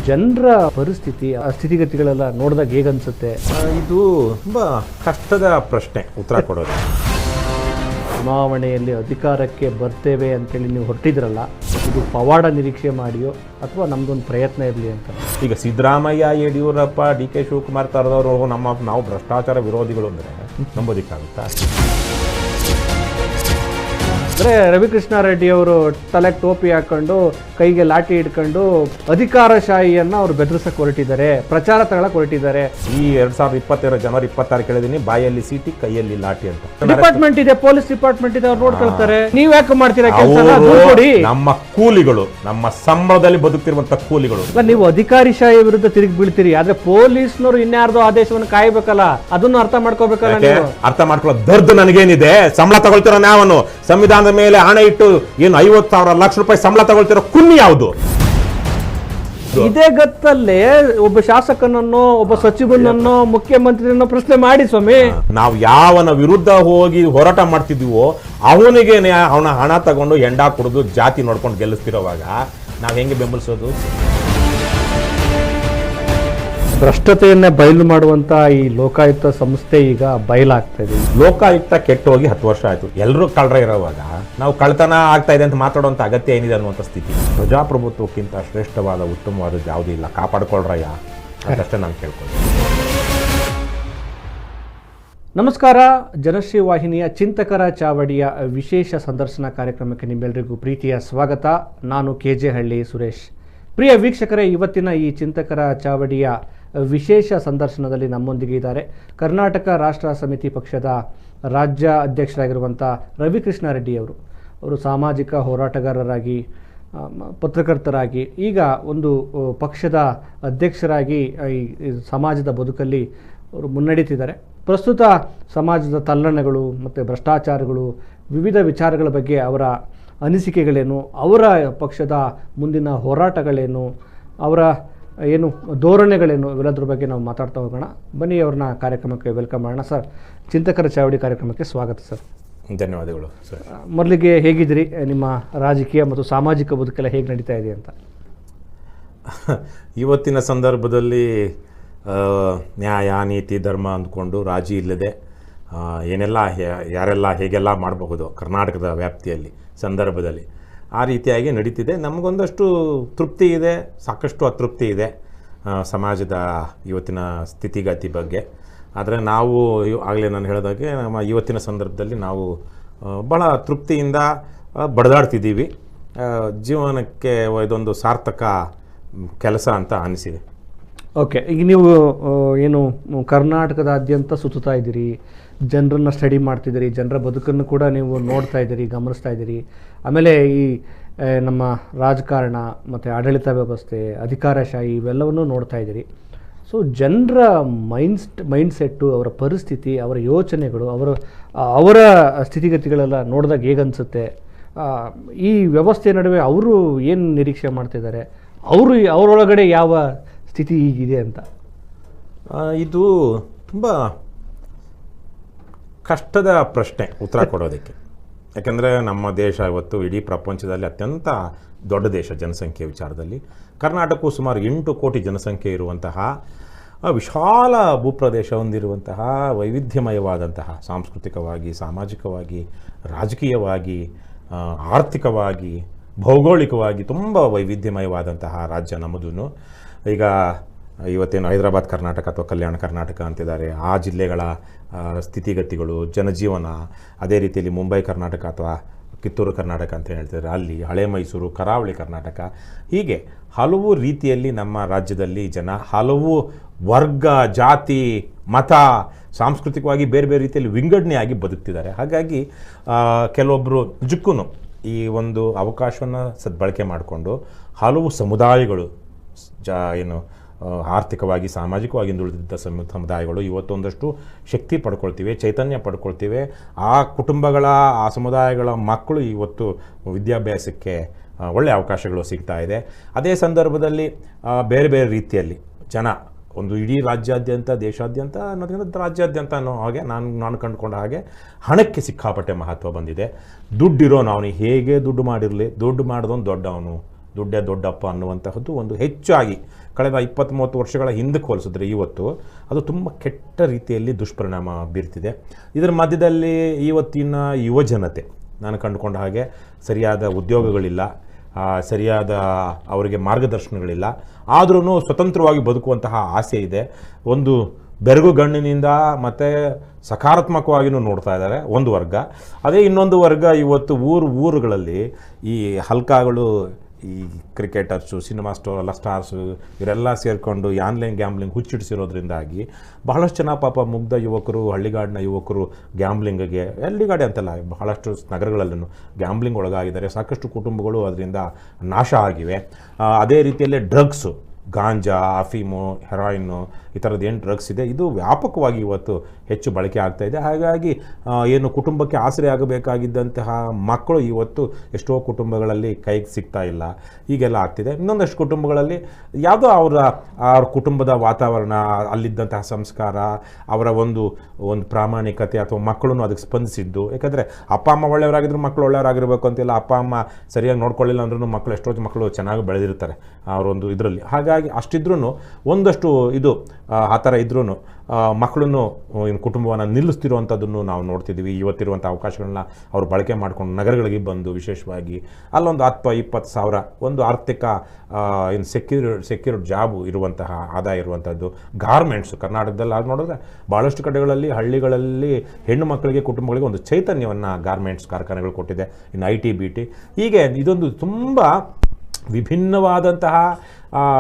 ಜನರ ಪರಿಸ್ಥಿತಿ ಆ ಸ್ಥಿತಿಗತಿಗಳೆಲ್ಲ ನೋಡಿದಾಗ ಹೇಗನ್ಸುತ್ತೆ? ಇದು ತುಂಬ ಕಷ್ಟದ ಪ್ರಶ್ನೆ ಉತ್ತರ ಕೊಡೋದು. ಚುನಾವಣೆಯಲ್ಲಿ ಅಧಿಕಾರಕ್ಕೆ ಬರ್ತೇವೆ ಅಂತೇಳಿ ನೀವು ಹೊರಟಿದ್ರಲ್ಲ, ಇದು ಪವಾಡ ನಿರೀಕ್ಷೆ ಮಾಡಿಯೋ ಅಥವಾ ನಮ್ದೊಂದು ಪ್ರಯತ್ನ ಇರಲಿ ಅಂತ? ಈಗ ಸಿದ್ದರಾಮಯ್ಯ, ಯಡಿಯೂರಪ್ಪ, ಡಿ ಕೆ ಶಿವಕುಮಾರ್ ತರದವರು ನಾವು ಭ್ರಷ್ಟಾಚಾರ ವಿರೋಧಿಗಳು ಅಂದರೆ ನಂಬೋದಿಕ್ಕಾಗುತ್ತಾ? ಅಂದರೆ ರವಿಕೃಷ್ಣಾರೆಡ್ಡಿ ಅವರು ತಲೆಗೆ ಟೋಪಿ ಹಾಕೊಂಡು ಕೈಗೆ ಲಾಠಿ ಹಿಡ್ಕೊಂಡು ಅಧಿಕಾರಶಾಹಿಯನ್ನು ಅವರು ಬೆದರಿಸಕ್ಕೆ ಹೊರಟಿದ್ದಾರೆ, ಪ್ರಚಾರ ತಗೊಳಕ್ಕೆ ಹೊರಟಿದ್ದಾರೆ. ಈ 2022 ಜನವರಿ 26 ಕೇಳಿದೀನಿ, ಬಾಯಲ್ಲಿ ಸೀಟಿ ಕೈಯಲ್ಲಿ ಲಾಠಿ ಅಂತ. ಡಿಪಾರ್ಟ್ಮೆಂಟ್ ಇದೆ, ಪೊಲೀಸ್ ಡಿಪಾರ್ಟ್ಮೆಂಟ್ ಇದೆ, ಅವ್ರು ನೋಡ್ಕೊಳ್ತಾರೆ. ನೀವ್ ಯಾಕೆ ಮಾಡ್ತೀರಾ ಕೆಲಸ? ಕೊಡಿ. ನಮ್ಮ ಕೂಲಿಗಳು, ನಮ್ಮ ಸಂಬಳದಲ್ಲಿ ಬದುಕ್ತಿರುವಂತ ಕೂಲಿಗಳು. ನೀವು ಅಧಿಕಾರಿಶಾಹಿ ವಿರುದ್ಧ ತಿರುಗಿ ಬೀಳ್ತೀರಿ, ಆದ್ರೆ ಪೊಲೀಸ್ನವರು ಇನ್ಯಾರ್ದೋ ಆದೇಶವನ್ನು ಕಾಯ್ಬೇಕಲ್ಲ, ಅದನ್ನು ಅರ್ಥ ಮಾಡ್ಕೋಬೇಕಲ್ಲ ನೀವು. ಅರ್ಥ ಮಾಡ್ಕೊಳ್ಳೋ ದರ್ದು ನನಗೇನಿದೆ? ಸಂಬಳ ತಗೊಳ್ತಿರೋ ನಾವನು ಸಂವಿಧಾನದ ಮೇಲೆ ಹಣ ಇಟ್ಟು ಏನು 50,000 ಲಕ್ಷ ರೂಪಾಯಿ ಸಂಬಳ ತಗೊಳ್ತಿರೋ ಕುನ್ನಿ ಯಾವುದು? ಇದೇ ಗತ್ತಲ್ಲೇ ಒಬ್ಬ ಶಾಸಕನನ್ನೋ ಒಬ್ಬ ಸಚಿವನನ್ನೋ ಮುಖ್ಯಮಂತ್ರಿಯನ್ನೋ ಪ್ರಶ್ನೆ ಮಾಡಿ ಸ್ವಾಮಿ. ನಾವು ಯಾವನ ವಿರುದ್ಧ ಹೋಗಿ ಹೋರಾಟ ಮಾಡ್ತಿದ್ವೋ ಅವನಿಗೆ ಅವನ ಹಣ ತಗೊಂಡು ಹೆಂಡ ಕುಡಿದು ಜಾತಿ ನೋಡ್ಕೊಂಡು ಗೆಲ್ಲಿಸ್ತಿರೋವಾಗ ನಾವ್ ಹೆಂಗೆ ಬೆಂಬಲಿಸೋದು? ಭ್ರಷ್ಟತೆಯನ್ನ ಬಯಲು ಮಾಡುವಂತ ಈ ಲೋಕಾಯುಕ್ತ ಸಂಸ್ಥೆ ಈಗ ಬಯಲಾಗ್ತಾ ಇದೆ. ಲೋಕಾಯುಕ್ತ ಕೆಟ್ಟು ಹೋಗಿ 10 ವರ್ಷ ಆಯ್ತು. ಎಲ್ಲರೂ ಕಳ್ರ ಇರೋವಾಗ ನಾವು ಕಳ್ತನ ಆಗ್ತಾ ಇದೆ ಅಂತ ಮಾತಾಡುವಂತ ಅಗತ್ಯ ಏನಿದೆ ಅನ್ನುವಂಥ ಸ್ಥಿತಿ. ಪ್ರಜಾಪ್ರಭುತ್ವಕ್ಕಿಂತ ಶ್ರೇಷ್ಠವಾದ ಉತ್ತಮವಾದದ್ದು ಯಾವುದೂ ಇಲ್ಲ. ಕಾಪಾಡ್ಕೊಳ್ರಯ್ಯ ಅದಷ್ಟೇ ನಾನು ಕೇಳ್ಕೊಳ್ತೀನಿ. ನಮಸ್ಕಾರ. ಜನಶ್ರೀ ವಾಹಿನಿಯ ಚಿಂತಕರ ಚಾವಡಿಯ ವಿಶೇಷ ಸಂದರ್ಶನ ಕಾರ್ಯಕ್ರಮಕ್ಕೆ ನಿಮ್ಮೆಲ್ಲರಿಗೂ ಪ್ರೀತಿಯ ಸ್ವಾಗತ. ನಾನು KJ ಹಳ್ಳಿ ಸುರೇಶ್. ಪ್ರಿಯ ವೀಕ್ಷಕರೇ, ಇವತ್ತಿನ ಈ ಚಿಂತಕರ ಚಾವಡಿಯ ವಿಶೇಷ ಸಂದರ್ಶನದಲ್ಲಿ ನಮ್ಮೊಂದಿಗೆ ಇದ್ದಾರೆ ಕರ್ನಾಟಕ ರಾಷ್ಟ್ರ ಸಮಿತಿ ಪಕ್ಷದ ರಾಜ್ಯ ಅಧ್ಯಕ್ಷರಾಗಿರುವಂಥ ರವಿಕೃಷ್ಣಾರೆಡ್ಡಿ ಅವರು. ಅವರು ಸಾಮಾಜಿಕ ಹೋರಾಟಗಾರರಾಗಿ, ಪತ್ರಕರ್ತರಾಗಿ, ಈಗ ಒಂದು ಪಕ್ಷದ ಅಧ್ಯಕ್ಷರಾಗಿ ಈ ಸಮಾಜದ ಬದುಕಲ್ಲಿ ಅವರು ಮುನ್ನಡೀತಿದ್ದಾರೆ. ಪ್ರಸ್ತುತ ಸಮಾಜದ ತಲ್ಲಣಗಳು ಮತ್ತು ಭ್ರಷ್ಟಾಚಾರಗಳು, ವಿವಿಧ ವಿಚಾರಗಳ ಬಗ್ಗೆ ಅವರ ಅನಿಸಿಕೆಗಳೇನು, ಅವರ ಪಕ್ಷದ ಮುಂದಿನ ಹೋರಾಟಗಳೇನು, ಅವರ ಏನು ಧೋರಣೆಗಳೇನು, ಇವೆಲ್ಲದ್ರ ಬಗ್ಗೆ ನಾವು ಮಾತಾಡ್ತಾ ಹೋಗೋಣ. ಬನ್ನಿ ಅವ್ರನ್ನ ಕಾರ್ಯಕ್ರಮಕ್ಕೆ ವೆಲ್ಕಮ್ ಮಾಡೋಣ. ಸರ್, ಚಿಂತಕರ ಚಾವಡಿ ಕಾರ್ಯಕ್ರಮಕ್ಕೆ ಸ್ವಾಗತ ಸರ್. ಧನ್ಯವಾದಗಳು ಸರ್. ಮೊದಲಿಗೆ ಹೇಗಿದ್ದೀರಿ? ನಿಮ್ಮ ರಾಜಕೀಯ ಮತ್ತು ಸಾಮಾಜಿಕ ಬದುಕೆಲ್ಲ ಹೇಗೆ ನಡೀತಾ ಇದೆ ಅಂತ? ಇವತ್ತಿನ ಸಂದರ್ಭದಲ್ಲಿ ನ್ಯಾಯ, ನೀತಿ, ಧರ್ಮ ಅಂದ್ಕೊಂಡು ರಾಜಿ ಇಲ್ಲದೆ ಏನೆಲ್ಲ ಯಾರೆಲ್ಲ ಹೇಗೆಲ್ಲ ಮಾಡಬಹುದು ಕರ್ನಾಟಕದ ವ್ಯಾಪ್ತಿಯಲ್ಲಿ ಸಂದರ್ಭದಲ್ಲಿ ಆ ರೀತಿಯಾಗಿ ನಡೀತಿದೆ. ನಮಗೊಂದಷ್ಟು ತೃಪ್ತಿ ಇದೆ, ಸಾಕಷ್ಟು ಅತೃಪ್ತಿ ಇದೆ ಸಮಾಜದ ಇವತ್ತಿನ ಸ್ಥಿತಿಗತಿ ಬಗ್ಗೆ. ಆದರೆ ನಾವು ಆಗಲೇ ನಾನು ಹೇಳಿದಾಗೆ ನಮ್ಮ ಇವತ್ತಿನ ಸಂದರ್ಭದಲ್ಲಿ ನಾವು ಭಾಳ ತೃಪ್ತಿಯಿಂದ ಬಡದಾಡ್ತಿದ್ದೀವಿ. ಜೀವನಕ್ಕೆ ಇದೊಂದು ಸಾರ್ಥಕ ಕೆಲಸ ಅಂತ ಅನಿಸಿದೆ. ಓಕೆ, ಈಗ ನೀವು ಏನು ಕರ್ನಾಟಕದಾದ್ಯಂತ ಸುತ್ತಾ ಇದ್ದೀರಿ, ಜನರನ್ನು ಸ್ಟಡಿ ಮಾಡ್ತಿದ್ದೀರಿ, ಜನರ ಬದುಕನ್ನು ಕೂಡ ನೀವು ನೋಡ್ತಾ ಇದ್ದೀರಿ, ಗಮನಿಸ್ತಾ ಇದ್ದೀರಿ. ಆಮೇಲೆ ಈ ನಮ್ಮ ರಾಜಕಾರಣ ಮತ್ತು ಆಡಳಿತ ವ್ಯವಸ್ಥೆ, ಅಧಿಕಾರಶಾಹಿ ಇವೆಲ್ಲವನ್ನೂ ನೋಡ್ತಾ ಇದ್ದೀರಿ. ಸೊ ಜನರ ಮೈಂಡ್ಸೆಟ್ಟು, ಅವರ ಪರಿಸ್ಥಿತಿ, ಅವರ ಯೋಚನೆಗಳು, ಅವರ ಸ್ಥಿತಿಗತಿಗಳೆಲ್ಲ ನೋಡಿದಾಗ ಹೇಗನ್ಸುತ್ತೆ? ಈ ವ್ಯವಸ್ಥೆ ನಡುವೆ ಅವರು ಏನು ನಿರೀಕ್ಷೆ ಮಾಡ್ತಿದ್ದಾರೆ, ಅವರೊಳಗಡೆ ಯಾವ ಸ್ಥಿತಿ ಈಗಿದೆ ಅಂತ? ಇದು ತುಂಬ ಕಷ್ಟದ ಪ್ರಶ್ನೆ ಉತ್ತರ ಕೊಡೋದಕ್ಕೆ. ಯಾಕೆಂದರೆ ನಮ್ಮ ದೇಶ ಇವತ್ತು ಇಡೀ ಪ್ರಪಂಚದಲ್ಲಿ ಅತ್ಯಂತ ದೊಡ್ಡ ದೇಶ ಜನಸಂಖ್ಯೆ ವಿಚಾರದಲ್ಲಿ. ಕರ್ನಾಟಕವು ಸುಮಾರು 8 ಕೋಟಿ ಜನಸಂಖ್ಯೆ ಇರುವಂತಹ ವಿಶಾಲ ಭೂಪ್ರದೇಶ ಹೊಂದಿರುವಂತಹ ವೈವಿಧ್ಯಮಯವಾದಂತಹ ಸಾಂಸ್ಕೃತಿಕವಾಗಿ, ಸಾಮಾಜಿಕವಾಗಿ, ರಾಜಕೀಯವಾಗಿ, ಆರ್ಥಿಕವಾಗಿ, ಭೌಗೋಳಿಕವಾಗಿ ತುಂಬ ವೈವಿಧ್ಯಮಯವಾದಂತಹ ರಾಜ್ಯ ನಮ್ಮದು. ಈಗ ಇವತ್ತೇನು ಹೈದರಾಬಾದ್ ಕರ್ನಾಟಕ ಅಥವಾ ಕಲ್ಯಾಣ ಕರ್ನಾಟಕ ಅಂತಿದ್ದಾರೆ, ಆ ಜಿಲ್ಲೆಗಳ ಸ್ಥಿತಿಗತಿಗಳು, ಜನಜೀವನ, ಅದೇ ರೀತಿಯಲ್ಲಿ ಮುಂಬೈ ಕರ್ನಾಟಕ ಅಥವಾ ಕಿತ್ತೂರು ಕರ್ನಾಟಕ ಅಂತ ಹೇಳ್ತಿದ್ದಾರೆ, ಅಲ್ಲಿ ಹಳೆ ಮೈಸೂರು, ಕರಾವಳಿ ಕರ್ನಾಟಕ, ಹೀಗೆ ಹಲವು ರೀತಿಯಲ್ಲಿ ನಮ್ಮ ರಾಜ್ಯದಲ್ಲಿ ಜನ ಹಲವು ವರ್ಗ, ಜಾತಿ, ಮತ, ಸಾಂಸ್ಕೃತಿಕವಾಗಿ ಬೇರೆ ಬೇರೆ ರೀತಿಯಲ್ಲಿ ವಿಂಗಡಣೆಯಾಗಿ ಬದುಕ್ತಿದ್ದಾರೆ. ಹಾಗಾಗಿ ಕೆಲವೊಬ್ಬರು ನಿಜಕ್ಕೂ ಈ ಒಂದು ಅವಕಾಶವನ್ನು ಸದ್ಬಳಕೆ ಮಾಡಿಕೊಂಡು ಹಲವು ಸಮುದಾಯಗಳು ಏನು ಆರ್ಥಿಕವಾಗಿ, ಸಾಮಾಜಿಕವಾಗಿ ಹಿಂದುಳಿದಿದ್ದ ಸಮುದಾಯಗಳು ಇವತ್ತೊಂದಷ್ಟು ಶಕ್ತಿ ಪಡ್ಕೊಳ್ತಿವೆ, ಚೈತನ್ಯ ಪಡ್ಕೊಳ್ತಿವೆ. ಆ ಕುಟುಂಬಗಳ, ಆ ಸಮುದಾಯಗಳ ಮಕ್ಕಳು ಇವತ್ತು ವಿದ್ಯಾಭ್ಯಾಸಕ್ಕೆ ಒಳ್ಳೆಯ ಅವಕಾಶಗಳು ಸಿಗ್ತಾ ಇದೆ. ಅದೇ ಸಂದರ್ಭದಲ್ಲಿ ಬೇರೆ ಬೇರೆ ರೀತಿಯಲ್ಲಿ ಜನ ಒಂದು ಇಡೀ ರಾಜ್ಯಾದ್ಯಂತ, ದೇಶಾದ್ಯಂತ ಅನ್ನೋದಕ್ಕಿಂತ ರಾಜ್ಯಾದ್ಯಂತ ಅನ್ನೋ ಹಾಗೆ ನಾನು ಕಂಡುಕೊಂಡ ಹಾಗೆ ಹಣಕ್ಕೆ ಸಿಕ್ಕಾಪಟ್ಟೆ ಮಹತ್ವ ಬಂದಿದೆ. ದುಡ್ಡಿರೋನು ಅವನಿಗೆ ಹೇಗೆ ದುಡ್ಡು ಮಾಡಿರಲಿ, ದುಡ್ಡು ಮಾಡಿದವನು ದೊಡ್ಡವನು ದುಡ್ಡೇ ದೊಡ್ಡಪ್ಪ ಅನ್ನುವಂತಹದ್ದು ಒಂದು ಹೆಚ್ಚಾಗಿ ಕಳೆದ 20-30 ವರ್ಷಗಳ ಹಿಂದಕ್ಕೆ ಹೋಲಿಸಿದ್ರೆ ಇವತ್ತು ಅದು ತುಂಬ ಕೆಟ್ಟ ರೀತಿಯಲ್ಲಿ ದುಷ್ಪರಿಣಾಮ ಬೀರ್ತಿದೆ. ಇದರ ಮಧ್ಯದಲ್ಲಿ ಇವತ್ತಿನ ಯುವಜನತೆ ನಾನು ಕಂಡುಕೊಂಡ ಹಾಗೆ ಸರಿಯಾದ ಉದ್ಯೋಗಗಳಿಲ್ಲ, ಸರಿಯಾದ ಅವರಿಗೆ ಮಾರ್ಗದರ್ಶನಗಳಿಲ್ಲ, ಆದ್ರೂ ಸ್ವತಂತ್ರವಾಗಿ ಬದುಕುವಂತಹ ಆಸೆ ಇದೆ. ಒಂದು ಬೆರಗುಗಣ್ಣಿನಿಂದ ಮತ್ತು ಸಕಾರಾತ್ಮಕವಾಗಿಯೂ ನೋಡ್ತಾ ಇದ್ದಾರೆ ಒಂದು ವರ್ಗ. ಅದೇ ಇನ್ನೊಂದು ವರ್ಗ ಇವತ್ತು ಊರುಗಳಲ್ಲಿ ಈ ಹಲ್ಕಾಗಳು, ಈ ಕ್ರಿಕೆಟರ್ಸು, ಸಿನಿಮಾ ಸ್ಟಾರ್ಸು ಇವರೆಲ್ಲ ಸೇರಿಕೊಂಡು ಈ ಆನ್ಲೈನ್ ಗ್ಯಾಮ್ಲಿಂಗ್ ಹುಚ್ಚಿಡಿಸಿರೋದ್ರಿಂದಾಗಿ ಬಹಳಷ್ಟು ಜನ ಪಾಪ ಮುಗ್ಧ ಯುವಕರು, ಹಳ್ಳಿಗಾಡಿನ ಯುವಕರು ಗ್ಯಾಮ್ಲಿಂಗ್ಗೆ, ಹಳ್ಳಿಗಾಡಿ ಅಂತಲ್ಲ ಬಹಳಷ್ಟು ನಗರಗಳಲ್ಲೂ ಗ್ಯಾಮ್ಲಿಂಗ್ ಒಳಗಾಗಿದ್ದಾರೆ. ಸಾಕಷ್ಟು ಕುಟುಂಬಗಳು ಅದರಿಂದ ನಾಶ ಆಗಿವೆ. ಅದೇ ರೀತಿಯಲ್ಲೇ ಡ್ರಗ್ಸು, ಗಾಂಜಾ, ಅಫೀಮು, ಹೆರಾಯಿನ್ನು ಈ ಥರದ್ದು ಏನು ಡ್ರಗ್ಸ್ ಇದೆ ಇದು ವ್ಯಾಪಕವಾಗಿ ಇವತ್ತು ಹೆಚ್ಚು ಬಳಕೆ ಆಗ್ತಾ ಇದೆ. ಹಾಗಾಗಿ ಏನು ಕುಟುಂಬಕ್ಕೆ ಆಸರೆ ಆಗಬೇಕಾಗಿದ್ದಂತಹ ಮಕ್ಕಳು ಇವತ್ತು ಎಷ್ಟೋ ಕುಟುಂಬಗಳಲ್ಲಿ ಕೈಗೆ ಸಿಗ್ತಾ ಇಲ್ಲ, ಹೀಗೆಲ್ಲ ಆಗ್ತಿದೆ. ಇನ್ನೊಂದಷ್ಟು ಕುಟುಂಬಗಳಲ್ಲಿ ಯಾವುದೋ ಅವ್ರ ಕುಟುಂಬದ ವಾತಾವರಣ, ಅಲ್ಲಿದ್ದಂತಹ ಸಂಸ್ಕಾರ, ಅವರ ಒಂದು ಪ್ರಾಮಾಣಿಕತೆ ಅಥವಾ ಮಕ್ಕಳು ಅದಕ್ಕೆ ಸ್ಪಂದಿಸಿದ್ದು. ಯಾಕಂದರೆ ಅಪ್ಪ ಅಮ್ಮ ಒಳ್ಳೆಯವರಾಗಿದ್ರು ಮಕ್ಕಳು ಒಳ್ಳೆಯವರಾಗಿರ್ಬೇಕು ಅಂತಿಲ್ಲ, ಅಪ್ಪ ಅಮ್ಮ ಸರಿಯಾಗಿ ನೋಡ್ಕೊಳ್ಳಿಲ್ಲ ಅಂದ್ರೂ ಮಕ್ಕಳು ಎಷ್ಟೋ ಮಕ್ಕಳು ಚೆನ್ನಾಗಿ ಬೆಳೆದಿರ್ತಾರೆ ಅವರೊಂದು ಇದರಲ್ಲಿ. ಹಾಗಾಗಿ ಅಷ್ಟಿದ್ರೂ ಒಂದಷ್ಟು ಇದು ಆ ಥರ ಇದ್ರೂ ಮಕ್ಕಳನ್ನು ಕುಟುಂಬವನ್ನು ನಿಲ್ಲಿಸ್ತಿರುವಂಥದ್ದನ್ನು ನಾವು ನೋಡ್ತಿದ್ದೀವಿ. ಇವತ್ತಿರುವಂಥ ಅವಕಾಶಗಳನ್ನ ಅವರು ಬಳಕೆ ಮಾಡಿಕೊಂಡು ನಗರಗಳಿಗೆ ಬಂದು ವಿಶೇಷವಾಗಿ ಅಲ್ಲೊಂದು 10-20 ಸಾವಿರ ಒಂದು ಆರ್ಥಿಕ ಏನು ಸೆಕ್ಯೂರ್ಡ್ ಜಾಬು ಇರುವಂತಹ ಆದಾಯ ಇರುವಂಥದ್ದು. ಗಾರ್ಮೆಂಟ್ಸು ಕರ್ನಾಟಕದಲ್ಲಿ ಆಗ ನೋಡಿದ್ರೆ ಭಾಳಷ್ಟು ಕಡೆಗಳಲ್ಲಿ ಹಳ್ಳಿಗಳಲ್ಲಿ ಹೆಣ್ಣು ಮಕ್ಕಳಿಗೆ ಕುಟುಂಬಗಳಿಗೆ ಒಂದು ಚೈತನ್ಯವನ್ನು ಗಾರ್ಮೆಂಟ್ಸ್ ಕಾರ್ಖಾನೆಗಳು ಕೊಟ್ಟಿದೆ. ಇನ್ನು IT BT ಹೀಗೆ ಇದೊಂದು ತುಂಬ ವಿಭಿನ್ನವಾದಂತಹ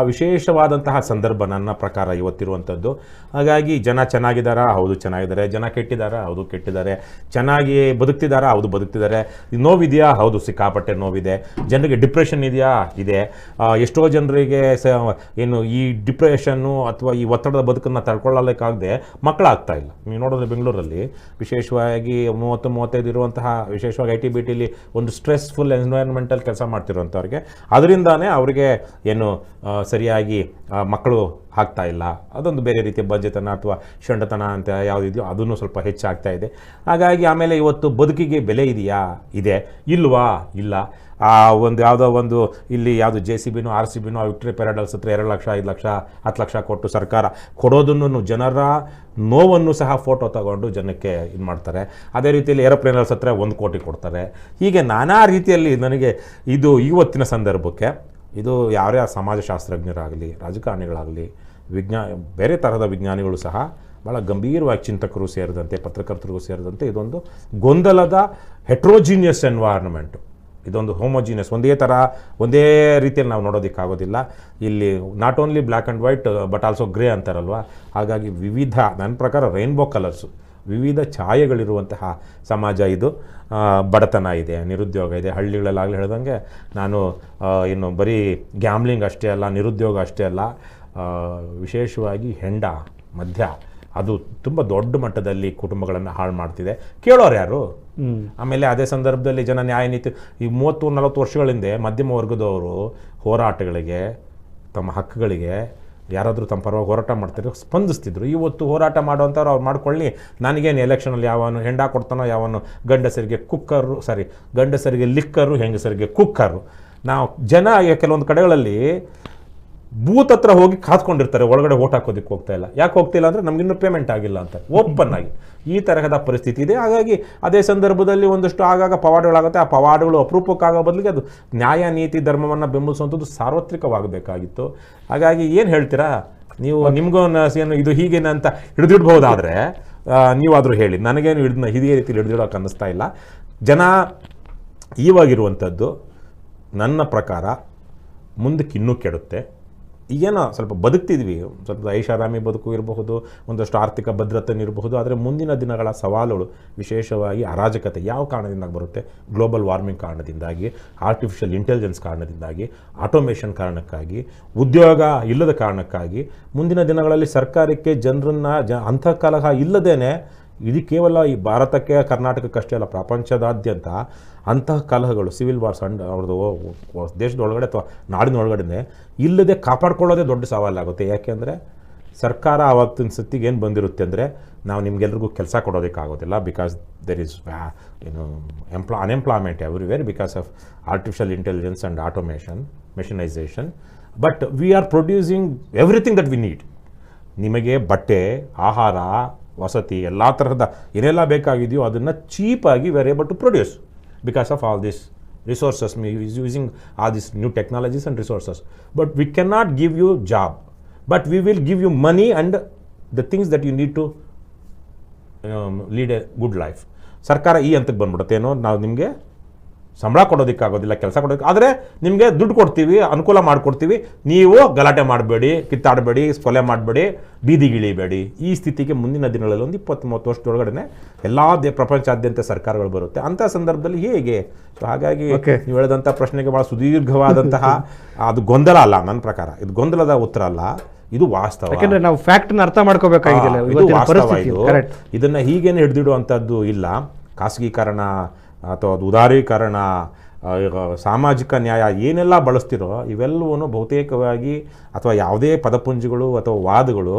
ವಿಶೇಷವಾದಂತಹ ಸಂದರ್ಭ ನನ್ನ ಪ್ರಕಾರ ಇವತ್ತಿರುವಂಥದ್ದು. ಹಾಗಾಗಿ ಜನ ಚೆನ್ನಾಗಿದ್ದಾರಾ? ಹೌದು ಚೆನ್ನಾಗಿದ್ದಾರೆ. ಜನ ಕೆಟ್ಟಿದ್ದಾರಾ? ಹೌದು ಕೆಟ್ಟಿದ್ದಾರೆ. ಚೆನ್ನಾಗಿ ಬದುಕ್ತಿದ್ದಾರಾ? ಹೌದು ಬದುಕ್ತಿದ್ದಾರೆ. ನೋವಿದೆಯಾ? ಹೌದು ಸಿಕ್ಕಾಪಟ್ಟೆ ನೋವಿದೆ. ಜನರಿಗೆ ಡಿಪ್ರೆಷನ್ ಇದೆಯಾ? ಇದೆ. ಎಷ್ಟೋ ಜನರಿಗೆ ಏನು ಈ ಡಿಪ್ರೆಷನ್ನು ಅಥವಾ ಈ ಒತ್ತಡದ ಬದುಕನ್ನು ತಡ್ಕೊಳ್ಳಲಿಕ್ಕಾಗದೆ ಮಕ್ಕಳಾಗ್ತಾ ಇಲ್ಲ. ನೀವು ನೋಡಿದ್ರೆ ಬೆಂಗಳೂರಲ್ಲಿ ವಿಶೇಷವಾಗಿ 30-35 ಇರುವಂತಹ ವಿಶೇಷವಾಗಿ IT BTಲಿ ಒಂದು ಸ್ಟ್ರೆಸ್ಫುಲ್ ಎನ್ವೈರನ್ಮೆಂಟಲ್ಲಿ ಕೆಲಸ ಮಾಡ್ತಿರುವಂಥವ್ರಿಗೆ ಅದರಿಂದಾನೇ ಅವರಿಗೆ ಏನು ಸರಿಯಾಗಿ ಮಕ್ಕಳು ಆಗ್ತಾ ಇಲ್ಲ. ಅದೊಂದು ಬೇರೆ ರೀತಿಯ ಬಂಜೆತನ ಅಥವಾ ಷಂಡತನ ಅಂತ ಯಾವುದಿದೆಯೋ ಅದನ್ನು ಸ್ವಲ್ಪ ಹೆಚ್ಚಾಗ್ತಾ ಇದೆ. ಹಾಗಾಗಿ ಆಮೇಲೆ ಇವತ್ತು ಬದುಕಿಗೆ ಬೆಲೆ ಇದೆಯಾ? ಇದೆ. ಇಲ್ವಾ? ಇಲ್ಲ. ಯಾವುದೋ ಒಂದು ಇಲ್ಲಿ ಯಾವುದು JCBನೋ RCBನೋ ವಿಕ್ಟರಿ ಪ್ಯಾರಡೈಸ್ ಹತ್ರ 2 ಲಕ್ಷ 5 ಲಕ್ಷ 10 ಲಕ್ಷ ಕೊಟ್ಟು ಸರ್ಕಾರ ಕೊಡೋದನ್ನು ಜನರ ನೋವನ್ನು ಸಹ ಫೋಟೋ ತಗೊಂಡು ಜನಕ್ಕೆ ಇದು ಮಾಡ್ತಾರೆ. ಅದೇ ರೀತಿಯಲ್ಲಿ ಏರೋಪ್ಲೇನರ್ಸ್ ಹತ್ರ 1 ಕೋಟಿ ಕೊಡ್ತಾರೆ. ಹೀಗೆ ನಾನಾ ರೀತಿಯಲ್ಲಿ ನನಗೆ ಇದು ಇವತ್ತಿನ ಸಂದರ್ಭಕ್ಕೆ ಇದು ಯಾರೇ ಸಮಾಜಶಾಸ್ತ್ರಜ್ಞರಾಗಲಿ, ರಾಜಕಾರಣಿಗಳಾಗಲಿ, ಬೇರೆ ತರಹದ ವಿಜ್ಞಾನಿಗಳು ಸಹ ಭಾಳ ಗಂಭೀರವಾಗಿ ಚಿಂತಕರು ಸೇರಿದಂತೆ, ಪತ್ರಕರ್ತರಿಗೂ ಸೇರಿದಂತೆ ಇದೊಂದು ಗೊಂದಲದ ಹೆಟ್ರೋಜಿನಿಯಸ್ ಎನ್ವೈರ್ನ್ಮೆಂಟು. ಇದೊಂದು ಹೋಮೋಜಿನಿಯಸ್ ಒಂದೇ ರೀತಿಯಲ್ಲಿ ನಾವು ನೋಡೋದಕ್ಕಾಗೋದಿಲ್ಲ. ಇಲ್ಲಿ not only black and white but also grey ಅಂತಾರಲ್ವ. ಹಾಗಾಗಿ ವಿವಿಧ, ನನ್ನ ಪ್ರಕಾರ ರೈನ್ಬೋ ಕಲರ್ಸು, ವಿವಿಧ ಛಾಯೆಗಳಿರುವಂತಹ ಸಮಾಜ ಇದು. ಬಡತನ ಇದೆ, ನಿರುದ್ಯೋಗ ಇದೆ. ಹಳ್ಳಿಗಳಲ್ಲಾಗಲಿ ಹೇಳ್ದಂಗೆ ನಾನು ಇನ್ನು ಬರೀ ಗ್ಯಾಮ್ಲಿಂಗ್ ಅಷ್ಟೇ ಅಲ್ಲ, ನಿರುದ್ಯೋಗ ಅಷ್ಟೇ ಅಲ್ಲ, ವಿಶೇಷವಾಗಿ ಹೆಂಡ ಮದ್ಯ ಅದು ತುಂಬ ದೊಡ್ಡ ಮಟ್ಟದಲ್ಲಿ ಕುಟುಂಬಗಳನ್ನು ಹಾಳು ಮಾಡ್ತಿದೆ. ಕೇಳೋರು ಯಾರು? ಆಮೇಲೆ ಅದೇ ಸಂದರ್ಭದಲ್ಲಿ ಜನ ನ್ಯಾಯ ನೀತಿ ಈ 30-40 ವರ್ಷಗಳ ಹಿಂದೆ ಮಧ್ಯಮ ವರ್ಗದವರು ಹೋರಾಟಗಳಿಗೆ, ತಮ್ಮ ಹಕ್ಕುಗಳಿಗೆ ಯಾರಾದರೂ ತಮ್ಮ ಪರವಾಗಿ ಹೋರಾಟ ಮಾಡ್ತಿದ್ರು, ಸ್ಪಂದಿಸ್ತಿದ್ರು. ಇವತ್ತು ಹೋರಾಟ ಮಾಡುವಂಥವ್ರು ಅವ್ರು ಮಾಡ್ಕೊಳ್ಳಿ, ನನಗೇನು ಎಲೆಕ್ಷನಲ್ಲಿ ಯಾವನು ಹೆಂಡ ಕೊಡ್ತಾನೋ, ಯಾವನು ಗಂಡಸರಿಗೆ ಲಿಕ್ಕರು, ಹೆಂಗಸರಿಗೆ ಕುಕ್ಕರು. ನಾವು ಜನ ಕೆಲವೊಂದು ಕಡೆಗಳಲ್ಲಿ ಬೂತ್ ಹತ್ರ ಹೋಗಿ ಕಾತ್ಕೊಂಡಿರ್ತಾರೆ, ಒಳಗಡೆ ಓಟ್ ಹಾಕೋದಕ್ಕೆ ಹೋಗ್ತಾ ಇಲ್ಲ. ಯಾಕೆ ಹೋಗ್ತಿಲ್ಲ ಅಂದರೆ ನಮಗಿನ್ನೂ ಪೇಮೆಂಟ್ ಆಗಿಲ್ಲ ಅಂತ ಓಪನ್ ಆಗಿ ಈ ತರಹದ ಪರಿಸ್ಥಿತಿ ಇದೆ. ಹಾಗಾಗಿ ಅದೇ ಸಂದರ್ಭದಲ್ಲಿ ಒಂದಷ್ಟು ಆಗಾಗ ಪವಾಡಗಳಾಗುತ್ತೆ. ಆ ಪವಾಡಗಳು ಅಪರೂಪಕ್ಕಾಗೋ ಬದಲಿಗೆ ಅದು ನ್ಯಾಯ ನೀತಿ ಧರ್ಮವನ್ನು ಬೆಂಬಲಿಸುವಂಥದ್ದು ಸಾರ್ವತ್ರಿಕವಾಗಬೇಕಾಗಿತ್ತು. ಹಾಗಾಗಿ ಏನು ಹೇಳ್ತೀರಾ ನೀವು? ನಿಮಗೂ ಏನು ಇದು ಹೀಗೇನೆ ಅಂತ ಹಿಡಿದಿಡ್ಬೋದಾದರೆ ನೀವಾದರೂ ಹೇಳಿ. ನನಗೇನು ಇದೇ ರೀತಿಯಲ್ಲಿ ಹಿಡಿದಿಡೋಕೆ ಅನ್ನಿಸ್ತಾ ಇಲ್ಲ. ಜನ ಇವಾಗಿರುವಂಥದ್ದು ನನ್ನ ಪ್ರಕಾರ ಮುಂದಕ್ಕೆ ಇನ್ನೂ ಕೆಡುತ್ತೆ. ಈಗೇನೋ ಸ್ವಲ್ಪ ಬದುಕ್ತಿದ್ವಿ, ಸ್ವಲ್ಪ ಐಷಾರಾಮಿ ಬದುಕು ಇರಬಹುದು, ಒಂದಷ್ಟು ಆರ್ಥಿಕ ಭದ್ರತೆ ಇರಬಹುದು. ಆದರೆ ಮುಂದಿನ ದಿನಗಳ ಸವಾಲುಗಳು, ವಿಶೇಷವಾಗಿ ಅರಾಜಕತೆ ಯಾವ ಕಾರಣದಿಂದ ಬರುತ್ತೆ? ಗ್ಲೋಬಲ್ ವಾರ್ಮಿಂಗ್ ಕಾರಣದಿಂದಾಗಿ, ಆರ್ಟಿಫಿಷಿಯಲ್ ಇಂಟೆಲಿಜೆನ್ಸ್ ಕಾರಣದಿಂದಾಗಿ, ಆಟೋಮೇಷನ್ ಕಾರಣಕ್ಕಾಗಿ, ಉದ್ಯೋಗ ಇಲ್ಲದ ಕಾರಣಕ್ಕಾಗಿ ಮುಂದಿನ ದಿನಗಳಲ್ಲಿ ಸರ್ಕಾರಕ್ಕೆ ಜನರನ್ನು ಅಂತಃಕಲಹ ಇಲ್ಲದೇನೆ ಇದು ಕೇವಲ ಈ ಭಾರತಕ್ಕೆ, ಕರ್ನಾಟಕಕ್ಕಷ್ಟೇ ಅಲ್ಲ, ಪ್ರಪಂಚದಾದ್ಯಂತ ಅಂತಹ ಕಲಹಗಳು, ಸಿವಿಲ್ ವಾರ್ಸ್ ಅವ್ರದ್ದು ದೇಶದೊಳಗಡೆ ಅಥವಾ ನಾಡಿನೊಳಗಡೆ ಇಲ್ಲದೆ ಕಾಪಾಡ್ಕೊಳ್ಳೋದೇ ದೊಡ್ಡ ಸವಾಲಾಗುತ್ತೆ. ಯಾಕೆಂದರೆ ಸರ್ಕಾರ ಆವತ್ತಿನ ಸತ್ತಿಗೆ ಏನು ಬಂದಿರುತ್ತೆ ಅಂದರೆ ನಾವು ನಿಮಗೆಲ್ರಿಗೂ ಕೆಲಸ ಕೊಡೋದಕ್ಕಾಗೋದಿಲ್ಲ because there is unemployment everywhere because of artificial intelligence and automation machinisation but we are producing everything that we need. ನಿಮಗೆ ಬಟ್ಟೆ, ಆಹಾರ, ವಸತಿ ಎಲ್ಲ ತರಹದ ಏನೆಲ್ಲ ಬೇಕಾಗಿದೆಯೋ ಅದನ್ನು ಚೀಪಾಗಿ we are able to produce because of all this resources, using all these new technologies and resources. But we cannot give you job, but we will give you money and the things that you need to lead a good life. ಸರ್ಕಾರ ಈ ಹಂತಕ್ಕೆ ಬಂದ್ಬಿಡುತ್ತೇನೋ, ನಾವು ನಿಮಗೆ ಸಂಬಳ ಕೊಡೋದಕ್ಕಾಗೋದಿಲ್ಲ, ಕೆಲಸ ಕೊಡೋದಕ್ಕೆ, ಆದರೆ ನಿಮಗೆ ದುಡ್ಡು ಕೊಡ್ತೀವಿ, ಅನುಕೂಲ ಮಾಡಿಕೊಡ್ತೀವಿ, ನೀವು ಗಲಾಟೆ ಮಾಡಬೇಡಿ, ಕಿತ್ತಾಡಬೇಡಿ, ಕೊಲೆ ಮಾಡಬೇಡಿ, ಬೀದಿಗಿಳಿಬೇಡಿ. ಈ ಸ್ಥಿತಿಗೆ ಮುಂದಿನ ದಿನಗಳಲ್ಲಿ ಒಂದು 20-30 ವರ್ಷದೊಳಗಡೆ ಎಲ್ಲ ಪ್ರಪಂಚಾದ್ಯಂತ ಸರ್ಕಾರಗಳು ಬರುತ್ತೆ. ಅಂಥ ಸಂದರ್ಭದಲ್ಲಿ ಹೇಗೆ? ಸೊ ಹಾಗಾಗಿ ನೀವು ಹೇಳಿದಂಥ ಪ್ರಶ್ನೆಗೆ ಭಾಳ ಸುದೀರ್ಘವಾದಂತಹ ಅದು ಗೊಂದಲ ಅಲ್ಲ, ನನ್ನ ಪ್ರಕಾರ ಇದು ಗೊಂದಲದ ಉತ್ತರ ಅಲ್ಲ, ಇದು ವಾಸ್ತವ. ಯಾಕಂದ್ರೆ ನಾವು ಫ್ಯಾಕ್ಟ್ ಅರ್ಥ ಮಾಡ್ಕೋಬೇಕಾಗಿಲ್ಲ. ಇದು ವಾಸ್ತವ. ಇದನ್ನ ಹೀಗೇನು ಹಿಡಿದಿಡುವಂಥದ್ದು ಇಲ್ಲ. ಖಾಸಗೀಕರಣ ಅಥವಾ ಅದು ಉದಾರೀಕರಣ, ಸಾಮಾಜಿಕ ನ್ಯಾಯ ಏನೆಲ್ಲ ಬಳಸ್ತಿರೋ ಇವೆಲ್ಲವೂ ಬಹುತೇಕವಾಗಿ ಅಥವಾ ಯಾವುದೇ ಪದಪುಂಜಗಳು ಅಥವಾ ವಾದಗಳು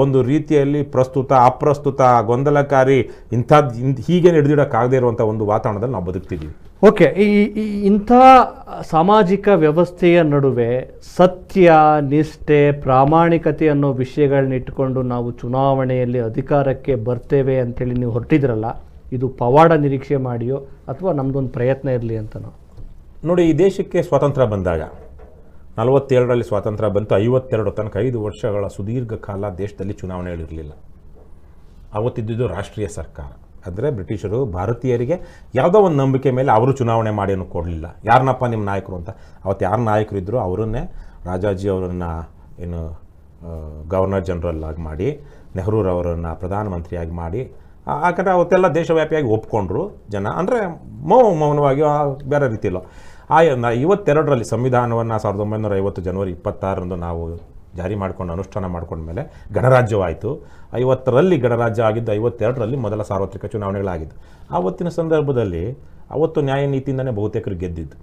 ಒಂದು ರೀತಿಯಲ್ಲಿ ಪ್ರಸ್ತುತ ಅಪ್ರಸ್ತುತ ಗೊಂದಲಕಾರಿ ಹೀಗೇನು ಹಿಡಿದಿಡೋಕ್ಕಾಗದೇ ಇರುವಂಥ ಒಂದು ವಾತಾವರಣದಲ್ಲಿ ನಾವು ಬದುಕ್ತಿದ್ದೀವಿ. ಓಕೆ, ಇಂಥ ಸಾಮಾಜಿಕ ವ್ಯವಸ್ಥೆಯ ನಡುವೆ ಸತ್ಯ, ನಿಷ್ಠೆ, ಪ್ರಾಮಾಣಿಕತೆ ಅನ್ನೋ ವಿಷಯಗಳನ್ನ ಇಟ್ಕೊಂಡು ನಾವು ಚುನಾವಣೆಯಲ್ಲಿ ಅಧಿಕಾರಕ್ಕೆ ಬರ್ತೇವೆ ಅಂತೇಳಿ ನೀವು ಹೊರಟಿದ್ರಲ್ಲ, ಇದು ಪವಾಡ ನಿರೀಕ್ಷೆ ಮಾಡಿಯೋ ಅಥವಾ ನಮ್ಮದೊಂದು ಪ್ರಯತ್ನ ಇರಲಿ ಅಂತನೋ? ನೋಡಿ, ಈ ದೇಶಕ್ಕೆ ಸ್ವಾತಂತ್ರ್ಯ ಬಂದಾಗ 47ರಲ್ಲಿ ಸ್ವಾತಂತ್ರ್ಯ ಬಂತು. 52 ತನಕ 5 ವರ್ಷಗಳ ಸುದೀರ್ಘ ಕಾಲ ದೇಶದಲ್ಲಿ ಚುನಾವಣೆಗಳಿರಲಿಲ್ಲ. ಅವತ್ತಿದ್ದುದು ರಾಷ್ಟ್ರೀಯ ಸರ್ಕಾರ. ಅಂದರೆ ಬ್ರಿಟಿಷರು ಭಾರತೀಯರಿಗೆ ಯಾವುದೋ ಒಂದು ನಂಬಿಕೆ ಮೇಲೆ ಅವರು ಚುನಾವಣೆ ಮಾಡಿ ಅನ್ನೋ ಕೊಡಲಿಲ್ಲ. ಯಾರನ್ನಪ್ಪ ನಿಮ್ಮ ನಾಯಕರು ಅಂತ. ಅವತ್ತು ಯಾರು ನಾಯಕರು ಇದ್ದರು ಅವರನ್ನೇ ರಾಜಾಜಿ ಅವರನ್ನು ಗವರ್ನರ್ ಜನರಲ್ ಆಗಿ ಮಾಡಿ, ನೆಹರೂರವರನ್ನು ಪ್ರಧಾನಮಂತ್ರಿಯಾಗಿ ಮಾಡಿ, ಯಾಕಂದರೆ ಅವತ್ತೆಲ್ಲ ದೇಶವ್ಯಾಪಿಯಾಗಿ ಒಪ್ಕೊಂಡ್ರು ಜನ. ಅಂದರೆ ಮೌನವಾಗಿ ಬೇರೆ ರೀತಿಯಲ್ಲೋ 52ರಲ್ಲಿ ಸಂವಿಧಾನವನ್ನು 1950 ಜನವರಿ 26ರಂದು ನಾವು ಜಾರಿ ಮಾಡ್ಕೊಂಡು ಅನುಷ್ಠಾನ ಮಾಡ್ಕೊಂಡ್ಮೇಲೆ ಗಣರಾಜ್ಯವಾಯಿತು. 50ರಲ್ಲಿ ಗಣರಾಜ್ಯ ಆಗಿದ್ದು, 52ರಲ್ಲಿ ಮೊದಲ ಸಾರ್ವತ್ರಿಕ ಚುನಾವಣೆಗಳಾಗಿದ್ದು. ಆವತ್ತಿನ ಸಂದರ್ಭದಲ್ಲಿ ಅವತ್ತು ನ್ಯಾಯ ನೀತಿಯಿಂದನೇ ಬಹುತೇಕರು ಗೆದ್ದಿದ್ದು.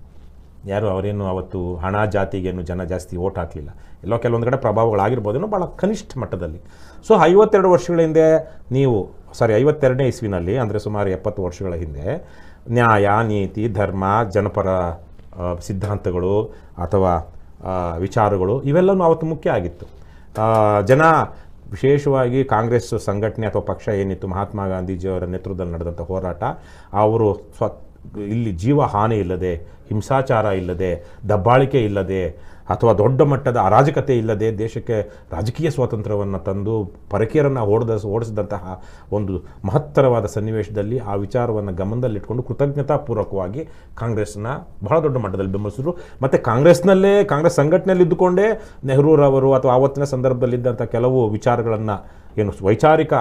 ಯಾರು ಅವರೇನು ಅವತ್ತು ಹಣ ಜಾತಿಗೇನು ಜನ ಜಾಸ್ತಿ ಓಟ್ ಹಾಕಲಿಲ್ಲ. ಎಲ್ಲೋ ಕೆಲವೊಂದು ಕಡೆ ಪ್ರಭಾವಗಳಾಗಿರ್ಬೋದೇನೋ, ಭಾಳ ಕನಿಷ್ಠ ಮಟ್ಟದಲ್ಲಿ. ಸೊ 52 ವರ್ಷಗಳ ಹಿಂದೆ 52ನೇ ಇಸ್ವಿನಲ್ಲಿ, ಅಂದರೆ ಸುಮಾರು 70 ವರ್ಷಗಳ ಹಿಂದೆ ನ್ಯಾಯ, ನೀತಿ, ಧರ್ಮ, ಜನಪರ ಸಿದ್ಧಾಂತಗಳು ಅಥವಾ ವಿಚಾರಗಳು ಇವೆಲ್ಲವೂ ಅವತ್ತು ಮುಖ್ಯ ಆಗಿತ್ತು. ಜನ ವಿಶೇಷವಾಗಿ ಕಾಂಗ್ರೆಸ್ ಸಂಘಟನೆ ಅಥವಾ ಪಕ್ಷ ಏನಿತ್ತು, ಮಹಾತ್ಮ ಗಾಂಧೀಜಿಯವರ ನೇತೃತ್ವದಲ್ಲಿ ನಡೆದಂಥ ಹೋರಾಟ, ಅವರು ಇಲ್ಲಿ ಜೀವ ಹಾನಿ ಇಲ್ಲದೆ, ಹಿಂಸಾಚಾರ ಇಲ್ಲದೆ, ದಬ್ಬಾಳಿಕೆ ಇಲ್ಲದೆ ಅಥವಾ ದೊಡ್ಡ ಮಟ್ಟದ ಅರಾಜಕತೆ ಇಲ್ಲದೆ ದೇಶಕ್ಕೆ ರಾಜಕೀಯ ಸ್ವಾತಂತ್ರ್ಯವನ್ನು ತಂದು ಪರಕೀಯರನ್ನು ಓಡಿಸಿದಂತಹ ಒಂದು ಮಹತ್ತರವಾದ ಸನ್ನಿವೇಶದಲ್ಲಿ ಆ ವಿಚಾರವನ್ನು ಗಮನದಲ್ಲಿಟ್ಕೊಂಡು ಕೃತಜ್ಞತಾಪೂರ್ವಕವಾಗಿ ಕಾಂಗ್ರೆಸ್ನ ಬಹಳ ದೊಡ್ಡ ಮಟ್ಟದಲ್ಲಿ ಬೆಂಬಲಿಸಿದ್ರು. ಮತ್ತು ಕಾಂಗ್ರೆಸ್ ಸಂಘಟನೆಯಲ್ಲಿ ಇದ್ದುಕೊಂಡೇ ನೆಹರೂರವರು ಅಥವಾ ಆವತ್ತಿನ ಸಂದರ್ಭದಲ್ಲಿದ್ದಂಥ ಕೆಲವು ವಿಚಾರಗಳನ್ನು, ಏನು ವೈಚಾರಿಕ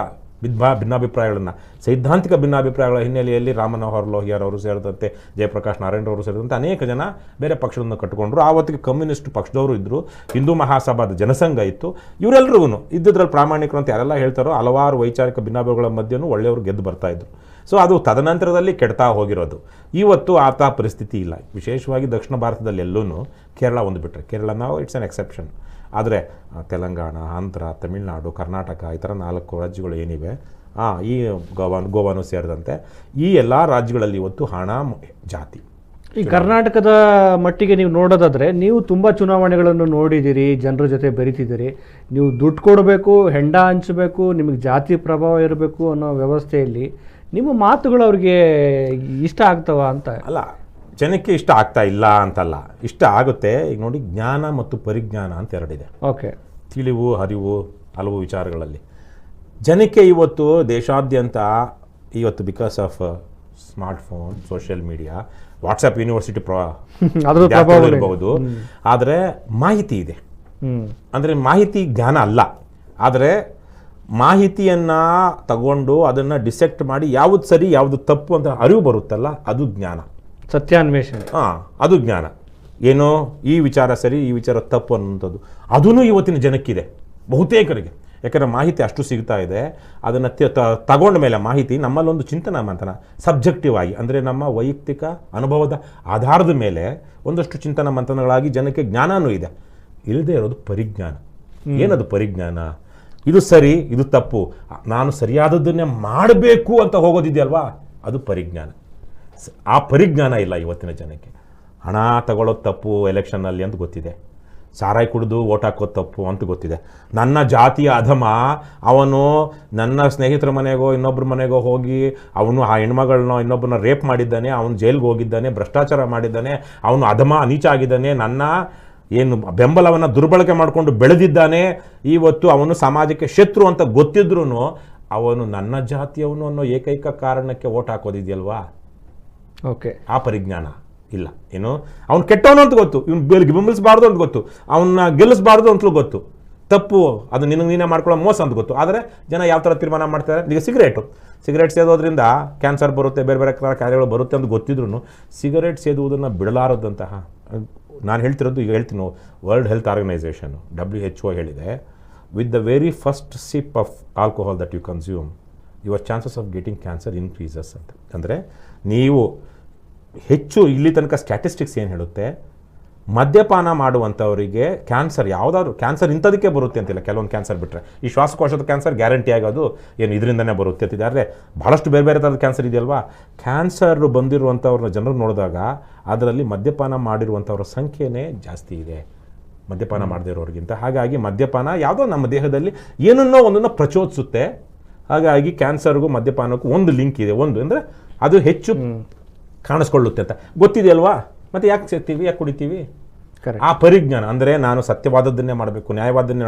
ಭಿನ್ನಾಭಿಪ್ರಾಯಗಳನ್ನು, ಸೈದ್ಧಾಂತಿಕ ಭಿನ್ನಾಭಿಪ್ರಾಯಗಳ ಹಿನ್ನೆಲೆಯಲ್ಲಿ ರಾಮಮನೋಹರ್ ಲೋಹಿಯಾರ್ ಅವರು ಸೇರಿದಂತೆ, ಜಯಪ್ರಕಾಶ್ ನಾರಾಯಣ್ ಅವರು ಸೇರಿದಂತೆ ಅನೇಕ ಜನ ಬೇರೆ ಪಕ್ಷಗಳನ್ನು ಕಟ್ಟಿಕೊಂಡ್ರು. ಆವತ್ತಿಗೆ ಕಮ್ಯುನಿಸ್ಟ್ ಪಕ್ಷದವರು ಇದ್ದರು, ಹಿಂದೂ ಮಹಾಸಭಾದ ಜನಸಂಘ ಇತ್ತು. ಇವರೆಲ್ಲರಿಗೂ ಇದ್ದುದ್ರಲ್ಲಿ ಪ್ರಾಮಾಣಿಕರು ಅಂತ ಯಾರೆಲ್ಲ ಹೇಳ್ತಾರೋ ಹಲವಾರು ವೈಚಾರಿಕ ಭಿನ್ನಾಭಿಗಳ ಮಧ್ಯೆಯೂ ಒಳ್ಳೆಯವರು ಗೆದ್ದು ಬರ್ತಾಯಿದ್ರು. ಸೊ ಅದು ತದನಂತರದಲ್ಲಿ ಕೆಡ್ತಾ ಹೋಗಿರೋದು. ಇವತ್ತು ಆತ ಪರಿಸ್ಥಿತಿ ಇಲ್ಲ. ವಿಶೇಷವಾಗಿ ದಕ್ಷಿಣ ಭಾರತದಲ್ಲಿ ಎಲ್ಲೂ, ಕೇರಳ ಒಂದು ಬಿಟ್ಟರೆ, ಕೇರಳ ನಾವು ಇಟ್ಸ್ ಆನ್ ಎಕ್ಸೆಪ್ಷನ್. ಆದರೆ ತೆಲಂಗಾಣ, ಆಂಧ್ರ, ತಮಿಳುನಾಡು, ಕರ್ನಾಟಕ ಈ ಥರ 4 ರಾಜ್ಯಗಳು ಏನಿವೆ, ಈ ಗೋವಾನು ಸೇರಿದಂತೆ ಈ ಎಲ್ಲ ರಾಜ್ಯಗಳಲ್ಲಿ ಇವತ್ತು ಹಣ, ಜಾತಿ. ಈ ಕರ್ನಾಟಕದ ಮಟ್ಟಿಗೆ ನೀವು ನೋಡೋದಾದರೆ, ನೀವು ತುಂಬ ಚುನಾವಣೆಗಳನ್ನು ನೋಡಿದ್ದೀರಿ, ಜನರ ಜೊತೆ ಬೆರೀತಿದ್ದೀರಿ. ನೀವು ದುಡ್ಡು ಕೊಡಬೇಕು, ಹೆಂಡ ಹಂಚಬೇಕು, ನಿಮಗೆ ಜಾತಿ ಪ್ರಭಾವ ಇರಬೇಕು ಅನ್ನೋ ವ್ಯವಸ್ಥೆಯಲ್ಲಿ ನಿಮ್ಮ ಮಾತುಗಳು ಅವ್ರಿಗೆ ಇಷ್ಟ ಆಗ್ತವ ಅಂತ ಅಲ್ಲ, ಜನಕ್ಕೆ ಇಷ್ಟ ಆಗ್ತಾ ಇಲ್ಲ ಅಂತಲ್ಲ, ಇಷ್ಟ ಆಗುತ್ತೆ. ಈಗ ನೋಡಿ, ಜ್ಞಾನ ಮತ್ತು ಪರಿಜ್ಞಾನ ಅಂತ ಎರಡಿದೆ. ಓಕೆ, ತಿಳಿವು, ಅರಿವು ಹಲವು ವಿಚಾರಗಳಲ್ಲಿ ಜನಕ್ಕೆ ಇವತ್ತು ದೇಶಾದ್ಯಂತ ಇವತ್ತು because of smartphone, social media, WhatsApp university ಇರಬಹುದು. ಆದರೆ ಮಾಹಿತಿ ಇದೆ. ಅಂದರೆ ಮಾಹಿತಿ ಜ್ಞಾನ ಅಲ್ಲ, ಆದರೆ ಮಾಹಿತಿಯನ್ನು ತಗೊಂಡು ಅದನ್ನು ಡಿಸೆಕ್ಟ್ ಮಾಡಿ ಯಾವುದು ಸರಿ ಯಾವುದು ತಪ್ಪು ಅಂತ ಅರಿವು ಬರುತ್ತಲ್ಲ, ಅದು ಜ್ಞಾನ. ಸತ್ಯಾನ್ವೇಷಣೆ, ಅದು ಜ್ಞಾನ. ಏನೋ ಈ ವಿಚಾರ ಸರಿ, ಈ ವಿಚಾರ ತಪ್ಪು ಅನ್ನೋಂಥದ್ದು ಅದೂ ಇವತ್ತಿನ ಜನಕ್ಕಿದೆ, ಬಹುತೇಕರಿಗೆ. ಯಾಕಂದರೆ ಮಾಹಿತಿ ಅಷ್ಟು ಸಿಗ್ತಾ ಇದೆ. ಅದನ್ನು ತಗೊಂಡ ಮೇಲೆ ಮಾಹಿತಿ ನಮ್ಮಲ್ಲೊಂದು ಚಿಂತನ ಮಂಥನ ಸಬ್ಜೆಕ್ಟಿವ್ ಆಗಿ, ಅಂದರೆ ನಮ್ಮ ವೈಯಕ್ತಿಕ ಅನುಭವದ ಆಧಾರದ ಮೇಲೆ ಒಂದಷ್ಟು ಚಿಂತನ ಮಂಥನಗಳಾಗಿ ಜನಕ್ಕೆ ಜ್ಞಾನವೂ ಇದೆ. ಇಲ್ಲದೆ ಇರೋದು ಪರಿಜ್ಞಾನ. ಏನದು ಪರಿಜ್ಞಾನ? ಇದು ಸರಿ, ಇದು ತಪ್ಪು, ನಾನು ಸರಿಯಾದದ್ದನ್ನೇ ಮಾಡಬೇಕು ಅಂತ ಹೋಗೋದಿದೆಯಲ್ವಾ, ಅದು ಪರಿಜ್ಞಾನ. ಆ ಪರಿಜ್ಞಾನ ಇಲ್ಲ ಇವತ್ತಿನ ಜನಕ್ಕೆ. ಹಣ ತಗೊಳ್ಳೋದು ತಪ್ಪು ಎಲೆಕ್ಷನ್ನಲ್ಲಿ ಅಂತ ಗೊತ್ತಿದೆ, ಸಾರಾಯಿ ಕುಡಿದು ಓಟ್ ಹಾಕೋದು ತಪ್ಪು ಅಂತ ಗೊತ್ತಿದೆ. ನನ್ನ ಜಾತಿಯ ಅಧಮ ಅವನು ನನ್ನ ಸ್ನೇಹಿತರ ಮನೆಗೋ ಇನ್ನೊಬ್ಬರ ಮನೆಗೋ ಹೋಗಿ ಅವನು ಆ ಹೆಣ್ಮಗಳನ್ನ ಇನ್ನೊಬ್ಬರನ್ನ ರೇಪ್ ಮಾಡಿದ್ದಾನೆ, ಅವನು ಜೈಲ್ಗೆ ಹೋಗಿದ್ದಾನೆ, ಭ್ರಷ್ಟಾಚಾರ ಮಾಡಿದ್ದಾನೆ, ಅವನು ಅಧಮ ನೀಚ ಆಗಿದ್ದಾನೆ, ನನ್ನ ಏನು ಬೆಂಬಲವನ್ನು ದುರ್ಬಳಕೆ ಮಾಡಿಕೊಂಡು ಬೆಳೆದಿದ್ದಾನೆ, ಇವತ್ತು ಅವನು ಸಮಾಜಕ್ಕೆ ಶತ್ರು ಅಂತ ಗೊತ್ತಿದ್ರೂ ಅವನು ನನ್ನ ಜಾತಿಯವನು ಅನ್ನೋ ಏಕೈಕ ಕಾರಣಕ್ಕೆ ಓಟ್ ಹಾಕೋದಿದೆಯಲ್ವಾ, ಓಕೆ, ಆ ಪರಿಜ್ಞಾನ ಇಲ್ಲ. ಏನು ಅವ್ನು ಕೆಟ್ಟವನು ಅಂತ ಗೊತ್ತು, ಇವ್ನು ಬೆಂಬಲಿಸಬಾರ್ದು ಅಂತ ಗೊತ್ತು, ಅವನ್ನ ಗೆಲ್ಲಿಸಬಾರ್ದು ಅಂತಲೂ ಗೊತ್ತು, ತಪ್ಪು ಅದು ನೀನೇ ಮಾಡ್ಕೊಳ್ಳೋ ಮೋಸ ಅಂತ ಗೊತ್ತು. ಆದರೆ ಜನ ಯಾವ ಥರ ತೀರ್ಮಾನ ಮಾಡ್ತಾರೆ, ಈಗ ಸಿಗರೇಟ್ ಸೇದೋದ್ರಿಂದ ಕ್ಯಾನ್ಸರ್ ಬರುತ್ತೆ, ಬೇರೆ ಬೇರೆ ಕಾಯಿಲೆಗಳು ಬರುತ್ತೆ ಅಂತ ಗೊತ್ತಿದ್ರು ಸಿಗರೇಟ್ ಸೇದುವುದನ್ನು ಬಿಡಲಾರದಂತಹ, ನಾನು ಹೇಳ್ತಿರೋದು ಈಗ ಹೇಳ್ತೀನಿ, ವರ್ಲ್ಡ್ ಹೆಲ್ತ್ ಆರ್ಗನೈಸೇಷನ್ WHO ಹೇಳಿದೆ, with the very first sip of alcohol that you consume your chances of getting cancer increases ಅಂತ. ಅಂದರೆ ನೀವು ಹೆಚ್ಚು ಇಲ್ಲಿ ತನಕ ಸ್ಟ್ಯಾಟಿಸ್ಟಿಕ್ಸ್ ಏನು ಹೇಳುತ್ತೆ, ಮದ್ಯಪಾನ ಮಾಡುವಂಥವರಿಗೆ ಕ್ಯಾನ್ಸರ್ ಯಾವುದಾದ್ರು ಕ್ಯಾನ್ಸರ್ ಇಂಥದಕ್ಕೆ ಬರುತ್ತೆ ಅಂತಿಲ್ಲ, ಕೆಲವೊಂದು ಕ್ಯಾನ್ಸರ್ ಬಿಟ್ಟರೆ ಈ ಶ್ವಾಸಕೋಶದ ಕ್ಯಾನ್ಸರ್ ಗ್ಯಾರಂಟಿ ಆಗೋದು ಏನು ಇದರಿಂದನೇ ಬರುತ್ತೆ ಅಂತಿದೆ. ಆದರೆ ಭಾಳಷ್ಟು ಬೇರೆ ಬೇರೆ ಥರದ ಕ್ಯಾನ್ಸರ್ ಇದೆಯಲ್ವಾ, ಕ್ಯಾನ್ಸರ್ ಬಂದಿರುವಂಥವ್ರನ್ನ ಜನರು ನೋಡಿದಾಗ ಅದರಲ್ಲಿ ಮದ್ಯಪಾನ ಮಾಡಿರುವಂಥವ್ರ ಸಂಖ್ಯೆನೇ ಜಾಸ್ತಿ ಇದೆ ಮದ್ಯಪಾನ ಮಾಡದೇ ಇರೋರಿಗಿಂತ. ಹಾಗಾಗಿ ಮದ್ಯಪಾನ ಯಾವುದೋ ನಮ್ಮ ದೇಹದಲ್ಲಿ ಏನನ್ನೋ ಒಂದನ್ನು ಪ್ರಚೋದಿಸುತ್ತೆ. ಹಾಗಾಗಿ ಕ್ಯಾನ್ಸರ್ಗೂ ಮದ್ಯಪಾನಕ್ಕೂ ಒಂದು ಲಿಂಕ್ ಇದೆ, ಒಂದು ಅಂದರೆ ಅದು ಹೆಚ್ಚು ಕಾಣಿಸ್ಕೊಳ್ಳುತ್ತೆ ಅಂತ ಗೊತ್ತಿದೆಯಲ್ವಾ, ಮತ್ತೆ ಯಾಕೆ ಸೇರ್ತೀವಿ, ಯಾಕೆ ಕುಡಿತೀವಿ? ಆ ಪರಿಜ್ಞಾನ ಅಂದರೆ ನಾನು ಸತ್ಯವಾದದ್ದನ್ನೇ ಮಾಡಬೇಕು, ನ್ಯಾಯವಾದನ್ನೇ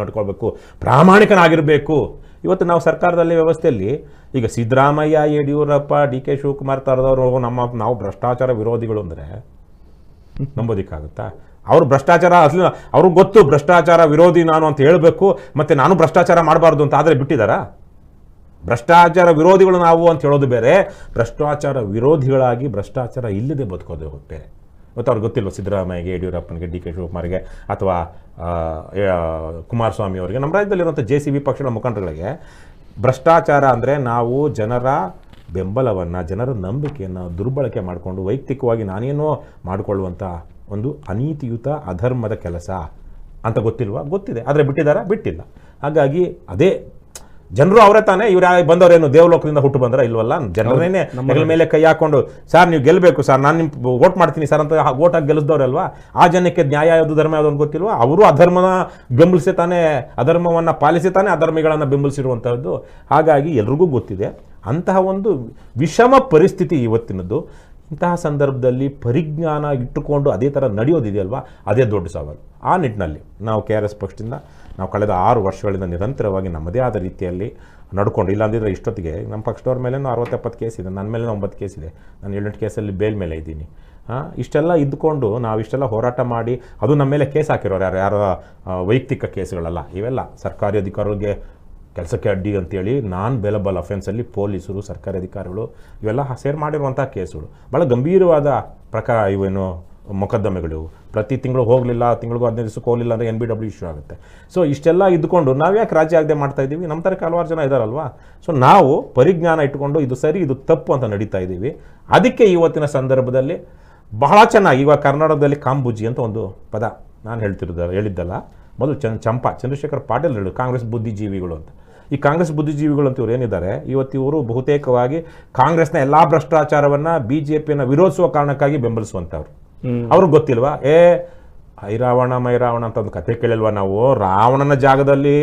ನೋಡ್ಕೊಳ್ಬೇಕು, ಪ್ರಾಮಾಣಿಕನಾಗಿರಬೇಕು. ಇವತ್ತು ನಾವು ಸರ್ಕಾರದಲ್ಲಿ ವ್ಯವಸ್ಥೆಯಲ್ಲಿ ಈಗ ಸಿದ್ದರಾಮಯ್ಯ, ಯಡಿಯೂರಪ್ಪ, DK ಶಿವಕುಮಾರ್ ಥರದವರು ನಾವು ಭ್ರಷ್ಟಾಚಾರ ವಿರೋಧಿಗಳು ಅಂದರೆ ನಂಬೋದಿಕ್ಕಾಗುತ್ತಾ? ಅವರು ಭ್ರಷ್ಟಾಚಾರ ಅಸಲು ಅವ್ರಿಗೆ ಗೊತ್ತು ಭ್ರಷ್ಟಾಚಾರ ವಿರೋಧಿ ನಾನು ಅಂತ ಹೇಳಬೇಕು, ಮತ್ತು ನಾನು ಭ್ರಷ್ಟಾಚಾರ ಮಾಡಬಾರ್ದು ಅಂತ. ಆದರೆ ಬಿಟ್ಟಿದ್ದಾರಾ? ಭ್ರಷ್ಟಾಚಾರ ವಿರೋಧಿಗಳು ನಾವು ಅಂತ ಹೇಳೋದು ಬೇರೆ, ಭ್ರಷ್ಟಾಚಾರ ವಿರೋಧಿಗಳಾಗಿ ಭ್ರಷ್ಟಾಚಾರ ಇಲ್ಲದೆ ಬದುಕೋದು ಬೇರೆ. ಇವತ್ತು ಅವ್ರಿಗೆ ಗೊತ್ತಿಲ್ವ ಸಿದ್ದರಾಮಯ್ಯಗೆ, ಯಡಿಯೂರಪ್ಪನಿಗೆ, DK ಶಿವಕುಮಾರ್ಗೆ ಅಥವಾ ಕುಮಾರಸ್ವಾಮಿ ಅವರಿಗೆ, ನಮ್ಮ ರಾಜ್ಯದಲ್ಲಿರುವಂಥ JCB ಪಕ್ಷಗಳ ಮುಖಂಡರುಗಳಿಗೆ ಭ್ರಷ್ಟಾಚಾರ ಅಂದರೆ ನಾವು ಜನರ ಬೆಂಬಲವನ್ನು, ಜನರ ನಂಬಿಕೆಯನ್ನು ದುರ್ಬಳಕೆ ಮಾಡಿಕೊಂಡು ವೈಯಕ್ತಿಕವಾಗಿ ನಾನೇನೋ ಮಾಡಿಕೊಳ್ಳುವಂಥ ಒಂದು ಅನೀತಿಯುತ ಅಧರ್ಮದ ಕೆಲಸ ಅಂತ ಗೊತ್ತಿಲ್ವಾ? ಗೊತ್ತಿದೆ. ಆದರೆ ಬಿಟ್ಟಿದ್ದಾರಾ? ಬಿಟ್ಟಿಲ್ಲ. ಹಾಗಾಗಿ ಅದೇ ಜನರು ಅವರೇ ತಾನೇ, ಇವ್ರು ಬಂದವರೇನು ದೇವಲೋಕದಿಂದ ಹುಟ್ಟು ಬಂದ್ರ? ಇಲ್ವಲ್ಲ. ಜನರೇನೆ ಹೆಗಲ ಮೇಲೆ ಕೈ ಹಾಕೊಂಡು ಸರ್ ನೀವು ಗೆಲ್ಲಬೇಕು ಸರ್, ನಾನು ನಿಮ್ಮ ವೋಟ್ ಮಾಡ್ತೀನಿ ಸರ್ ಅಂತ ವೋಟ್ ಹಾಕಿ ಗೆಲ್ಲಿಸಿದವ್ರಲ್ವಾ? ಆ ಜನಕ್ಕೆ ನ್ಯಾಯ ಯಾವುದು, ಧರ್ಮ ಯಾವುದು ಅಂತ ಗೊತ್ತಿಲ್ವಾ? ಅವರು ಅಧರ್ಮನ ಬೆಂಬಲಿಸಿ ತಾನೇ, ಅಧರ್ಮವನ್ನು ಪಾಲಿಸಿ ತಾನೇ ಅಧರ್ಮಿಗಳನ್ನು ಬೆಂಬಲಿಸಿರುವಂಥದ್ದು. ಹಾಗಾಗಿ ಎಲ್ರಿಗೂ ಗೊತ್ತಿದೆ ಅಂತಹ ಒಂದು ವಿಷಮ ಪರಿಸ್ಥಿತಿ ಇವತ್ತಿನದ್ದು. ಇಂತಹ ಸಂದರ್ಭದಲ್ಲಿ ಪರಿಜ್ಞಾನ ಇಟ್ಟುಕೊಂಡು ಅದೇ ಥರ ನಡೆಯೋದಿದೆಯಲ್ವಾ, ಅದೇ ದೊಡ್ಡ ಸವಾಲು. ಆ ನಿಟ್ಟಿನಲ್ಲಿ ನಾವು KRS ಪಕ್ಷದಿಂದ ನಾವು ಕಳೆದ 6 ವರ್ಷಗಳಿಂದ ನಿರಂತರವಾಗಿ ನಮ್ಮದೇ ಆದ ರೀತಿಯಲ್ಲಿ ನಡ್ಕೊಂಡು, ಇಲ್ಲಾಂದಿದ್ರೆ ಇಷ್ಟೊತ್ತಿಗೆ ನಮ್ಮ ಪಕ್ಷದವ್ರ ಮೇಲೆ 60-70 ಕೇಸ್ ಇದೆ, ನನ್ನ ಮೇಲೆ 9 ಕೇಸ್ ಇದೆ, ನಾನು 7-8 ಕೇಸಲ್ಲಿ ಬೇಲ್ ಮೇಲೆ ಇದ್ದೀನಿ. ಇಷ್ಟೆಲ್ಲ ಇದ್ದುಕೊಂಡು ನಾವು ಇಷ್ಟೆಲ್ಲ ಹೋರಾಟ ಮಾಡಿ, ಅದು ನಮ್ಮ ಮೇಲೆ ಕೇಸ್ ಹಾಕಿರೋರು ಯಾರ ವೈಯಕ್ತಿಕ ಕೇಸ್ಗಳಲ್ಲ, ಇವೆಲ್ಲ ಸರ್ಕಾರಿ ಅಧಿಕಾರಿಗಳಿಗೆ ಕೆಲಸಕ್ಕೆ ಅಡ್ಡಿ ಅಂತೇಳಿ ನಾನ್ ಬೇಲಬಲ್ ಅಫೆನ್ಸಲ್ಲಿ ಪೊಲೀಸರು, ಸರ್ಕಾರಿ ಅಧಿಕಾರಿಗಳು ಇವೆಲ್ಲ ಸೇರ್ ಮಾಡಿರುವಂಥ ಕೇಸುಗಳು. ಭಾಳ ಗಂಭೀರವಾದ ಇವೇನು ಮೊಕದ್ದಮೆಗಳು. ಪ್ರತಿ ತಿಂಗಳು ಹೋಗಲಿಲ್ಲ, ತಿಂಗಳಿಗೂ 15 ದಿವಸಕ್ಕೆ ಹೋಗಲಿಲ್ಲ ಅಂದರೆ NBW ಇಶ್ಯೂ ಆಗುತ್ತೆ. ಸೊ ಇಷ್ಟೆಲ್ಲ ಇದ್ದುಕೊಂಡು ನಾವು ಯಾಕೆ ರಾಜ್ಯ ಆಗದೆ ಮಾಡ್ತಾ ಇದ್ದೀವಿ? ನಮ್ಮ ಥರ ಹಲವಾರು ಜನ ಇದ್ದಾರಲ್ವಾ. ಸೊ ನಾವು ಪರಿಜ್ಞಾನ ಇಟ್ಟುಕೊಂಡು ಇದು ಸರಿ ಇದು ತಪ್ಪು ಅಂತ ನಡೀತಾ ಇದ್ದೀವಿ. ಅದಕ್ಕೆ ಇವತ್ತಿನ ಸಂದರ್ಭದಲ್ಲಿ ಬಹಳ ಚೆನ್ನಾಗಿ ಇವಾಗ ಕರ್ನಾಟಕದಲ್ಲಿ ಕಾಂಬುಜಿ ಅಂತ ಒಂದು ಪದ ನಾನು ಹೇಳಿದ್ದಲ್ಲ, ಮೊದಲು ಚಂದ್ರಶೇಖರ್ ಪಾಟೀಲ್ ಹೇಳು ಕಾಂಗ್ರೆಸ್ ಬುದ್ಧಿಜೀವಿಗಳು ಅಂತ. ಈ ಕಾಂಗ್ರೆಸ್ ಬುದ್ಧಿಜೀವಿಗಳು ಅಂತ ಇವ್ರು ಏನಿದ್ದಾರೆ, ಇವತ್ತಿವರು ಬಹುತೇಕವಾಗಿ ಕಾಂಗ್ರೆಸ್ನ ಎಲ್ಲ ಭ್ರಷ್ಟಾಚಾರವನ್ನು BJPಯನ್ನು ವಿರೋಧಿಸುವ ಕಾರಣಕ್ಕಾಗಿ ಬೆಂಬಲಿಸುವಂಥವ್ರು. ಅವ್ರಿಗೆ ಗೊತ್ತಿಲ್ವಾ, ಐರಾವಣ ಮೈರಾವಣ ಅಂತ ಒಂದು ಕಥೆ ಕೇಳಿಲ್ವಾ ನಾವು? ರಾವಣನ ಜಾಗದಲ್ಲಿ